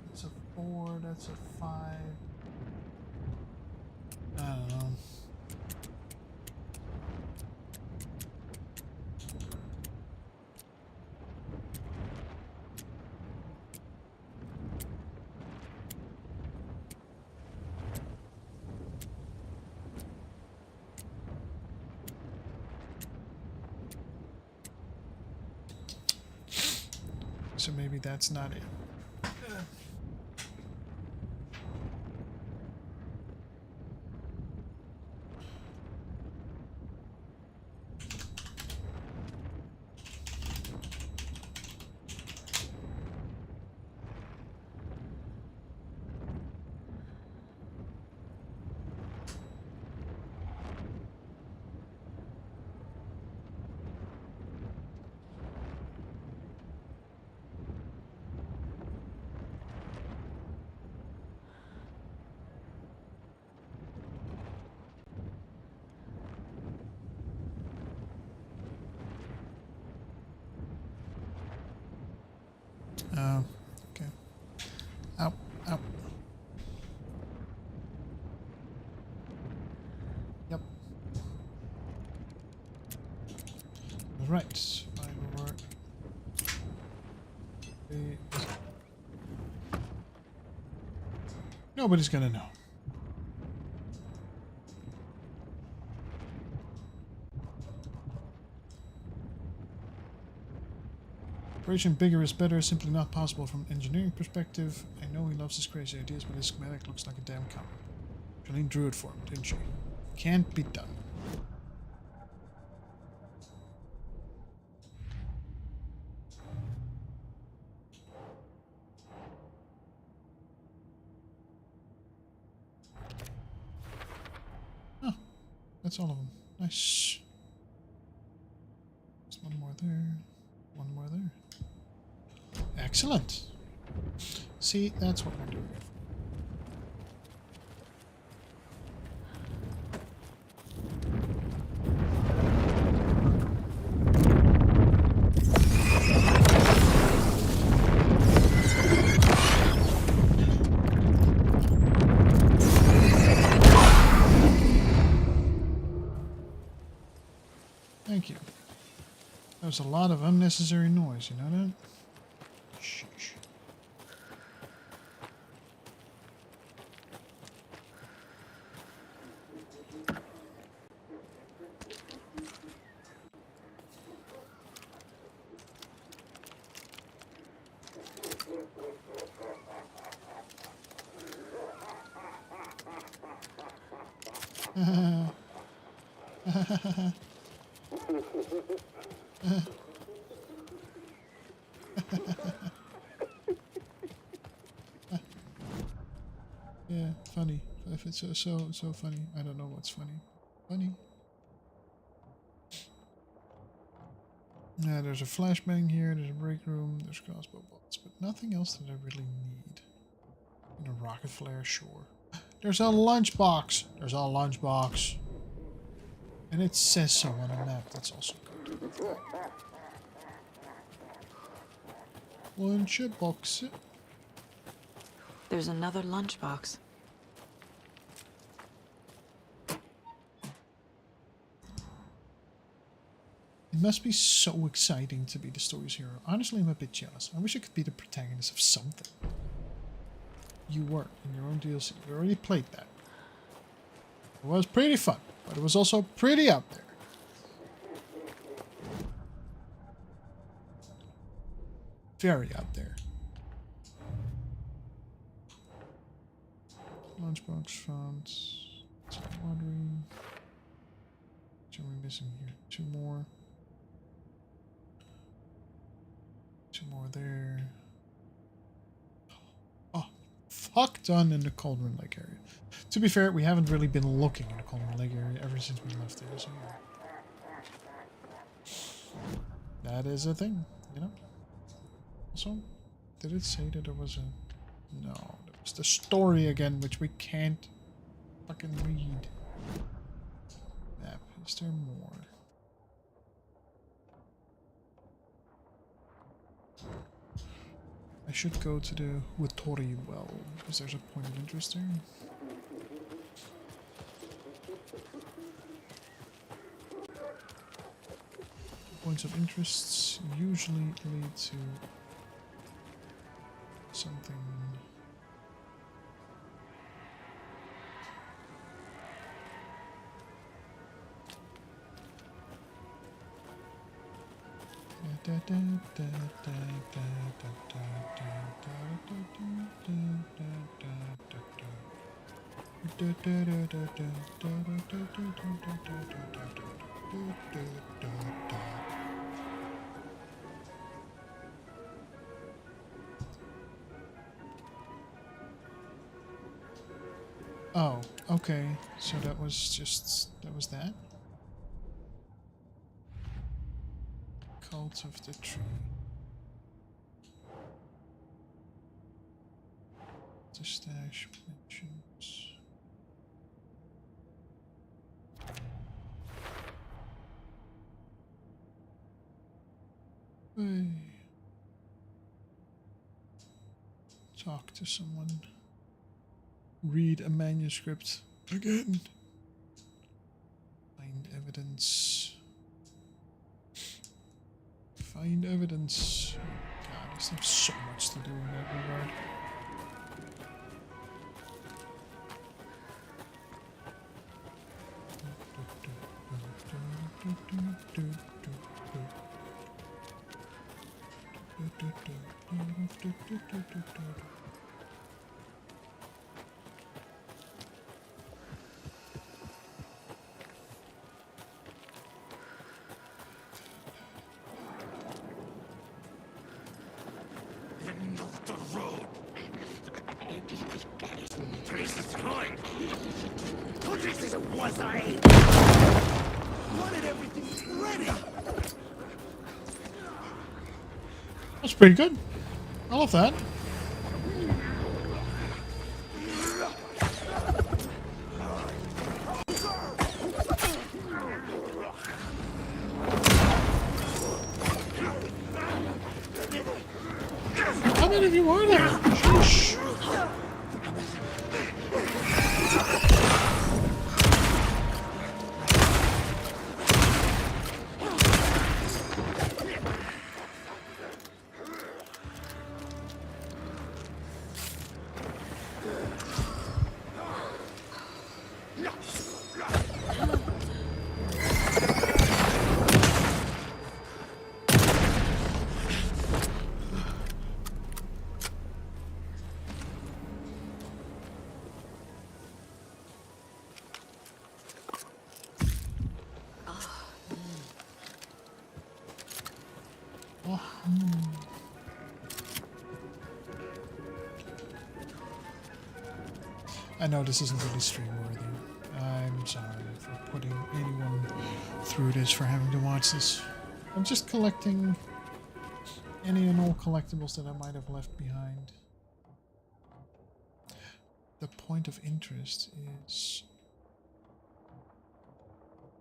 That's a 4, that's a 5. I don't know. so maybe that's not it. Okay. Ow, ow. Yep. Right. Final work. Nobody's gonna know. Operation bigger is better is simply not possible from an engineering perspective. I know he loves his crazy ideas, but his schematic looks like a damn comic. Jolene drew it for him, didn't she? Can't be done. Oh, that's all of them. Nice. There's one more there. One more there. Excellent. See, that's what we're doing. Thank you. That was a lot of unnecessary noise, you know that? Sheesh. Yeah, funny. If it's so funny, I don't know what's funny. Funny. Yeah, there's a flashbang here. There's a break room. There's crossbow bolts, but nothing else that I really need. And a rocket flare, sure. There's a lunchbox. There's a lunchbox, and it says so on the map. That's also good. Lunchbox. There's another lunchbox. It must be so exciting to be the story's hero. Honestly, I'm a bit jealous. I wish I could be the protagonist of something. You were in your own DLC. You already played that. It was pretty fun, but it was also pretty out there. Very out there. Lunchbox front. Watering. What are we missing here? Two more. Two more there. Oh, fuck done in the Cauldron Lake area. To be fair, we haven't really been looking in the Cauldron Lake area ever since we left there, so that is a thing, you know? Also, did it say that there was a... No, there was the story again, which we can't fucking read. Map, is there more? I should go to the Huatori well, because there's a point of interest there. Points of interest usually lead to something. Yeah, Oh, okay. So that was that. Cult of the Tree. The stash mentions. Hey. Talk to someone. Read a manuscript again. Find evidence. Find evidence. God, there's so much to do in that regard. That's pretty good. I love that. How many of you are there? Sheesh. I know this isn't really stream worthy. I'm sorry for putting anyone through this, for having to watch this. I'm just collecting any and all collectibles that I might have left behind. The point of interest is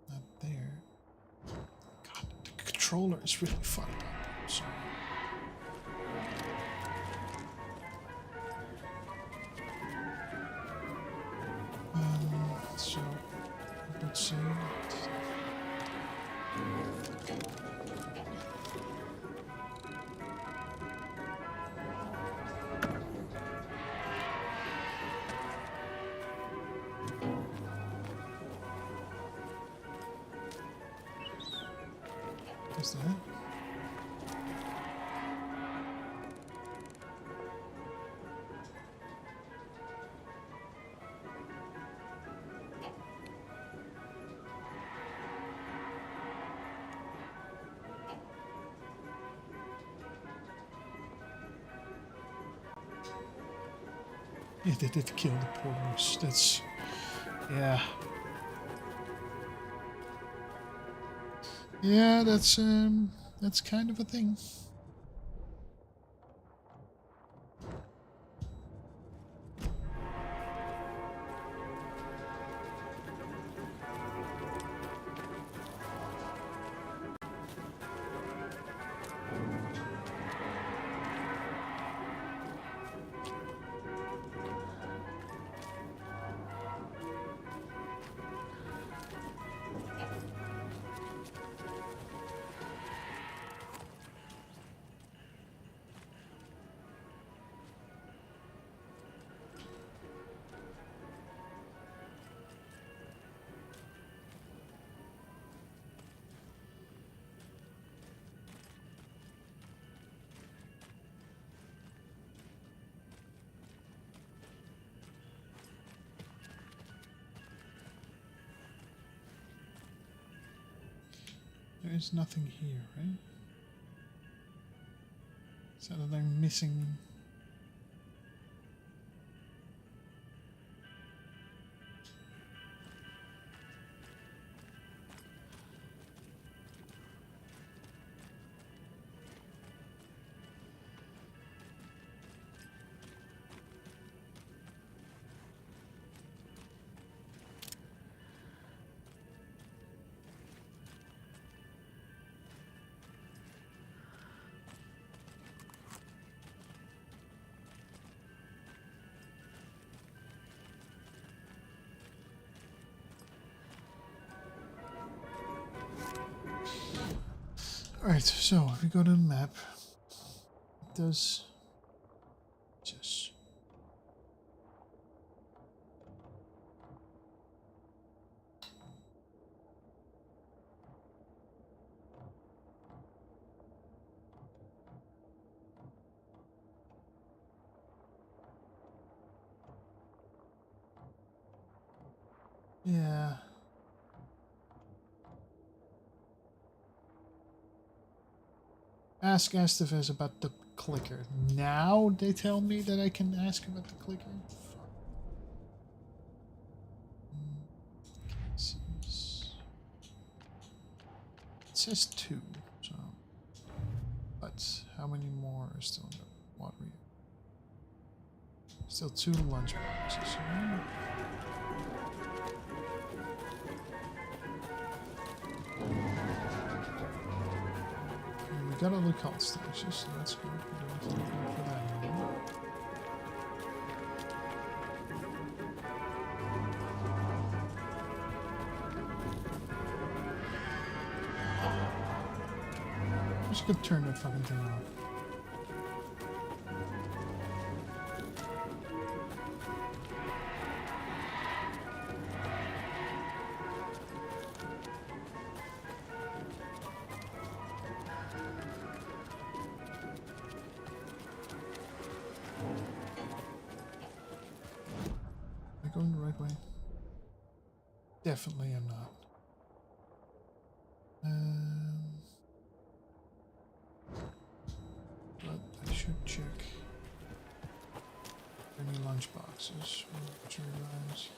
not there. God, the controller is really fucked up. I'm sorry. So, let's see. What's that? Yeah, they did kill the poor moose. That's... yeah. Yeah, that's kind of a thing. There is nothing here, right? So that I'm missing. Alright, so if we go to the map, it does just yeah. Ask Estevez about the clicker. Now they tell me that I can ask about the clicker. It says 2, so. But how many more are still in the water? Still 2 lunch boxes. We got all the cult stashes, so that's good. We don't have to look for that anymore. I'm just gonna turn that fucking thing off. Going the right way? Definitely am not. But I should check any lunch boxes or turbines.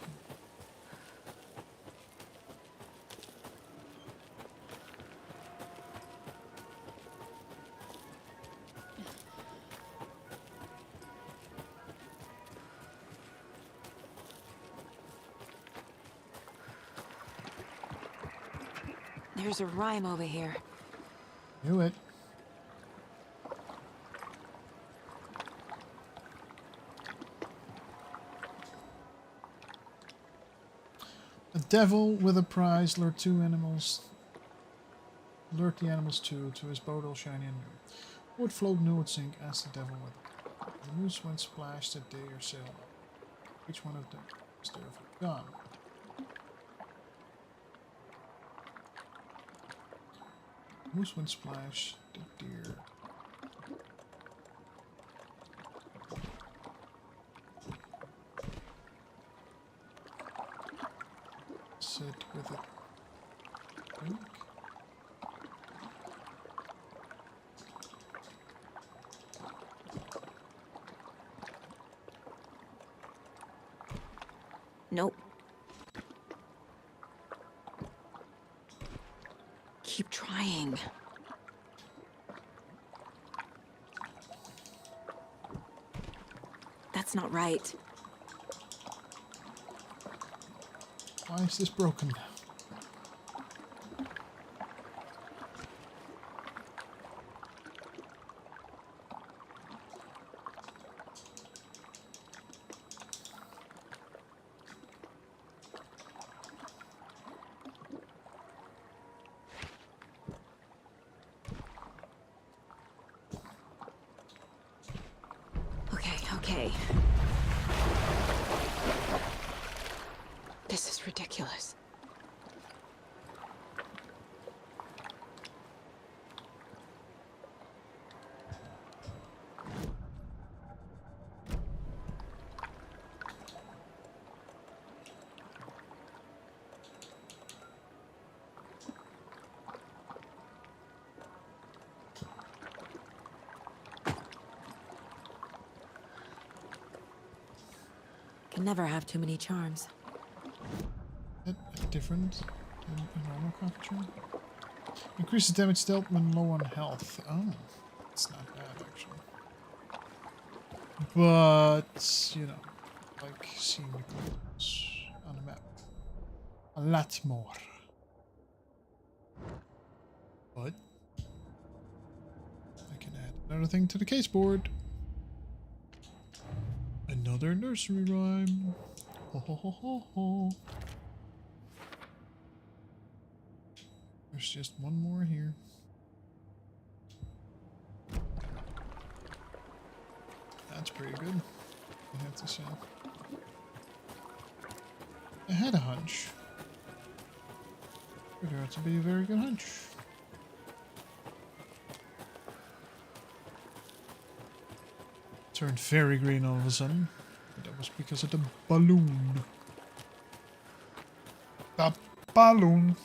There's a rhyme over here. Knew it. A devil with a prize lured the animals to his boat all shiny and new. Would float new would sink, as the devil would. The moose went splashed that day or sailed. Which one of them is there gone? Moose went splash, the deer. Sit with it. Drink. Nope. Keep trying. That's not right. Why is this broken now? Okay. This is ridiculous. Can never have too many charms. Different than a normal cockatoo. Increases damage dealt when low on health. Oh, it's not bad actually. But you know, like seeing the clues on the map, a lot more. But I can add another thing to the case board. Another nursery rhyme. Ho ho ho ho ho. There's just one more here. That's pretty good, I have to say. I had a hunch. It turned out to be a very good hunch. Turned very green all of a sudden. But that was because of the balloon. The balloon.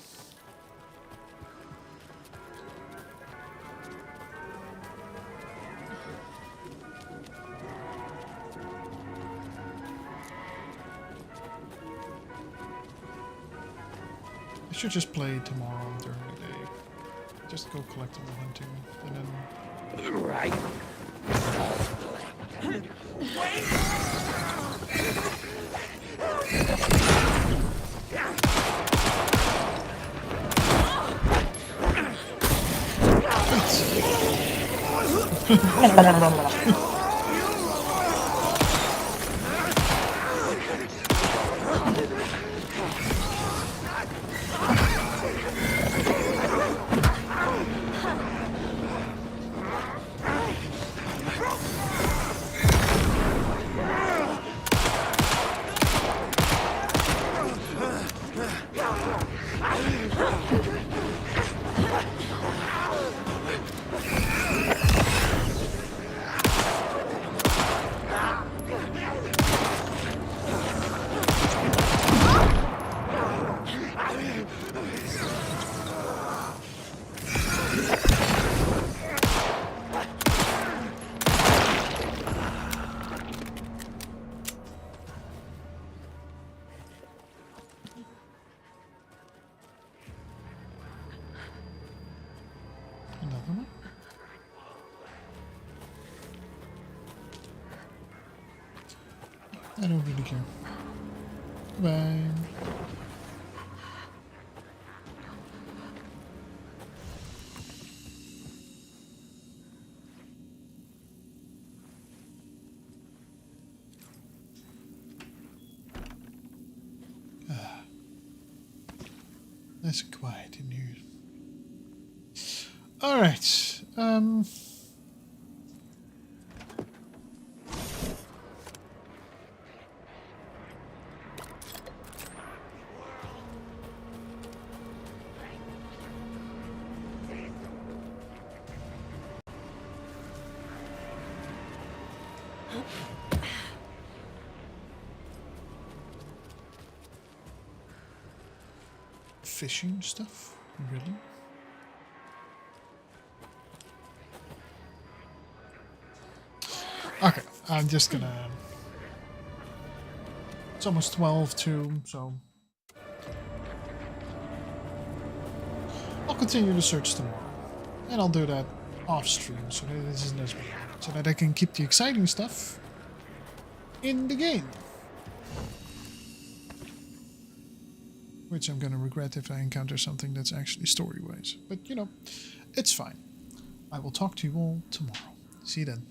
I should just play tomorrow during the day. Just go collectible hunting and then... Right. Another one? I don't really care. Bye. Nice and quiet in here. All right. Fishing stuff? Really? Okay, I'm just gonna... It's almost 12 too, so... I'll continue the search tomorrow. And I'll do that off stream, so that this isn't as bad. So that I can keep the exciting stuff in the game. Which I'm gonna regret if I encounter something that's actually story-wise. But, you know, it's fine. I will talk to you all tomorrow. See you then.